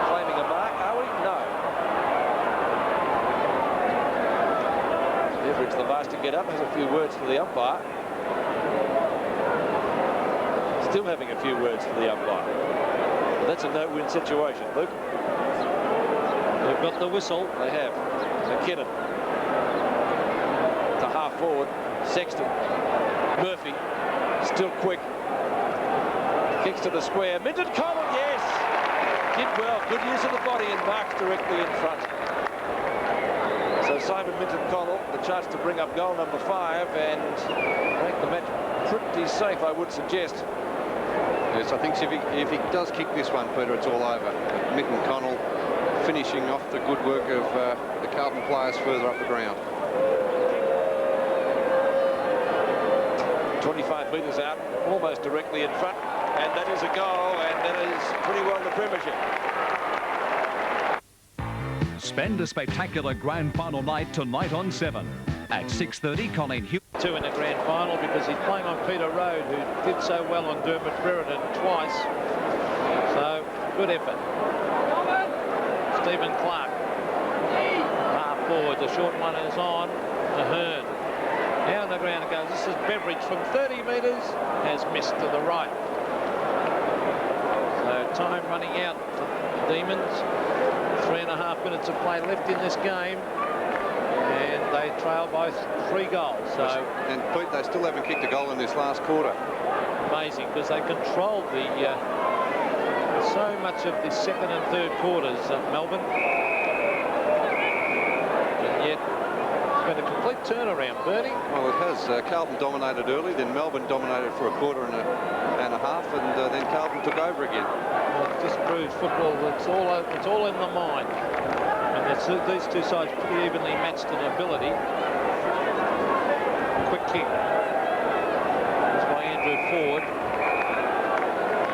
Claiming a mark. Are we? No. Everett's the last to get up. Has a few words for the umpire. Still having a few words for the umpire. But that's a no-win situation, Luke. They've got the whistle. They have. McKinnon to half forward. Sexton. Murphy. Still quick. Kicks to the square. Minton Connell, yes! Did well. Good use of the body and marks directly in front. So Simon Minton Connell, the chance to bring up goal number 5 and make the match pretty safe, I would suggest. Yes, I think if he does kick this one, Peter, it's all over. Minton Connell finishing off the good work of the Carlton players further up the ground. 25 metres out, almost directly in front, and that is a goal, and that is pretty well the premiership. Spend a spectacular grand final night tonight on 7. At 6:30, Colleen Hughes. 2 in the grand final because he's playing on Peter Road, who did so well on Dermot Brereton twice. So, good effort. Stephen Clark. Half forward, the short one is on. Ahern. Now on the ground it goes. This is Beveridge from 30 metres. Has missed to the right. So, time running out for the Demons. 3.5 minutes of play left in this game. And they trail by 3 goals. So, and Pete, they still haven't kicked a goal in this last quarter. Amazing, because they controlled the so much of the second and third quarters at Melbourne. And yet it's been a complete turnaround, Bernie. Well, it has. Carlton dominated early, then Melbourne dominated for a quarter and a half, and then Carlton took over again. Well, it just proves football. It's all in the mind. And these two sides pretty evenly matched in ability. Quick kick. It's by Andrew Ford.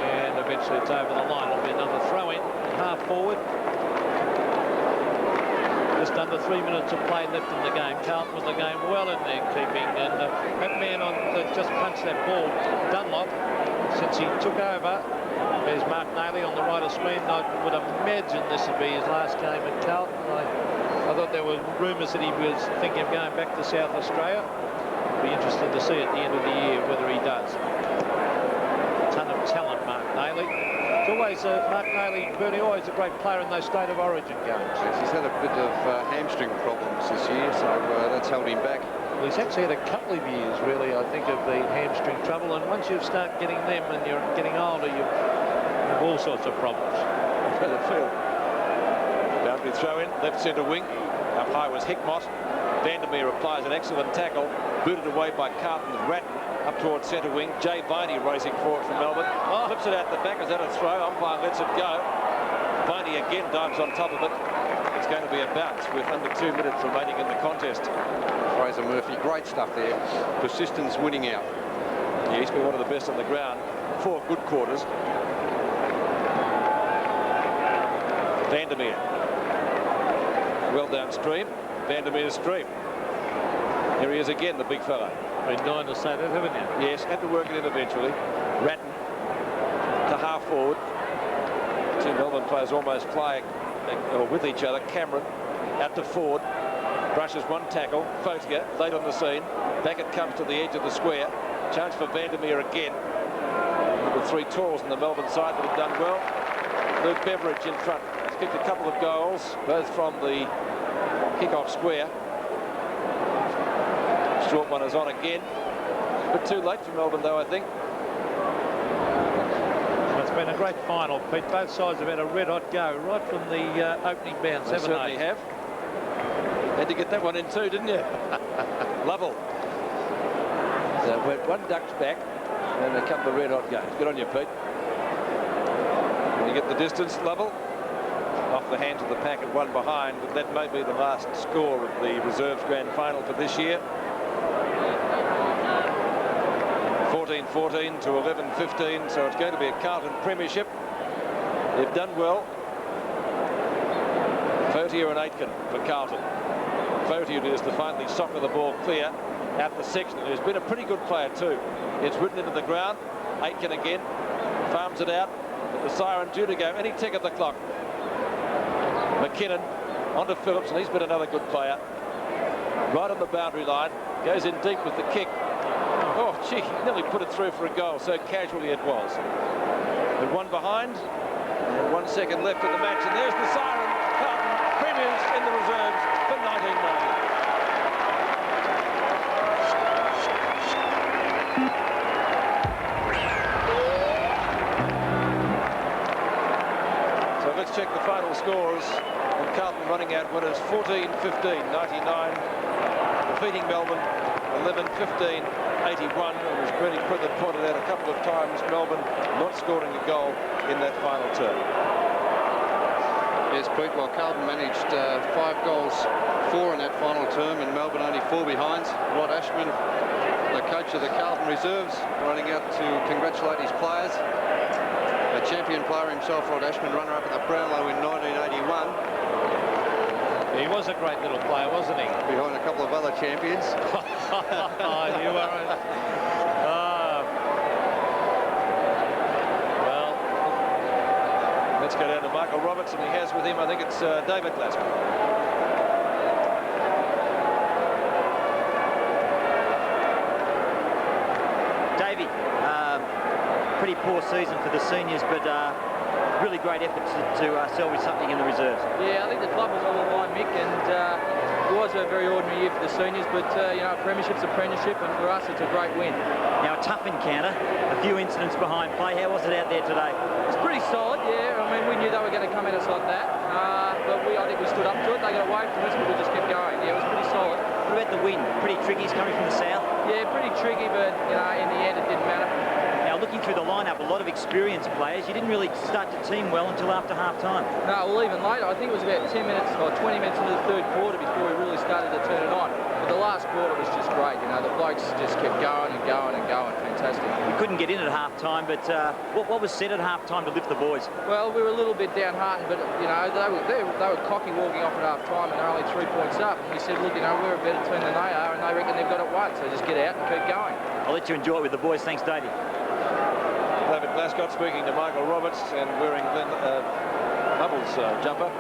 And eventually it's over the line. It'll be another throw-in. Half forward. Just under 3 minutes of play left in the game. Carlton with the game well in their keeping. And that man that just punched that ball, Dunlop, since he took over, there's Mark Nayley on the right of screen. I would imagine this would be his last game at Carlton. I thought there were rumours that he was thinking of going back to South Australia. It'll be interesting to see at the end of the year whether he does. A ton of talent, Mark Nayley. It's always, Mark Nayley, Bernie, always a great player in those State of Origin games. Yes, he's had a bit of hamstring problems this year, so that's held him back. Well, he's actually had a couple of years, really, I think, of the hamstring trouble. And once you start getting them and you're getting older, you have all sorts of problems. Further field. Boundary throw in, left centre wing. Up high was Hickmott. Vandermeer applies an excellent tackle, booted away by Carlton's Ratton up towards centre wing. Jay Viney racing forward from Melbourne. Flips it out the back. Is that a throw? Umpire lets it go. Viney again dives on top of it. It's going to be a bounce with under 2 minutes remaining in the contest. Fraser Murphy, great stuff there. Persistence winning out. Yeah, he's been one of the best on the ground. 4 good quarters. Vandermeer. Well downstream. Vandermeer's stream. Here he is again, the big fella. Been dying to say that, haven't you? Yes, had to work it in eventually. Ratton to half forward. 2 Melbourne players almost flying with each other. Cameron out to Ford. Brushes 1 tackle. Fotier late on the scene. Back it comes to the edge of the square. Chance for Vandermeer again. The 3 talls on the Melbourne side that have done well. Luke Beveridge in front. He's kicked a couple of goals, both from the kick-off square. Short one is on again. But too late for Melbourne, though, I think. It's been a great final, Pete. Both sides have had a red-hot go right from the opening bounce. They certainly have. Had to get that one in too, didn't you? Lovell. So went 1 ducked back and a couple of red-hot goes. Good on you, Pete. When you get the distance, Lovell. Off the hands of the pack at 1 behind, but that may be the last score of the reserves grand final for this year. 14-14 to 11-15, so it's going to be a Carlton premiership. They've done well. Fotier and Aitken for Carlton. Fotier is to finally soccer the ball clear out the section, who's been a pretty good player too. It's ridden into the ground. Aitken again farms it out, but the siren due to go any tick of the clock. McKinnon onto Phillips, and he's been another good player. Right on the boundary line, goes in deep with the kick. Oh, gee, he nearly put it through for a goal, so casually it was. But 1 behind, and 1 second left in the match, and there's the siren. Carlton premiers in the reserves for 1990. So let's check the final scores. And Carlton running out winners 14-15, 99, defeating Melbourne 11-15, 81. And as Bernie Pritchard pointed out a couple of times, Melbourne not scoring a goal in that final term. Yes, Pete, while Carlton managed 5 goals, 4 in that final term, and Melbourne only 4 behind. Rod Ashman, the coach of the Carlton reserves, running out to congratulate his players. A champion player himself, Rod Ashman, runner-up at the Brownlow in 1981. He was a great little player, wasn't he? Behind a couple of other champions. You are. Well, let's go down to Michael Roberts, and he has with him, I think it's David Glasgow. Davey, pretty poor season for the seniors, but really great effort to salvage something in the reserves. Yeah, I think the club was on the line, Mick, and it was a very ordinary year for the seniors, but you know, a premiership's a premiership, and for us it's a great win. Now a tough encounter, a few incidents behind play. How was it out there today? It's pretty solid, yeah. I mean, we knew they were going to come at us like that, but I think we stood up to it. They got away from us, but we just kept going. Yeah, it was pretty solid. What about the wind? Pretty tricky. It's coming from the south. Yeah, pretty tricky, but you know, in the end it didn't matter. Now, looking through the lineup, a lot of experienced players. You didn't really start to team well until after half-time. No, well, even later. I think it was about 10 minutes or 20 minutes into the 3rd quarter before we really started to turn it on. But the last quarter was just great. You know, the blokes just kept going and going and going. Fantastic. We couldn't get in at half-time, but what was said at half-time to lift the boys? Well, we were a little bit downhearted, but, you know, they were cocky walking off at half-time, and they're only 3 points up. And we said, look, you know, we're a better team than they are, and they reckon they've got it won. So just get out and keep going. I'll let you enjoy it with the boys. Thanks, Davey. David Glasgow speaking to Michael Roberts and wearing Glenn Lovell's jumper,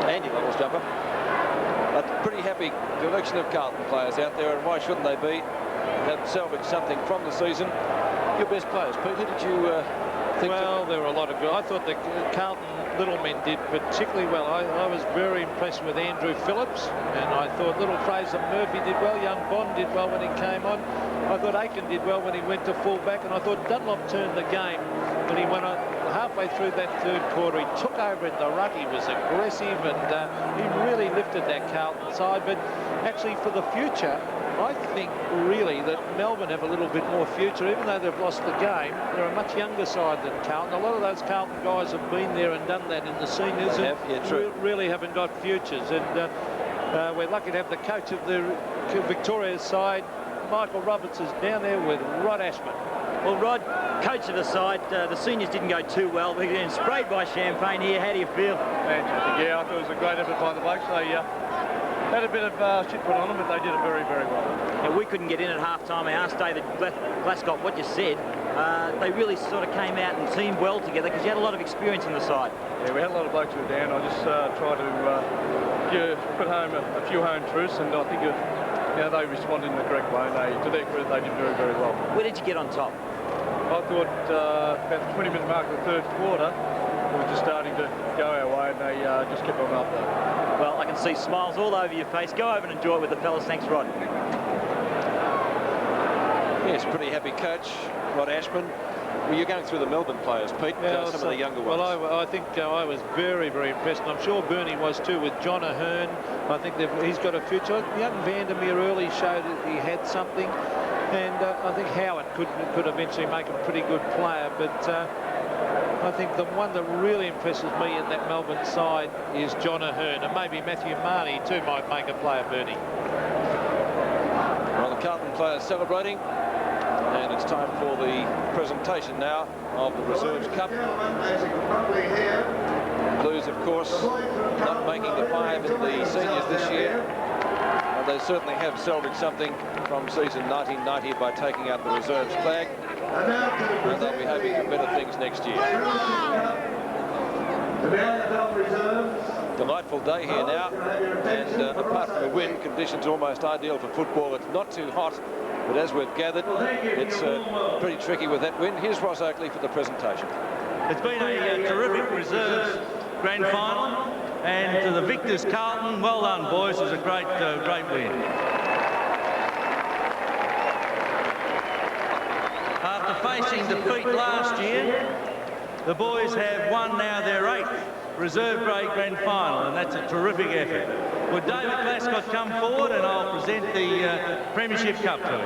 Andy Lovell's jumper. A pretty happy collection of Carlton players out there, and why shouldn't they be? Have salvaged something from the season. Your best players, Pete, who did you think? Well, there were a lot of good. I thought the Carlton little men did particularly well. I was very impressed with Andrew Phillips, and I thought little Fraser Murphy did well. Young Bond did well when he came on. I thought Aiken did well when he went to full-back, and I thought Dunlop turned the game when he went on halfway through that 3rd quarter. He took over in the ruck. He was aggressive, and he really lifted that Carlton side, but actually for the future, I think really that Melbourne have a little bit more future. Even though they've lost the game, they're a much younger side than Carlton. A lot of those Carlton guys have been there and done that in the seniors and really haven't got futures. And we're lucky to have the coach of the Victoria's side, Michael Roberts, is down there with Rod Ashman. Well, Rod, coach of the side, the seniors didn't go too well. They're getting sprayed by champagne here. How do you feel? Fantastic. Yeah, I thought it was a great effort by the blokes. They had a bit of shit put on them, but they did it very, very well. Now, we couldn't get in at half-time. I asked David Glascott what you said. They really sort of came out and teamed well together because you had a lot of experience in the side. Yeah, we had a lot of blokes who were down. I just tried to put home a few home truths, and I think they responded in the correct way. And to their credit, they did very, very well. Where did you get on top? I thought about the 20-minute mark of the third quarter, it was just starting to go our way, and they just kept on up there. Well, I can see smiles all over your face. Go over and enjoy it with the fellas. Thanks, Rod. Yes, pretty happy coach, Rod Ashman. Well, you're going through the Melbourne players, Pete, some of the younger ones. Well, I think I was very, very impressed, and I'm sure Bernie was too, with John Ahern. I think he's got a future. Young Vandermeer early showed that he had something, and I think Howard could eventually make a pretty good player, but I think the one that really impresses me in that Melbourne side is John Ahern, and maybe Matthew Marnie too might make a player, Bernie. Well, the Carlton players celebrating, and it's time for the presentation now of the Reserves Cup. Blues, of course, not making the 5 in the seniors this year. They certainly have salvaged something from season 1990 by taking out the Reserves flag, and they'll be hoping for better things next year. Delightful day here now, and apart from the wind, conditions almost ideal for football. It's not too hot, but as we've gathered, it's pretty tricky with that wind. Here's Ross Oakley for the presentation. It's been a terrific Reserves grand final, and to the victors, Carlton, well done, boys. It was a great win. After facing defeat last year, the boys have won now their 8th reserve grade grand final, and that's a terrific effort. Would David Glascott come forward, and I'll present the Premiership Cup to him.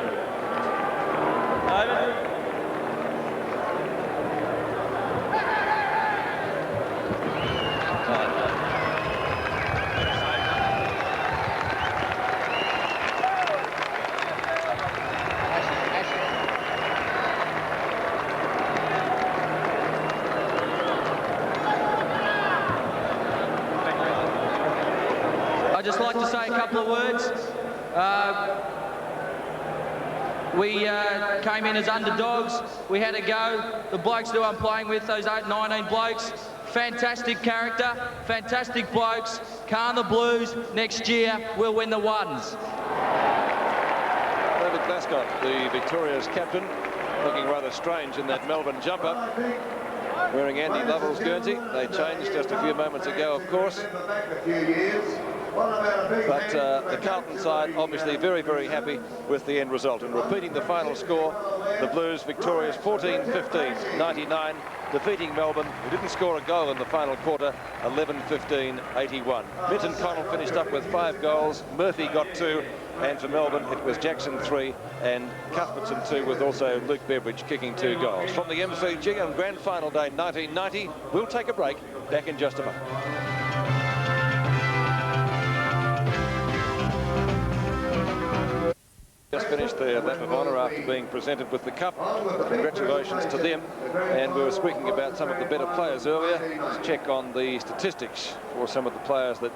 David. I'd just like to say a couple of words. We came in as underdogs. We had a go. The blokes who I'm playing with, those 19 blokes, fantastic character, fantastic blokes. Calm the Blues. Next year, we'll win the ones. David Glascott, the Victoria's captain, looking rather strange in that Melbourne jumper, wearing Andy Lovell's Guernsey. They changed just a few moments ago, of course. But the Carlton side obviously very, very happy with the end result. And repeating the final score, the Blues victorious 14-15-99, defeating Melbourne, who didn't score a goal in the final quarter, 11-15-81. Minton Connell finished up with 5 goals, Murphy got 2, and for Melbourne it was Jackson 3 and Cuthbertson 2, with also Luke Beveridge kicking 2 goals. From the MCG on Grand Final Day 1990, we'll take a break. Back in just a moment. Just finished their lap of honour after being presented with the cup. Congratulations to them. And we were speaking about some of the better players earlier. Let's check on the statistics for some of the players that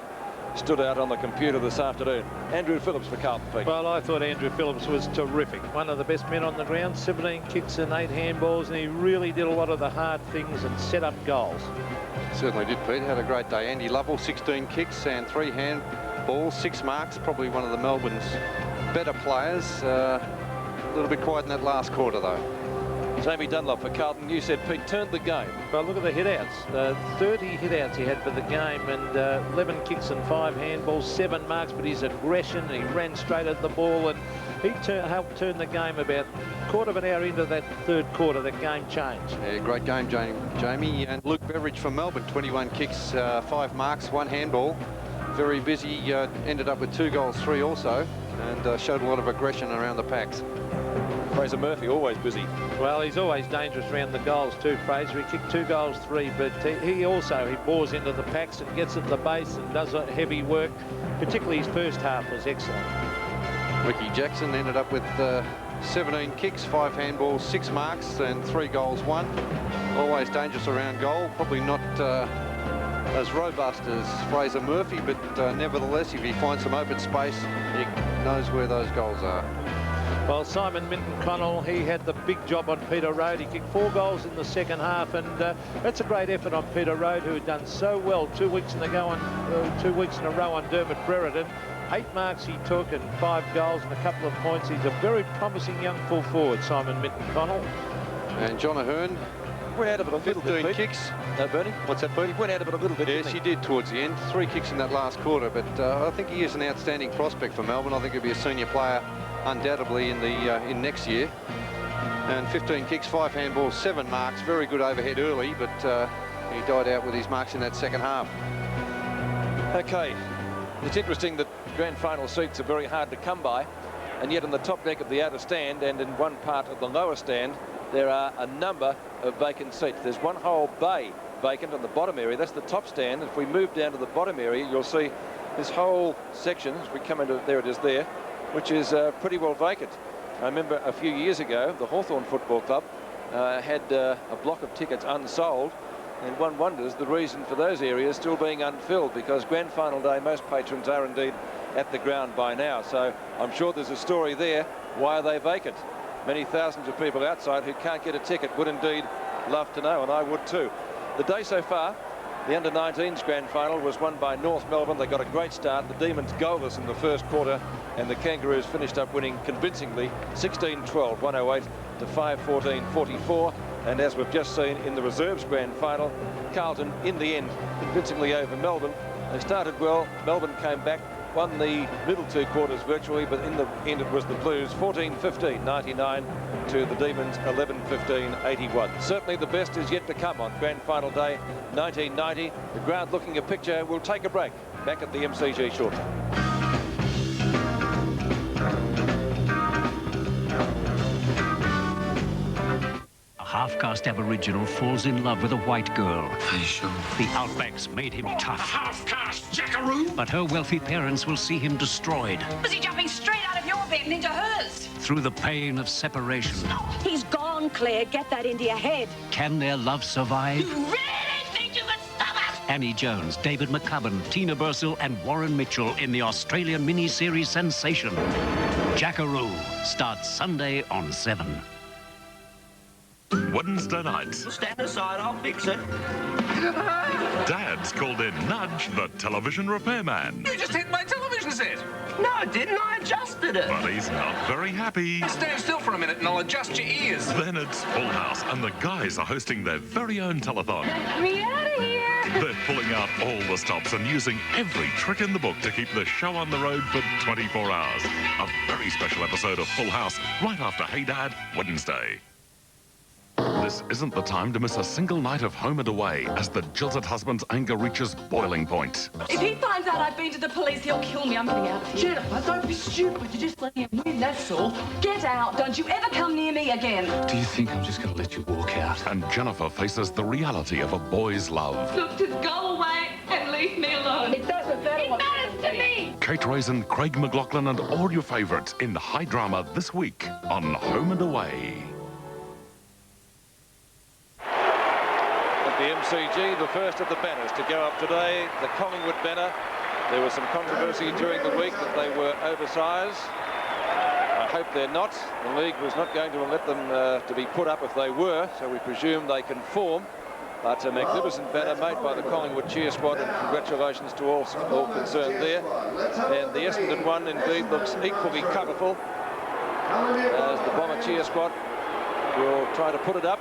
stood out on the computer this afternoon. Andrew Phillips for Carlton, Pete. Well, I thought Andrew Phillips was terrific. One of the best men on the ground, 17 kicks and 8 handballs, and he really did a lot of the hard things and set up goals. Certainly did, Pete. Had a great day. Andy Lovell, 16 kicks and 3 handballs, 6 marks. Probably one of the Melbourne's better players. A little bit quiet in that last quarter, though. Jamie Dunlop for Carlton, you said Pete turned the game. Well, look at the hit-outs. 30 hit-outs he had for the game, and 11 kicks and 5 handballs, 7 marks, but his aggression, he ran straight at the ball, and he helped turn the game about a quarter of an hour into that third quarter. That game changed. Yeah, great game, Jamie. And Luke Beveridge for Melbourne, 21 kicks, 5 marks, 1 handball. very busy, ended up with 2 goals, 3 also, and showed a lot of aggression around the packs. Fraser Murphy, always busy. Well, he's always dangerous around the goals too, Fraser. He kicked 2 goals, 3, but he bores into the packs and gets at the base and does heavy work. Particularly his first half was excellent. Ricky Jackson ended up with 17 kicks, 5 handballs, 6 marks and 3 goals, 1. Always dangerous around goal. Probably not as robust as Fraser Murphy, but nevertheless, if he finds some open space, he knows where those goals are. Well, Simon Minton-Connell, he had the big job on Peter Road. He kicked 4 goals in the second half, and that's a great effort on Peter Road, who had done so well 2 weeks in a row on Dermot Brereton. 8 marks he took and 5 goals and a couple of points. He's a very promising young full forward, Simon Minton-Connell. And John Ahern went out of it a little bit. 15 kicks. No, Bernie. What's that, Bernie? Went out of it a little bit. Yes, he did towards the end. 3 kicks in that last quarter, but I think he is an outstanding prospect for Melbourne. I think he'll be a senior player undoubtedly in next year. And 15 kicks, 5 handballs, 7 marks. Very good overhead early, but he died out with his marks in that second half. Okay, it's interesting that grand final seats are very hard to come by, and yet in the top deck of the outer stand and in one part of the lower stand there are a number of vacant seats. There's one whole bay vacant on the bottom area. That's the top stand. If we move down to the bottom area, you'll see this whole section, as we come into, there it is there, which is pretty well vacant. I remember a few years ago the Hawthorn Football Club had a block of tickets unsold, and one wonders the reason for those areas still being unfilled, because grand final day most patrons are indeed at the ground by now. So I'm sure there's a story there. Why are they vacant? Many thousands of people outside who can't get a ticket would indeed love to know, and I would too. The day so far, the under-19s grand final was won by North Melbourne. They got a great start. The Demons goalless in the first quarter, and the Kangaroos finished up winning convincingly 16-12, 108 to 5-14-44. And as we've just seen in the reserves grand final, Carlton in the end convincingly over Melbourne. They started well. Melbourne came back, won the middle 2 quarters virtually, but in the end it was the Blues 14-15, 99 to the Demons 11-15, 81. Certainly the best is yet to come on grand final day 1990. The ground looking a picture. We'll take a break. Back at the MCG shortly. Half-caste Aboriginal falls in love with a white girl. The Outbacks made him tough. A half-caste jackaroo! But her wealthy parents will see him destroyed. Was he jumping straight out of your bed and into hers? Through the pain of separation. He's gone, Claire. Get that into your head. Can their love survive? You really think you can stop us? Annie Jones, David McCubbin, Tina Bursell and Warren Mitchell in the Australian miniseries sensation. Jackaroo starts Sunday on 7. Wednesday night. Stand aside, I'll fix it. Dad's called in Nudge, the television repairman. You just hit my television set. No, I didn't. I adjusted it. But he's not very happy. Stand still for a minute and I'll adjust your ears. Then it's Full House, and the guys are hosting their very own telethon. Get me out of here. They're pulling out all the stops and using every trick in the book to keep the show on the road for 24 hours. A very special episode of Full House right after Hey Dad, Wednesday. This isn't the time to miss a single night of home and away as the jilted husband's anger reaches boiling point. If he finds out I've been to the police, he'll kill me. I'm getting out of here. Jennifer, don't be stupid. You're just letting him win, that's all. Get out. Don't you ever come near me again. Do you think I'm just going to let you walk out? And Jennifer faces the reality of a boy's love. Look, just go away and leave me alone. It doesn't matter. It matters to me. Kate Raisin, Craig McLaughlin and all your favourites in high drama this week on Home and Away. The MCG, the first of the banners to go up today, the Collingwood banner. There was some controversy during the week that they were oversized. I hope they're not. The league was not going to let them to be put up if they were, so we presume they conform. But a magnificent banner made by the Collingwood cheer squad, and congratulations to all concerned there. And the Essendon one indeed looks equally colourful as the Bomber cheer squad will try to put it up.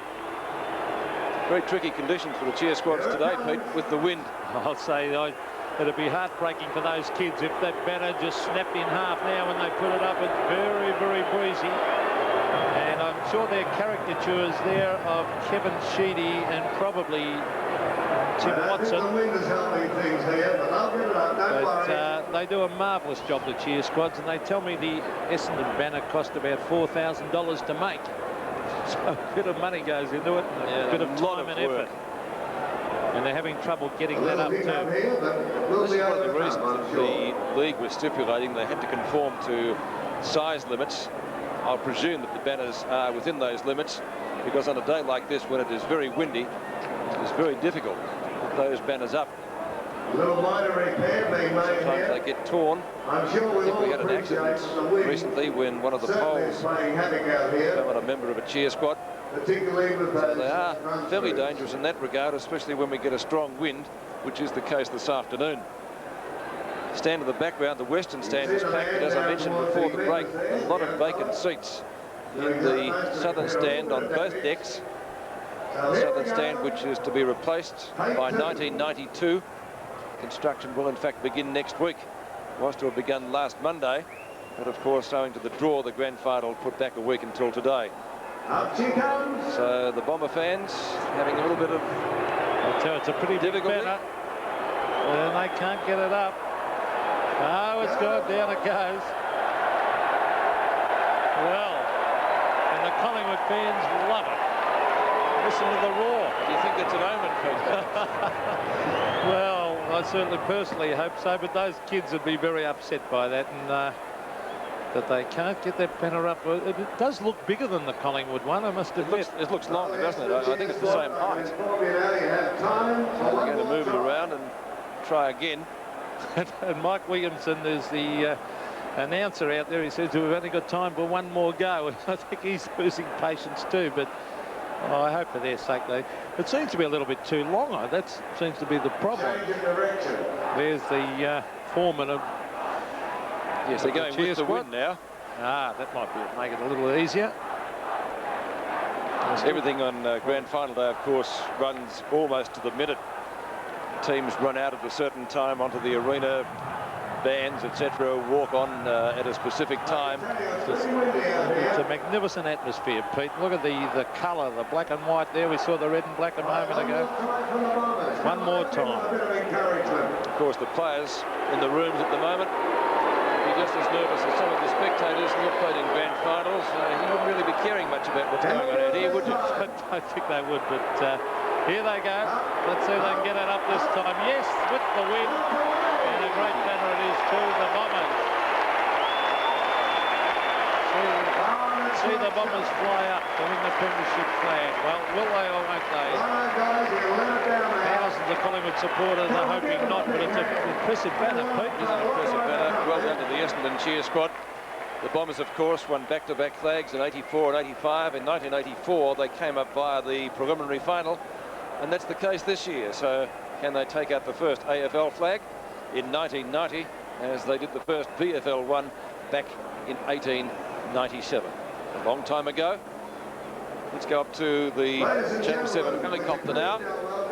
Very tricky conditions for the cheer squads today, Pete, with the wind. I'll say it'd be heartbreaking for those kids if that banner just snapped in half now when they put it up. It's very, very breezy. And I'm sure there are caricatures there of Kevin Sheedy and probably Tim Watson. But they do a marvellous job, the cheer squads, and they tell me the Essendon banner cost about $4,000 to make. So a bit of money goes into it, and a bit of time and effort. And they're having trouble getting that up too. This is one of the reasons that the league was stipulating they had to conform to size limits. I'll presume that the banners are within those limits, because on a day like this, when it is very windy, it's very difficult to put those banners up. Sometimes they get torn. I think we had an accident recently when one of the poles fell on a member of a cheer squad. So they are fairly dangerous in that regard, especially when we get a strong wind, which is the case this afternoon. Stand in the background, the western stand is packed, but as I mentioned before the break, a lot of vacant seats in the southern stand on both decks. The southern stand, which is to be replaced by 1992. Construction will in fact begin next week. Was to have begun last Monday, but of course owing to the draw, the grand final put back a week until today. So the Bomber fans having a little bit of, I'll tell you, it's a pretty big banner, and they can't get it up. Oh, it's gone, down it goes. Well, and the Collingwood fans love it. Listen to the roar. Do you think that's an omen, Pete? Well, I certainly personally hope so, but those kids would be very upset by that, and that they can't get that banner up. It does look bigger than the Collingwood one, I must admit. It looks longer, doesn't it? I think it's the same height. So we're going to move it around and try again. And Mike Williamson is the announcer out there. He says we've only got time for one more go, and I think he's losing patience too, but I hope for their sake it seems to be a little bit too long. That seems to be the problem. There's the foreman of yes, they're going with the wind now. That might make it a little easier. Everything on grand final day, of course, runs almost to the minute. Teams run out at a certain time onto the arena. Bands, etc., walk on at a specific time. It's a magnificent atmosphere, Pete. Look at the colour, the black and white there. We saw the red and black a moment ago. One more time. Of course, the players in the rooms at the moment be just as nervous as some of the spectators who have played in grand finals. You wouldn't really be caring much about what's going on out here, would you? I think they would, but here they go. Let's see if they can get it up this time. Yes, with the wind. And a great banner it is to the Bombers. See the Bombers fly up to win the premiership flag. Well, will they or won't they? Thousands of Collingwood supporters are hoping not, but it's an impressive banner, Pete. It is an impressive banner. Well done to the Essendon cheer squad. The Bombers, of course, won back-to-back flags in 84 and 85. In 1984, they came up via the preliminary final, and that's the case this year. So can they take out the first AFL flag in 1990, as they did the first VFL one back in 1897? A long time ago. Let's go up to the Channel 7 helicopter now.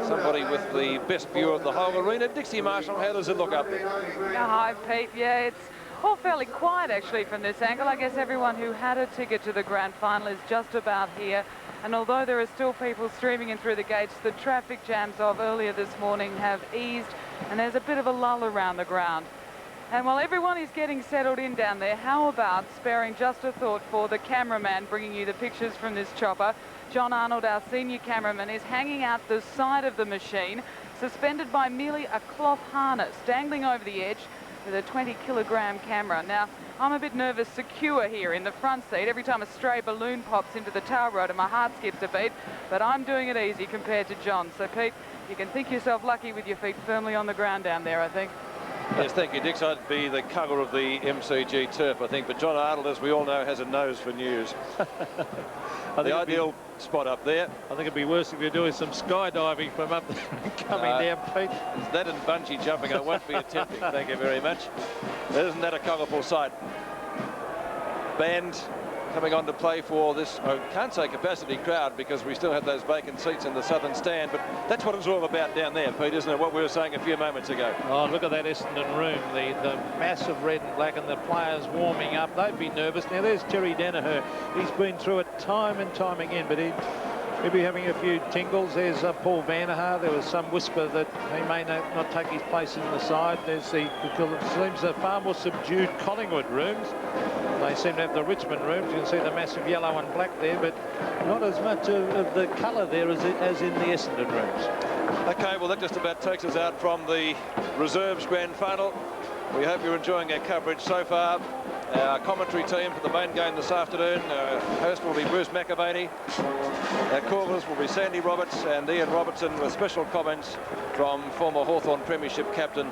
Somebody with the best view of the whole arena. Dixie Marshall, how does it look up there? Hi, Pete. Yeah, it's all fairly quiet, actually, from this angle. I guess everyone who had a ticket to the grand final is just about here. And although there are still people streaming in through the gates, the traffic jams of earlier this morning have eased, and there's a bit of a lull around the ground. And while everyone is getting settled in down there, how about sparing just a thought for the cameraman bringing you the pictures from this chopper? John Arnold, our senior cameraman, is hanging out the side of the machine, suspended by merely a cloth harness, dangling over the edge with a 20-kilogram camera. Now, I'm a bit nervous secure here in the front seat. Every time a stray balloon pops into the tail rotor, my heart skips a beat, but I'm doing it easy compared to John. So, Pete, you can think yourself lucky with your feet firmly on the ground down there, I think. Yes, thank you, Dix. I'd be the colour of the MCG turf, I think, but John Arnold, as we all know, has a nose for news. The ideal spot up there. I think it'd be worse if you're doing some skydiving from up there and coming down, Pete. That and bungee jumping I won't be attempting, thank you very much. Isn't that a colourful sight? Band coming on to play for this, I can't say capacity crowd, because we still have those vacant seats in the southern stand, but that's what it's all about down there, Pete, isn't it? What we were saying a few moments ago. Oh, look at that Essendon room, the massive red and black, and the players warming up. They'd be nervous. Now, there's Terry Danaher. He's been through it time and time again, but Maybe having a few tingles. There's Paul Vanaher. There was some whisper that he may not take his place in the side. There's it seems a far more subdued Collingwood rooms. They seem to have the Richmond rooms. You can see the massive yellow and black there, but not as much of the colour there as in the Essendon rooms. Okay, well, that just about takes us out from the Reserves Grand Final. We hope you're enjoying our coverage so far. Our commentary team for the main game this afternoon. Our host will be Bruce McAvaney. Our callers will be Sandy Roberts and Ian Robertson, with special comments from former Hawthorn Premiership captain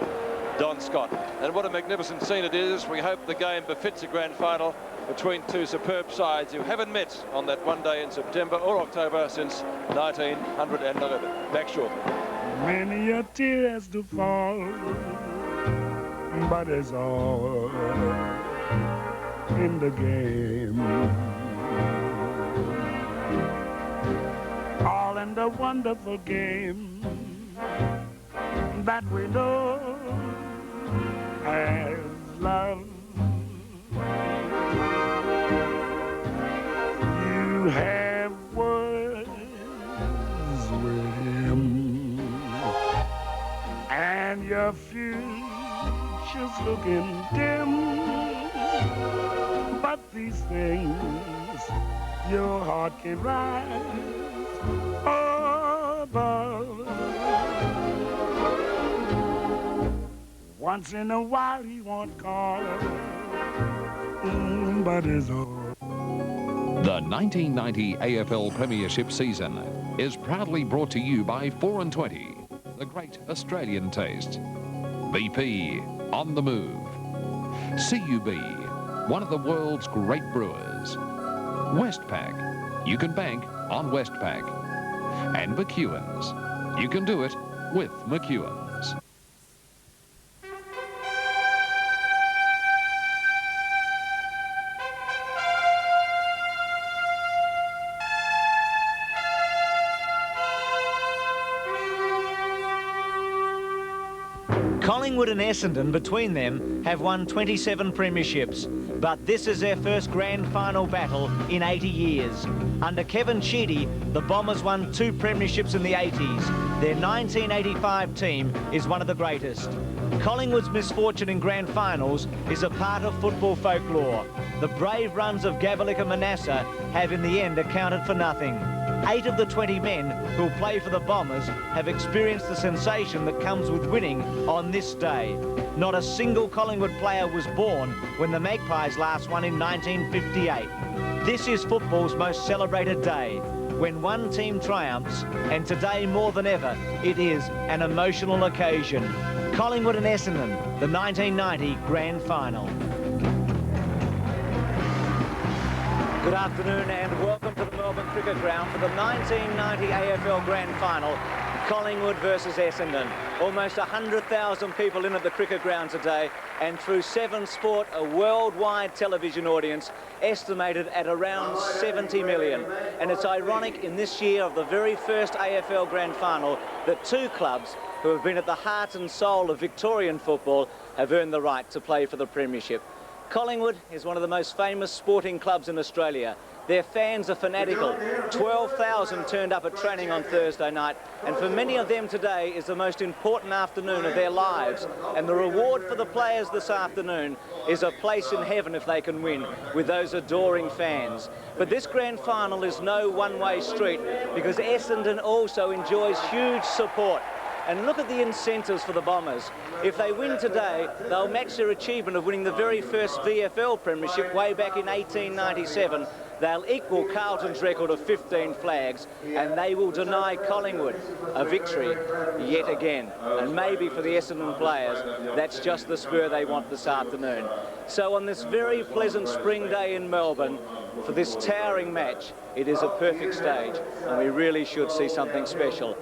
Don Scott. And what a magnificent scene it is. We hope the game befits a grand final between two superb sides who haven't met on that one day in September or October since 1911. Back shortly. Many a tear has to fall, but it's all in the game. All in the wonderful game that we know as love. You have words with him, and your future's looking dim. But these things your heart can rise above. Once in a while he won't call, but it's all. The 1990 AFL Premiership season is proudly brought to you by 4 and 20, the great Australian taste. BP, on the move. CUB, one of the world's great brewers. Westpac, you can bank on Westpac. And McEwen's, you can do it with McEwen's. Collingwood and Essendon, between them, have won 27 premierships, but this is their first grand final battle in 80 years. Under Kevin Sheedy, the Bombers won 2 premierships in the 80s. Their 1985 team is one of the greatest. Collingwood's misfortune in grand finals is a part of football folklore. The brave runs of Gavalik and Manasseh have in the end accounted for nothing. 8 of the 20 men who'll play for the Bombers have experienced the sensation that comes with winning on this day. Not a single Collingwood player was born when the Magpies last won in 1958. This is football's most celebrated day, when one team triumphs, and today more than ever, it is an emotional occasion. Collingwood and Essendon, the 1990 Grand Final. Good afternoon and welcome to the Melbourne Cricket Ground for the 1990 AFL Grand Final, Collingwood versus Essendon. Almost 100,000 people in at the Cricket Ground today, and through 7 Sport, a worldwide television audience estimated at around 70 million. And it's ironic in this year of the very first AFL Grand Final that 2 clubs who have been at the heart and soul of Victorian football have earned the right to play for the Premiership. Collingwood is one of the most famous sporting clubs in Australia. Their fans are fanatical. 12,000 turned up at training on Thursday night, and for many of them today is the most important afternoon of their lives. And the reward for the players this afternoon is a place in heaven if they can win with those adoring fans. But this grand final is no one-way street, because Essendon also enjoys huge support. And look at the incentives for the Bombers. If they win today, they'll match their achievement of winning the very first VFL Premiership way back in 1897. They'll equal Carlton's record of 15 flags, and they will deny Collingwood a victory yet again. And maybe for the Essendon players, that's just the spur they want this afternoon. So on this very pleasant spring day in Melbourne, for this towering match, it is a perfect stage, and we really should see something special.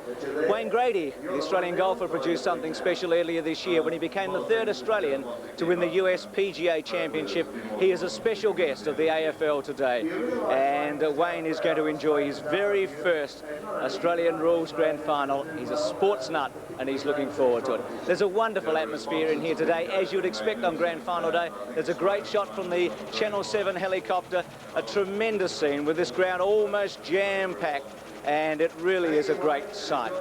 Wayne Grady, the Australian golfer, produced something special earlier this year when he became the 3rd Australian to win the US PGA Championship. He is a special guest of the AFL today, and Wayne is going to enjoy his very first Australian Rules Grand Final. He's a sports nut, and he's looking forward to it. There's a wonderful atmosphere in here today, as you'd expect on Grand Final day. There's a great shot from the Channel 7 helicopter, a tremendous scene with this ground almost jam-packed, and it really is a great sight.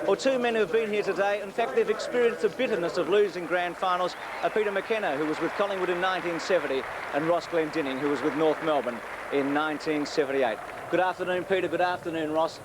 Well, two men who have been here today, in fact, they've experienced the bitterness of losing grand finals, Peter McKenna, who was with Collingwood in 1970, and Ross Glendinning, who was with North Melbourne in 1978. Good afternoon, Peter. Good afternoon, Ross.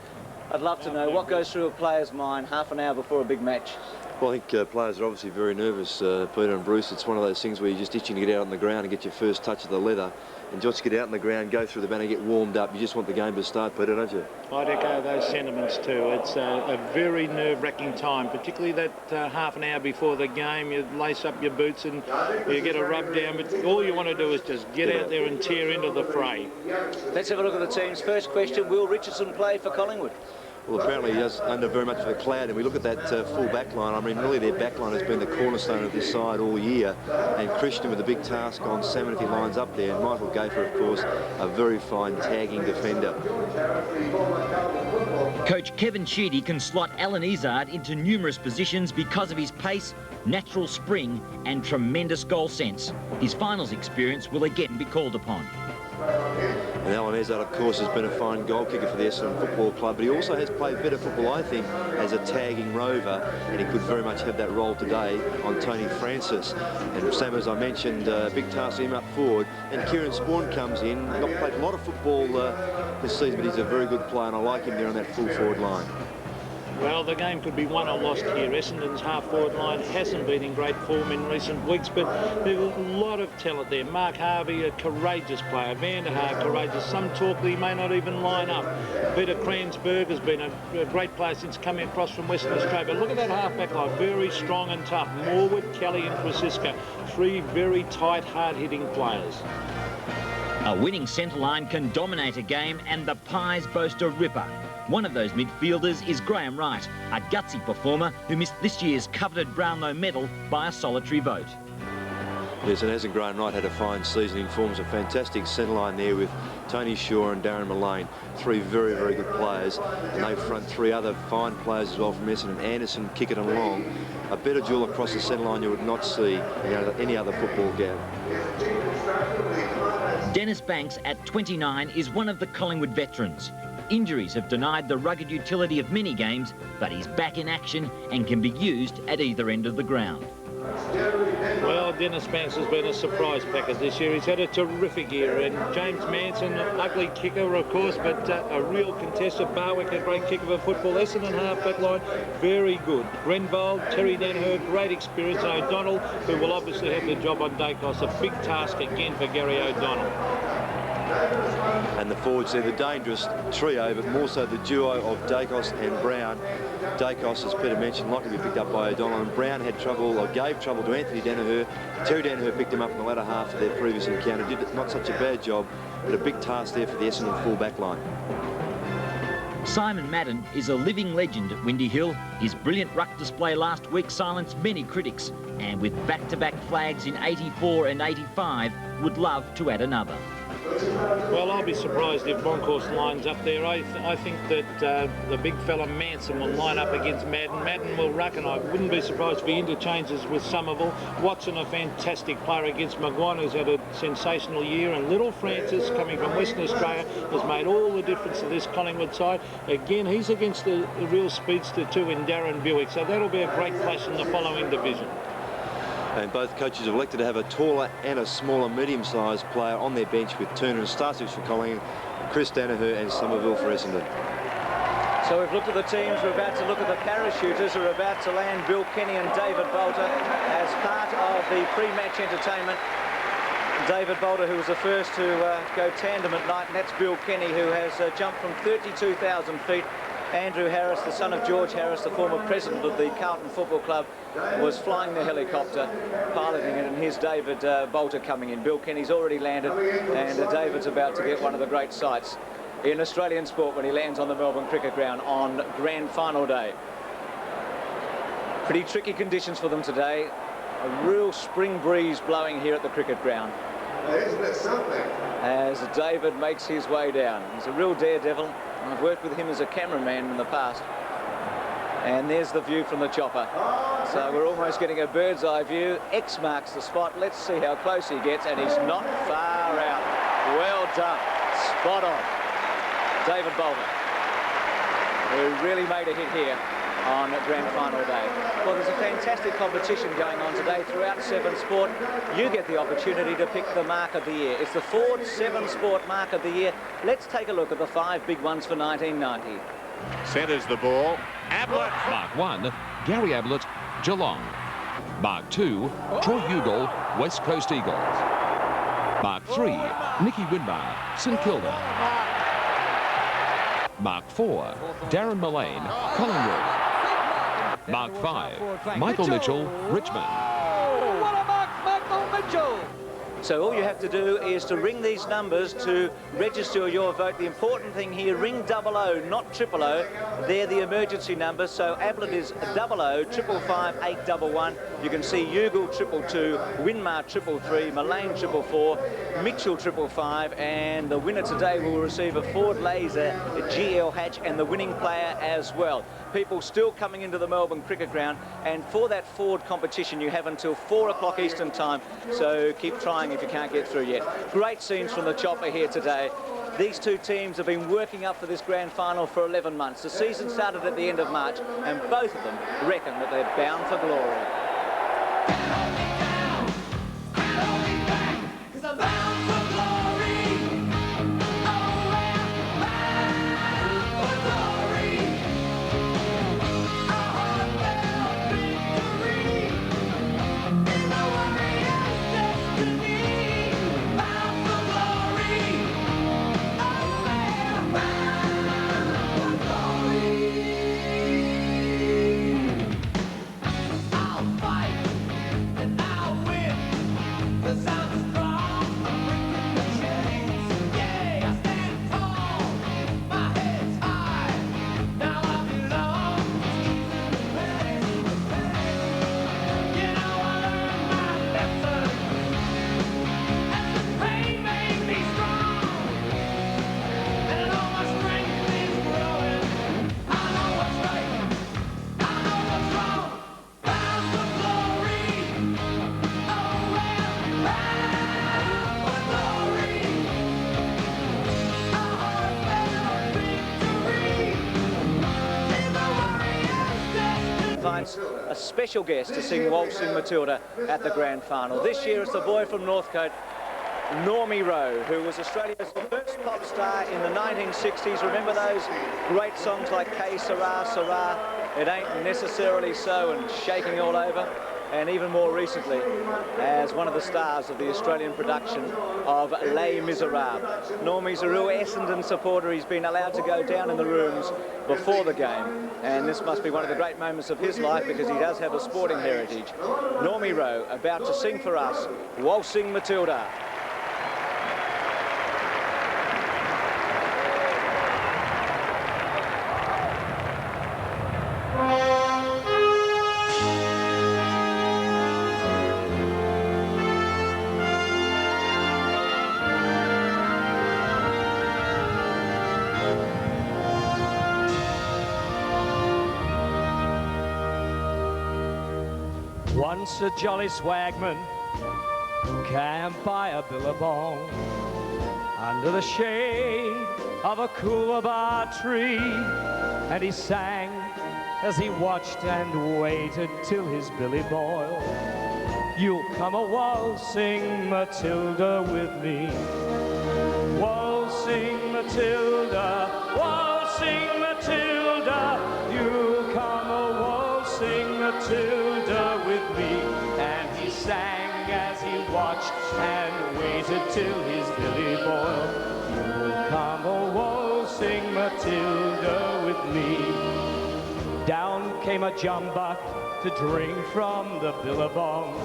I'd love to know what goes through a player's mind half an hour before a big match. Well, I think players are obviously very nervous, Peter and Bruce. It's one of those things where you're just itching to get out on the ground and get your first touch of the leather. And just get out on the ground, go through the banner, get warmed up. You just want the game to start, Peter, don't you? I'd echo those sentiments too. It's a very nerve-wracking time, particularly that half an hour before the game. You lace up your boots and you get a rub down, but all you want to do is just get out there and tear into the fray. Let's have a look at the teams. First question, will Richardson play for Collingwood? Well, apparently he is under very much of a cloud, and we look at that full back line. I mean, really their back line has been the cornerstone of this side all year, and Christian with a big task on Salmon if he lines up there, and Michael Gafer, of course, a very fine tagging defender. Coach Kevin Sheedy can slot Alan Izzard into numerous positions because of his pace, natural spring and tremendous goal sense. His finals experience will again be called upon. And Alan Izzard, of course, has been a fine goal kicker for the Essendon Football Club, but he also has played better football, I think, as a tagging rover, and he could very much have that role today on Tony Francis. And Sam, as I mentioned, big task for him up forward, and Kieran Spawn comes in. Not played a lot of football this season, but he's a very good player, and I like him there on that full forward line. Well, the game could be won or lost here. Essendon's half-forward line hasn't been in great form in recent weeks, but there's a lot of talent there. Mark Harvey, a courageous player. Van der Haar, courageous. Some talk that he may not even line up. Peter Kransberg has been a great player since coming across from Western Australia. Look at that half-back line, very strong and tough. Morwood, Kelly and Francisco, three very tight, hard-hitting players. A winning centre line can dominate a game, and the Pies boast a ripper. One of those midfielders is Graham Wright, a gutsy performer who missed this year's coveted Brownlow medal by a solitary vote. Yes, and hasn't Graham Wright had a fine season? He forms a fantastic centre line there with Tony Shaw and Darren Mullane, three very, very good players, and they front three other fine players as well from Essendon. Anderson, Kickett and Long. A better duel across the centre line you would not see in any other football game. Dennis Banks, at 29, is one of the Collingwood veterans. Injuries have denied the rugged utility of many games, but he's back in action and can be used at either end of the ground. Well, Dennis Banks has been a surprise packer this year. He's had a terrific year, and James Manson, an ugly kicker, of course, but a real contested. Barwick, a great kicker for football. Essendon half-back line, very good. Grenvald, Terry Danaher, great experience, and O'Donnell, who will obviously have the job on Dacos. A big task again for Gary O'Donnell. And the forwards there, the dangerous trio, but more so the duo of Dacos and Brown. Dacos, as Peter mentioned, likely to be picked up by O'Donnell, and Brown had trouble, or gave trouble to Anthony Danaher. Terry Danaher picked him up in the latter half of their previous encounter. Did not such a bad job, but a big task there for the Essendon full back line. Simon Madden is a living legend at Windy Hill. His brilliant ruck display last week silenced many critics, and with back-to-back flags in 84 and 85, would love to add another. Well, I'll be surprised if Boncourse lines up there. I think that the big fella Manson will line up against Madden. Madden will ruck, and I wouldn't be surprised if he interchanges with Somerville. Watson, a fantastic player against Maguire, who's had a sensational year, and Little Francis, coming from Western Australia, has made all the difference to this Collingwood side. Again, he's against the real speedster too in Darren Buick, so that'll be a great clash in the following division. And both coaches have elected to have a taller and a smaller medium-sized player on their bench, with Turner and Starcevich for Collingwood, Chris Danaher and Somerville for Essendon. So we've looked at the teams. We're about to look at the parachuters who are about to land. Bill Kenny and David Bolter as part of the pre-match entertainment. David Bolter, who was the first to go tandem at night, and that's Bill Kenny, who has jumped from 32,000 feet. Andrew Harris, the son of George Harris, the former president of the Carlton Football Club, was flying the helicopter, piloting it, and here's David Bolter coming in. Bill Kenny's already landed, and David's about to get one of the great sights in Australian sport when he lands on the Melbourne Cricket Ground on grand final day. Pretty tricky conditions for them today. A real spring breeze blowing here at the cricket ground. Isn't that something? As David makes his way down. He's a real daredevil. I've worked with him as a cameraman in the past. And there's the view from the chopper. So we're almost getting a bird's eye view. X marks the spot. Let's see how close he gets, and he's not far out. Well done. Spot on. David Bolter. who really made a hit here on Grand Final day. Well, there's a fantastic competition going on today throughout 7 Sport. You get the opportunity to pick the Mark of the Year. It's the Ford 7 Sport Mark of the Year. Let's take a look at the 5 big ones for 1990. Centres the ball. Ablett. Mark 1, Gary Ablett, Geelong. Mark 2, Troy Ugal, West Coast Eagles. Mark 3, Nicky Winmar, St Kilda. Mark 4, Darren Mullane, Collingwood. Mark 5, Michael Mitchell, Richmond. What a mark, Michael Mitchell! So all you have to do is to ring these numbers to register your vote. The important thing here, ring 00, not 000. They're the emergency numbers. So Ablett is 00 555 811. You can see Ugal 222, Winmar 333, Mullane 444, Mitchell 555, and the winner today will receive a Ford Laser, a GL hatch, and the winning player as well. People still coming into the Melbourne Cricket Ground, and for that Ford competition you have until 4 o'clock Eastern time, so keep trying if you can't get through yet. Great scenes from the chopper here today. These two teams have been working up for this grand final for 11 months. The season started at the end of March, and both of them reckon that they're bound for glory. A special guest to sing Waltzing Matilda at the grand final. This year it's the boy from Northcote, Normie Rowe, who was Australia's first pop star in the 1960s. Remember those great songs like K Sarah Sarah, It Ain't Necessarily So, and Shaking All Over? And even more recently as one of the stars of the Australian production of Les Miserables. Normie's a real Essendon supporter. He's been allowed to go down in the rooms before the game, and this must be one of the great moments of his life because he does have a sporting heritage. Normie Rowe about to sing for us Waltzing Matilda. Once a jolly swagman camped by a billabong under the shade of a coolabah tree, and he sang as he watched and waited till his billy boiled. You'll come a waltzing Matilda with me, waltzing Matilda, waltzing Matilda. You'll come a waltzing Matilda with me. And he sang as he watched and waited till his billy boiled. You'll come a waltzing Matilda with me. Down came a jumbuck to drink from the billabong.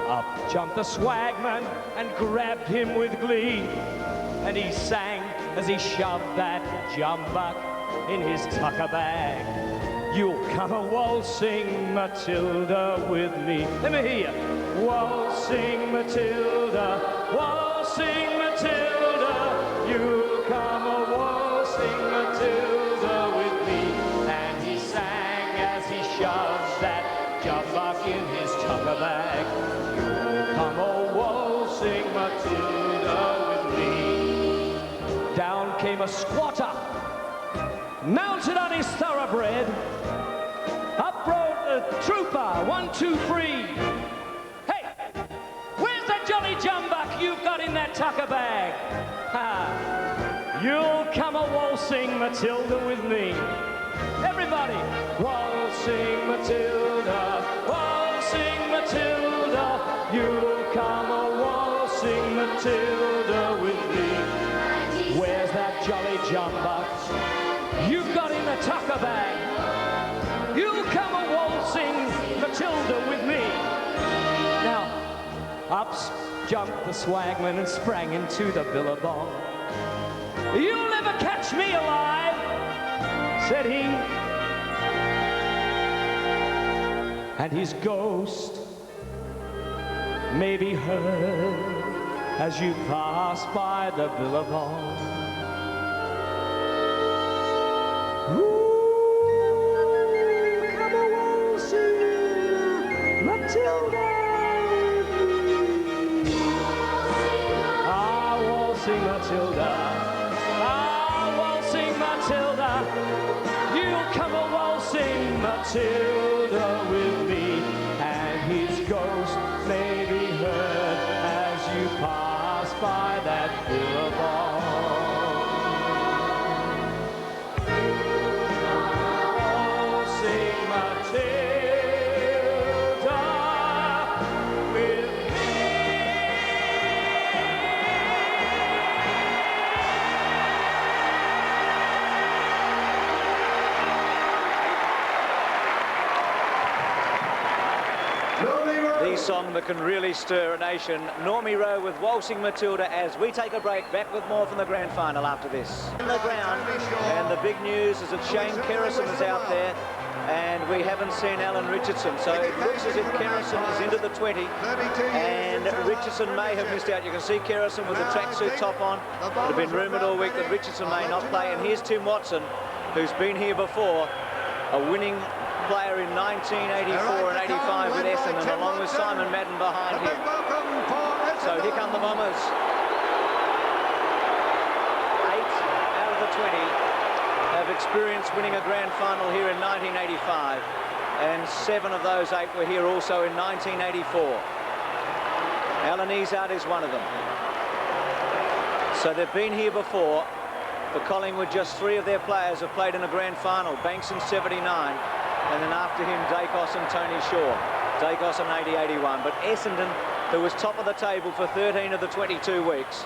Up jumped the swagman and grabbed him with glee. And he sang as he shoved that jumbuck in his tucker bag. You'll come a waltzing Matilda with me. Let me hear you. Waltzing Matilda, waltzing Matilda. You'll come a waltzing Matilda with me. And he sang as he shoved that jumbuck in his tucker bag. You'll come a waltzing Matilda with me. Down came a squatter mounted on his thoroughbred. Up rode the trooper, 1, 2, 3. Hey, where's that jolly jumbuck you've got in that tucker bag? Ha! You'll come a waltzing Matilda with me. Everybody, waltzing Matilda, waltzing Matilda. You'll come a waltzing Matilda with me. Where's that jolly jumbuck you've got in the tucker bag? You'll come a waltzing Matilda with me. Now, up jumped the swagman and sprang into the billabong. You'll never catch me alive, said he. And his ghost may be heard as you pass by the billabong. Ooh, come a waltzing Matilda. Ah, waltzing Matilda. Ah, waltzing Matilda. You'll come a waltzing Matilda with me, and his ghost may be heard as you pass by that billabong. Waltzing Matilda with the song that can really stir a nation. Normie Rowe with Waltzing Matilda as we take a break. Back with more from the grand final after this. In the ground, and the big news is that Shane Kerrison is out there, and we haven't seen Alan Richardson. So it looks as if Kerrison is into the 20, and Richardson may have missed out. You can see Kerrison with the tracksuit top on. It had been rumoured all week that Richardson may not play. And here's Tim Watson, who's been here before, a winning player in 1984 and 85 with Essendon, along with Simon Madden behind him. So here come the Bombers. 8 out of the 20 have experienced winning a grand final here in 1985, and 7 of those 8 were here also in 1984. Alan Izard is one of them. So they've been here before. For Collingwood, just 3 of their players have played in a grand final. Banks in 79, and then after him, Dacos and Tony Shaw. Dacos in 80-81. But Essendon, who was top of the table for 13 of the 22 weeks,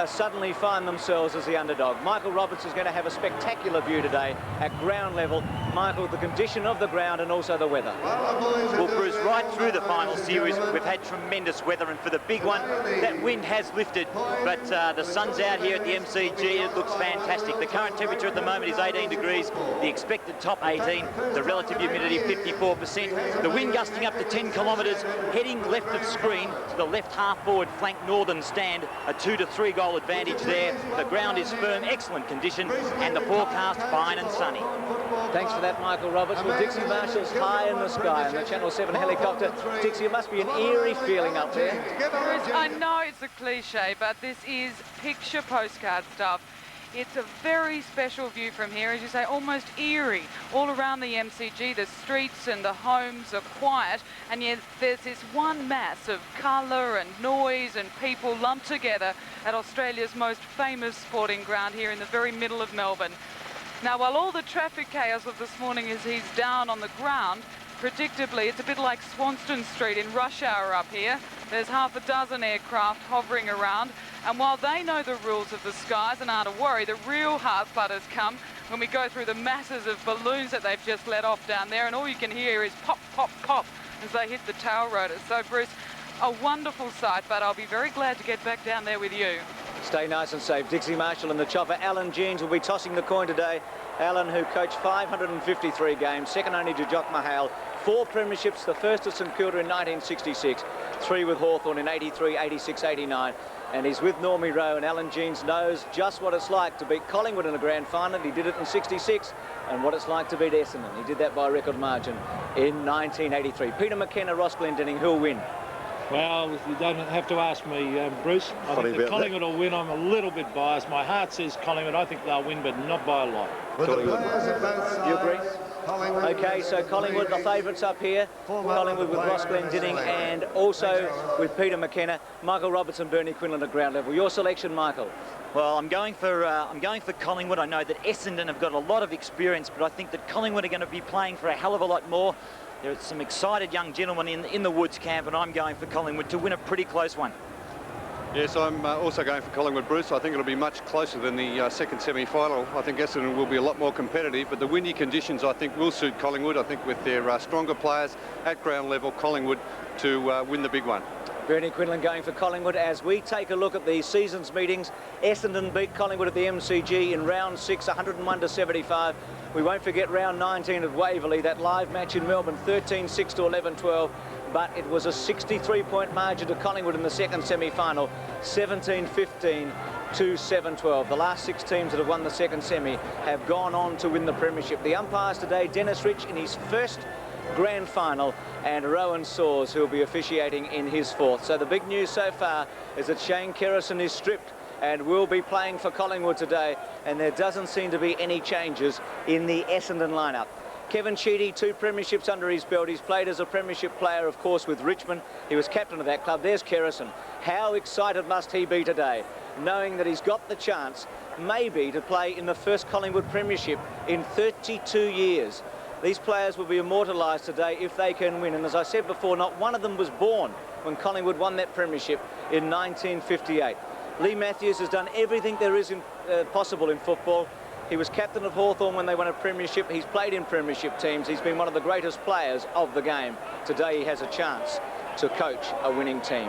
suddenly find themselves as the underdog. Michael Roberts is going to have a spectacular view today at ground level. Michael, the condition of the ground and also the weather. Well, Bruce, right through the final series, we've had tremendous weather, and for the big one, that wind has lifted, but the sun's out here at the MCG. It looks fantastic. The current temperature at the moment is 18 degrees, the expected top 18, the relative humidity 54%, the wind gusting up to 10 kilometres, heading left of screen to the left half-forward flank northern stand, a 2 to 3 goal advantage there. The ground is firm, excellent condition, and the forecast fine and sunny. Thanks for that, Michael Roberts. Well, Dixie Marshall's high in the sky in the Channel 7 helicopter. Dixie, it must be an eerie feeling up there. I know it's a cliche, but this is picture postcard stuff. It's a very special view from here, as you say, almost eerie. All around the MCG, the streets and the homes are quiet, and yet there's this one mass of colour and noise and people lumped together at Australia's most famous sporting ground here in the very middle of Melbourne. Now, while all the traffic chaos of this morning is he's down on the ground, predictably, it's a bit like Swanston Street in rush hour up here. There's half a dozen aircraft hovering around, and while they know the rules of the skies and aren't a worry, the real heart-flutters come when we go through the masses of balloons that they've just let off down there, and all you can hear is pop, pop, pop as they hit the tail rotors. So, Bruce, a wonderful sight, but I'll be very glad to get back down there with you. Stay nice and safe. Dixie Marshall and the chopper. Alan Jeans will be tossing the coin today. Alan, who coached 553 games, second only to Jock Mahale. 4 premierships, the first at St Kilda in 1966, 3 with Hawthorn in 83, 86, 89. And he's with Normie Rowe, and Alan Jeans knows just what it's like to beat Collingwood in a grand final. He did it in 66, and what it's like to beat Essendon. He did that by a record margin in 1983. Peter McKenna, Ross Glendinning, who'll win? Well, you don't have to ask me, Bruce. I think that Collingwood will win. I'm a little bit biased. My heart says Collingwood. I think they'll win, but not by a lot. You agree? Okay, so Collingwood, the favourites up here. Collingwood with Ross Glendinning and also with Peter McKenna, Michael Robertson, Bernie Quinlan at ground level. Your selection, Michael? Well, I'm going for Collingwood. I know that Essendon have got a lot of experience, but I think that Collingwood are going to be playing for a hell of a lot more. There are some excited young gentlemen in the Woods camp, and I'm going for Collingwood to win a pretty close one. Yes, I'm also going for Collingwood, Bruce. I think it'll be much closer than the second semi-final. I think Essendon will be a lot more competitive, but the windy conditions, I think, will suit Collingwood. I think with their stronger players at ground level, Collingwood to win the big one. Bernie Quinlan going for Collingwood. As we take a look at the season's meetings, Essendon beat Collingwood at the MCG in round 6, 101-75. We won't forget round 19 at Waverley, that live match in Melbourne, 13-6 to 11-12. But it was a 63-point margin to Collingwood in the second semi-final, 17-15 to 7-12. The last 6 teams that have won the second semi have gone on to win the premiership. The umpires today, Dennis Rich in his first grand final, and Rowan Saws, who will be officiating in his fourth. So the big news so far is that Shane Kerrison is stripped and will be playing for Collingwood today, and there doesn't seem to be any changes in the Essendon lineup. Kevin Sheedy, 2 premierships under his belt. He's played as a premiership player, of course, with Richmond. He was captain of that club. There's Kerrison. How excited must he be today, knowing that he's got the chance, maybe, to play in the first Collingwood premiership in 32 years. These players will be immortalised today if they can win. And as I said before, not one of them was born when Collingwood won that premiership in 1958. Lee Matthews has done everything there is possible in football. He was captain of Hawthorn when they won a premiership. He's played in premiership teams. He's been one of the greatest players of the game. Today he has a chance to coach a winning team.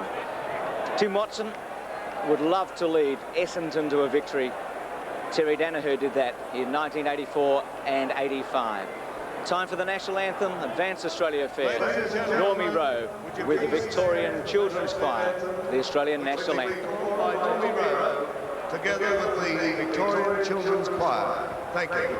Tim Watson would love to lead Essendon to a victory. Terry Danaher did that in 1984 and 85. Time for the national anthem, Advance Australia Fair. Normie Rowe with the Victorian Children's Choir, the Australian national anthem. By Normie Rowe, together with the Victorian Children's Choir. Thank you.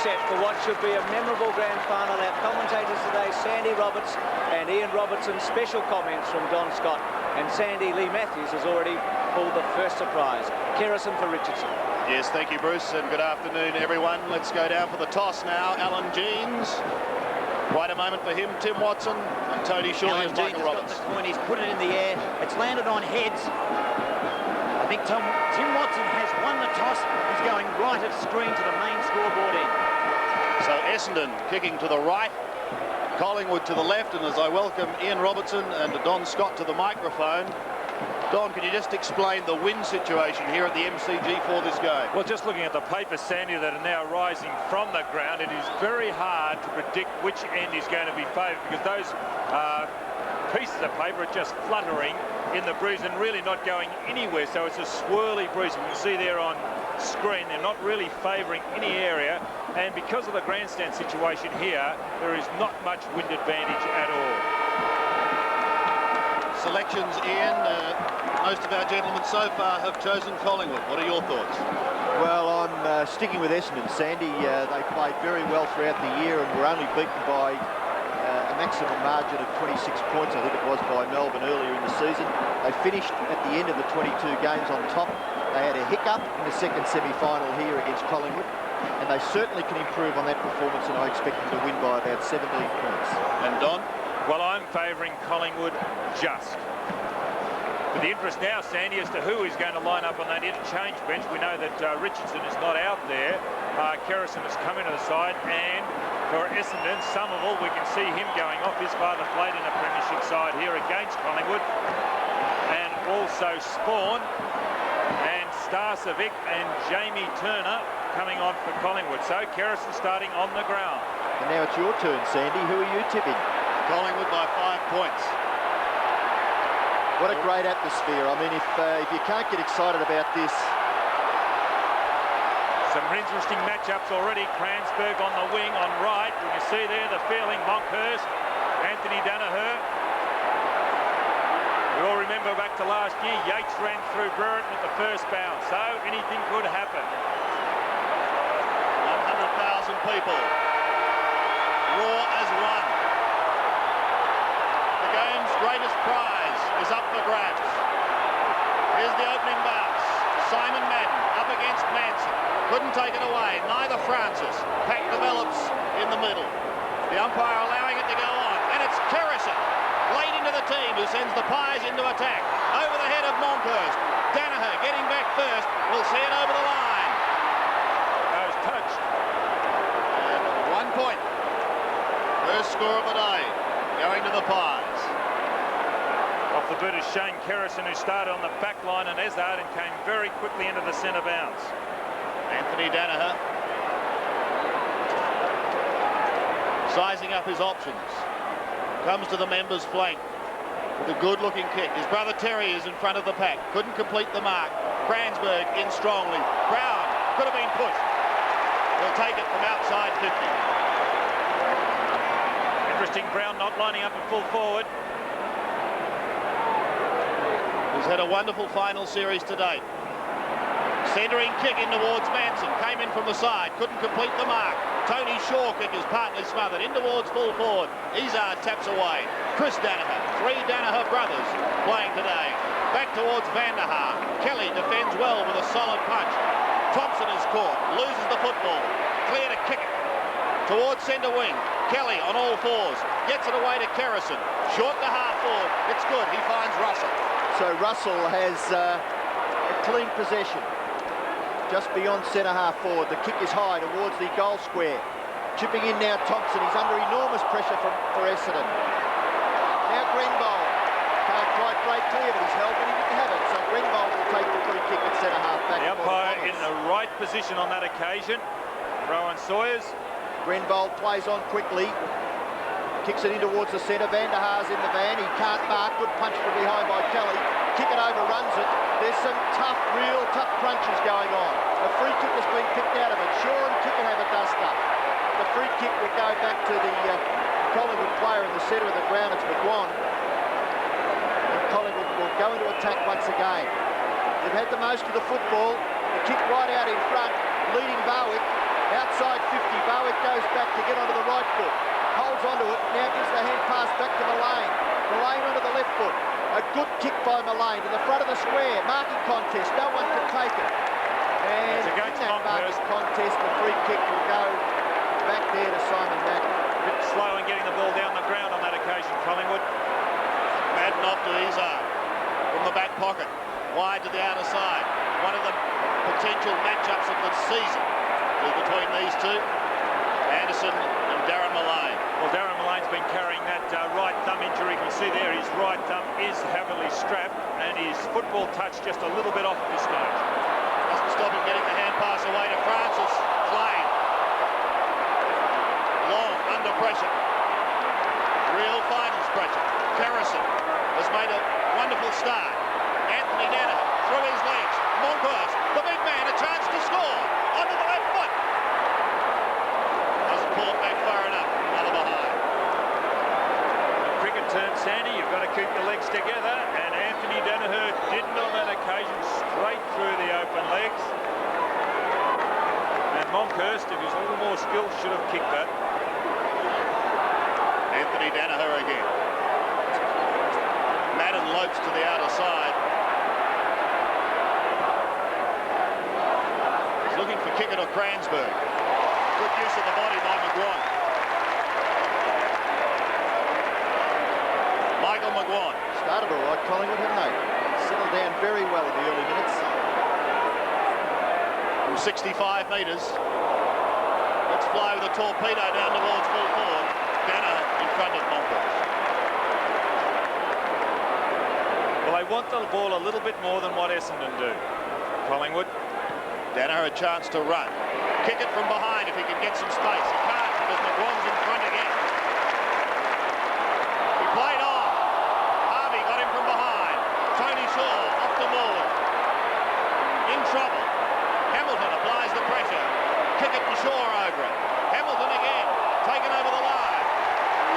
Set for what should be a memorable grand final. Our commentators today, Sandy Roberts and Ian Robertson. Special comments from Don Scott, and Sandy, Lee Matthews has already pulled the first surprise. Kerrison for Richardson. Yes, thank you, Bruce, and good afternoon, everyone. Let's go down for the toss now. Alan Jeans, quite a moment for him. Tim Watson and Tony Shorley and Michael Roberts. Got the coin. He's put it in the air. It's landed on heads. I think Tim Watson has won the toss. He's going right of screen to the main scoreboard end. So Essendon kicking to the right, Collingwood to the left, and as I welcome Ian Robertson and Don Scott to the microphone, Don, can you just explain the wind situation here at the MCG for this game? Well, just looking at the paper, Sandy, that are now rising from the ground, it is very hard to predict which end is going to be favoured, because those pieces of paper are just fluttering in the breeze and really not going anywhere. So it's a swirly breeze. You can see there on screen, they're not really favouring any area. And because of the grandstand situation here, there is not much wind advantage at all. Selections, Ian. Most of our gentlemen so far have chosen Collingwood. What are your thoughts? Well, I'm sticking with Essendon, Sandy. They played very well throughout the year and were only beaten by a maximum margin of 26 points, I think it was, by Melbourne earlier in the season. They finished at the end of the 22 games on top. They had a hiccup in the second semi-final here against Collingwood, and They certainly can improve on that performance, and I expect them to win by about 17 points. And Don? Well, I'm favouring Collingwood just. With the interest now, Sandy, as to who is going to line up on that interchange bench. We know that Richardson is not out there. Kerrison has come into the side, and for Essendon, Somerville, we can see him going off. His father played in a premiership side here against Collingwood. And also Spawn and Starcevic and Jamie Turner coming on for Collingwood. So Kerrison starting on the ground. And now it's your turn, Sandy. Who are you tipping? Collingwood by 5 points. What a great atmosphere. I mean, if you can't get excited about this. Some interesting matchups already. Cransberg on the wing on right. You can see there the feeling. Monkhurst, Anthony Danaher. We all remember back to last year, Yates ran through Brereton at the first bounce. So anything could happen. 100,000 people. Raw as one. The game's greatest prize is up for grabs. Here's the opening bounce. Simon Madden up against Manson. Couldn't take it away. Neither Francis. Pack develops in the middle. The umpire allowing it to go on. And it's Kerrison late into the team who sends the Pies into attack. Over the head of Monkhurst. Danaher getting back first. We'll see it over the line. That was touched. And 1 point. First score of the day. Going to the Pies. Off the boot is Shane Kerrison, who started on the back line and Ezard and came very quickly into the centre bounce. Anthony Danaher sizing up his options. Comes to the members' flank with a good-looking kick. His brother Terry is in front of the pack. Couldn't complete the mark. Cransberg in strongly. Brown could have been pushed. He'll take it from outside 50. Interesting, Brown not lining up at full forward. He's had a wonderful final series to date. Centering kick in towards Manson. Came in from the side. Couldn't complete the mark. Tony Shaw kick, his partner smothered. In towards full forward. Ezard taps away. Chris Danaher. 3 Danaher brothers playing today. Back towards Vanderhaar. Kelly defends well with a solid punch. Thompson is caught. Loses the football. Clear to kick it. Towards centre wing. Kelly on all fours. Gets it away to Kerrison. Short to half forward. It's good. He finds Russell. So Russell has a clean possession. Just beyond centre half forward. The kick is high towards the goal square. Chipping in now Thompson. He's under enormous pressure for Essendon. Now Grenbold. Can't quite break clear, but he's held, but he didn't have it. So Grenbold will take the free kick at centre half back. The umpire in the right position on that occasion. Rowan Sawyers. Grenbold plays on quickly. Kicks it in towards the centre. Vanderhaar's in the van. He can't mark. Good punch from behind by Kelly. Kick it over, runs it. There's some tough, real tough crunches going on. A free kick has been picked out of it. Shaw and Kick can have a dust-up. The free kick will go back to the Collingwood player in the centre of the ground. It's McGuan. And Collingwood will go into attack once again. They've had the most of the football. The kick right out in front, leading Barwick. Outside 50, Barwick goes back to get onto the right foot. Holds onto it, now gives the hand pass back to Mullane. Mullane onto the left foot. A good kick by Mullane to the front of the square. Marking contest, no one can take it. And in that marking contest, the free kick will go back there to Simon Madden. A bit slow in getting the ball down the ground on that occasion, Collingwood. Madden off to Ezard from the back pocket. Wide to the outer side. One of the potential matchups of the season is between these two. Anderson and Darren Mullane. Well, Darren Mullane's been carrying that right thumb injury. You can see there his right thumb is heavily strapped and his football touch just a little bit off at this stage. Doesn't stop him getting the hand pass away to Francis. Flame. Long under pressure. Real finals pressure. Kerrison has made a wonderful start. Anthony Danaher through his legs. Monkhurst, the big man, a chance to score. Onto the left foot. Doesn't pull it back far enough. Another behind. Cricket turn, Sandy. You've got to keep your legs together. And Anthony Danaher didn't on that occasion. Straight through the open legs. And Monkhurst, if he's a little more skilled, should have kicked that. Anthony Danaher again. Madden lopes to the outer side. He's looking for kick Pickett or Cransberg. Good use of the body by McGuan. Michael McGuan. Started all right, Collingwood, haven't they? Settled down very well in the early minutes. From 65 metres. Let's fly with a torpedo down towards full forward. Banner in front of Moncrief. Well, they want the ball a little bit more than what Essendon do. Collingwood. Danaher a chance to run. Kick it from behind if he can get some space. He can't because McGuan's in front again. He played on. Harvey got him from behind. Tony Shaw off to Moore. In trouble. Hamilton applies the pressure. Kick it to Shaw over it. Hamilton again. Taken over the line.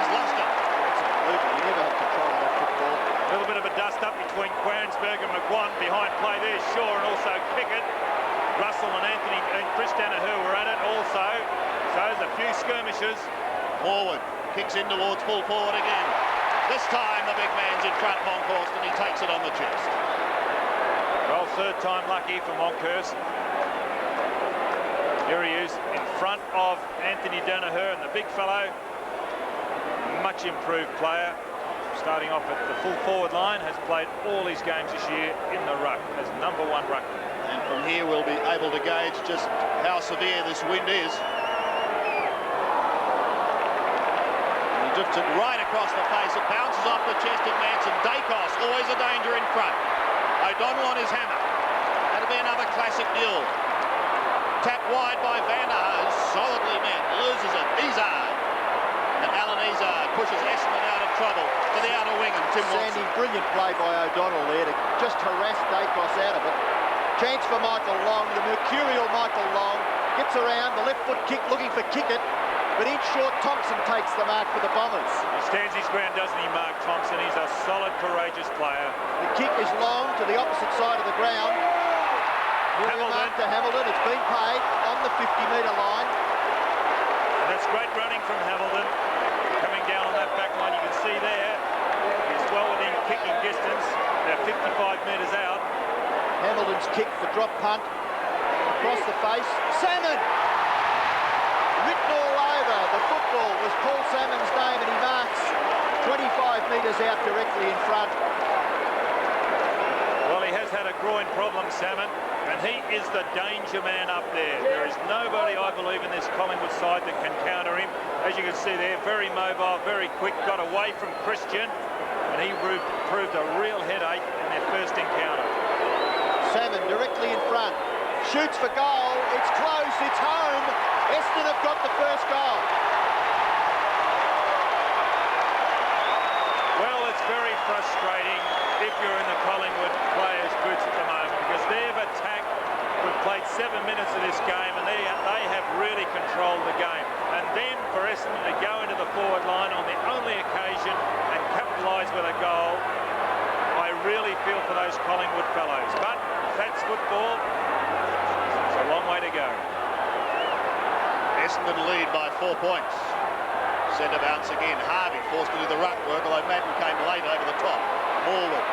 He's lost it. Absolutely. You never have control of that football. A little bit of a dust-up between Quansberg and McGuan. Behind play there, Shaw and also Pickett. Russell and Anthony and Chris Danaher were at it also. So there's a few skirmishes. Forward. Kicks in towards full forward again. This time the big man's in front, Monkhorst, and he takes it on the chest. Well, third time lucky for Monkhorst. Here he is in front of Anthony Danaher, and the big fellow, much improved player. Starting off at the full forward line, has played all his games this year in the ruck as #1 ruckman. And from here we'll be able to gauge just how severe this wind is. He drifted right across the face. It bounces off the chest of Manson. Dacos, always a danger in front. O'Donnell on his hammer. That'll be another classic duel. Tapped wide by Vanderhaar, solidly met. Loses it. Izard. And Alan Izard pushes Essendon out of trouble to the outer wing, and Tim Sandy, Watson. brilliant play by O'Donnell there to just harass Dacos out of it. Chance for Michael Long, the mercurial Michael Long. Gets around, the left foot kick looking for Kickett. But in short, Thompson takes the mark for the Bombers. He stands his ground, doesn't he, Mark Thompson? He's a solid, courageous player. The kick is long to the opposite side of the ground. Hamilton. To Hamilton, it's been paid on the 50-metre line. And that's great running from Hamilton. Coming down on that back line, you can see there. He's well within kicking distance. They're 55 metres out. Hamilton's kick, the drop punt. Across the face. Salmon! Written all over. The football was Paul Salmon's name, and he marks 25 metres out directly in front. Well, he has had a groin problem, Salmon, and he is the danger man up there. There is nobody, I believe, in this Collingwood side that can counter him. As you can see there, very mobile, very quick, got away from Christian, and he proved a real headache in their first encounter. Salmon directly in front. Shoots for goal. It's close. It's home. Essendon have got the first goal. Well, it's very frustrating if you're in the Collingwood players' boots at the moment, because they've attacked. We've played 7 minutes of this game, and they have really controlled the game. And then for Essendon to go into the forward line on the only occasion and capitalise with a goal, I really feel for those Collingwood fellows. But that's football. It's a long way to go. Essendon lead by 4 points. Centre bounce again. Harvey forced to do the ruck work, although Madden came late over the top. Morwood.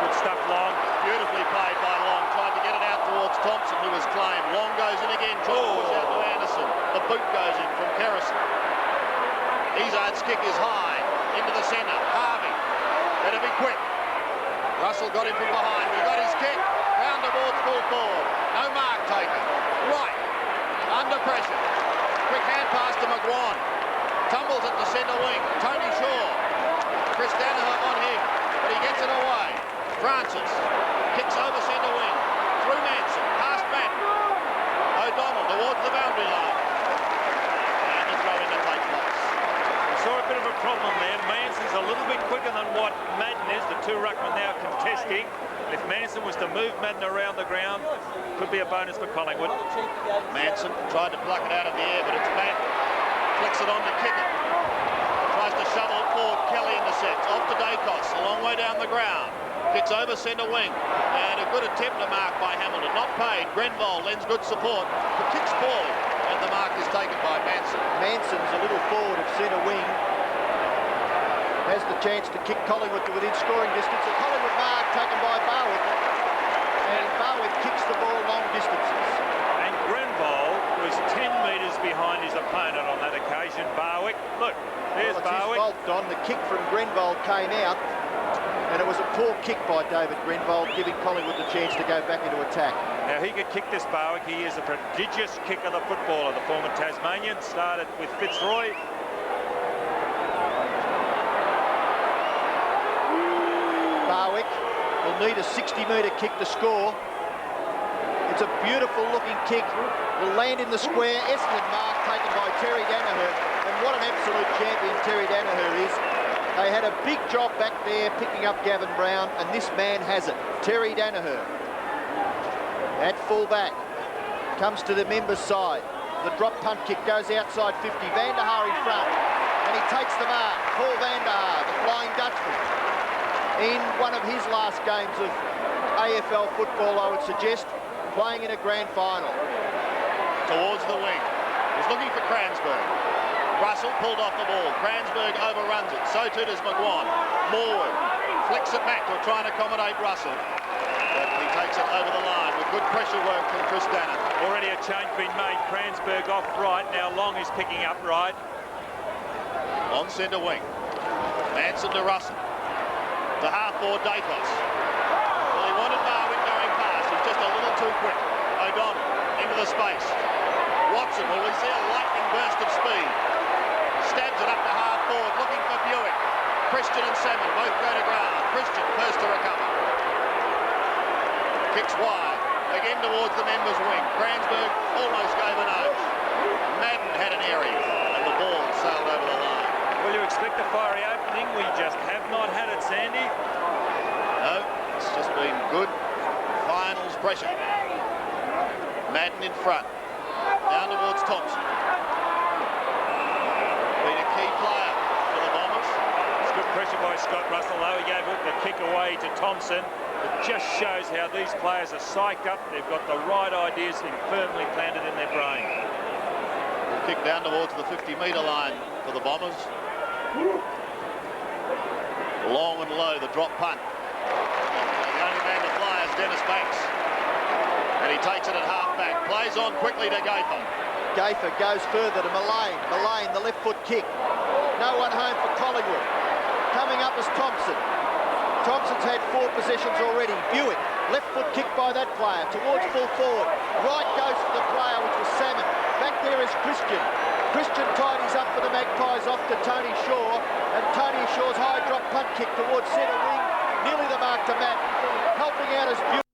Good stuff, Long. Beautifully played by Long. Tried to get it out towards Thompson, who was claimed. Long goes in again, trying to push out to Anderson. The boot goes in from Kerrison. Izard's kick is high. Into the centre. Harvey. Better be quick. Russell got him from behind. He got his kick. Round towards full forward. No mark taken. Right. Under pressure. Quick hand pass to McGuan. Tumbles at the centre wing. Tony Shaw. Chris Danaher on him. But he gets it away. Francis. Kicks over centre wing. Through Manson. Past Madden. O'Donnell towards the boundary line. And the throw into play place. We saw a bit of a problem there. Manson's a little bit quicker than what Madden is. The two ruckmen now contesting. If Manson was to move Madden around the ground, could be a bonus for Collingwood. Manson tried to pluck it out of the air, but it's Madden. Flicks it on to Kickett. Tries to shovel it forward. Kelly intercepts. Off to Dacos. A long way down the ground. Kicks over centre wing. And a good attempt to mark by Hamilton. Not paid. Grenville lends good support. The kick's poorly. And the mark is taken by Manson. Manson's a little forward of centre wing. Has the chance to kick Collingwood to within scoring distance. A Collingwood mark taken by Barwick. And Barwick kicks the ball long distances. Grenville was 10 metres behind his opponent on that occasion. Barwick, look, there's well, it's Barwick. his fault, Don. The kick from Grenville came out, and it was a poor kick by David Grenville, giving Collingwood the chance to go back into attack. Now, he could kick this, Barwick. He is a prodigious kicker, the footballer, the former Tasmanian. Started with Fitzroy. Barwick will need a 60-metre kick to score. It's a beautiful looking kick. Will land in the square. Essendon mark taken by Terry Danaher. And what an absolute champion Terry Danaher is. They had a big job back there picking up Gavin Brown, and this man has it. Terry Danaher. At full-back. Comes to the members' side. The drop punt kick goes outside 50. Van der Haar in front. And he takes the mark. Paul Van der Haar, the Flying Dutchman. In one of his last games of AFL football, I would suggest, playing in a grand final. Towards the wing. He's looking for Cransberg. Russell pulled off the ball. Cransberg overruns it. So too does McGuan. Morwood flicks it back to try and accommodate Russell. But he takes it over the line with good pressure work from Chris Danner. Already a change been made. Cransberg off right. Now Long is picking up right. On centre wing. Manson to Russell. To half-forward Datos. Well, he wanted Barwick going past. He's just a little too quick. O'Donnell into the space. Watson, will we see a lightning burst of speed? Stabs it up to half-forward, looking for Buick. Christian and Salmon both go to ground. Christian first to recover. Kicks wide. Again towards the members' wing. Cransberg almost gave a nose. Madden had an area, and the ball sailed over the line. Will you expect a fiery opening? We just have not had it, Sandy. No, it's just been good finals pressure. Madden in front. Down towards Thompson. Been a key player for the Bombers. It's good pressure by Scott Russell, though. He gave the kick away to Thompson. It just shows how these players are psyched up. They've got the right ideas and firmly planted in their brain. Kick down towards the 50-metre line for the Bombers. Long and low, the drop punt. The only man to fly is Dennis Banks. And he takes it at half-back. Plays on quickly to Gaither. Gaither goes further to Mullane. Mullane, the left foot kick. No one home for Collingwood. Coming up is Thompson. Thompson's had 4 possessions already. Buick, left foot kick by that player towards full forward. Right goes for the player, which was Salmon. Back there is Christian. Christian tidies up for the Magpies off to Tony Shaw, and Tony Shaw's high drop punt kick towards centre wing, nearly the mark to Matt. Helping out is Buick.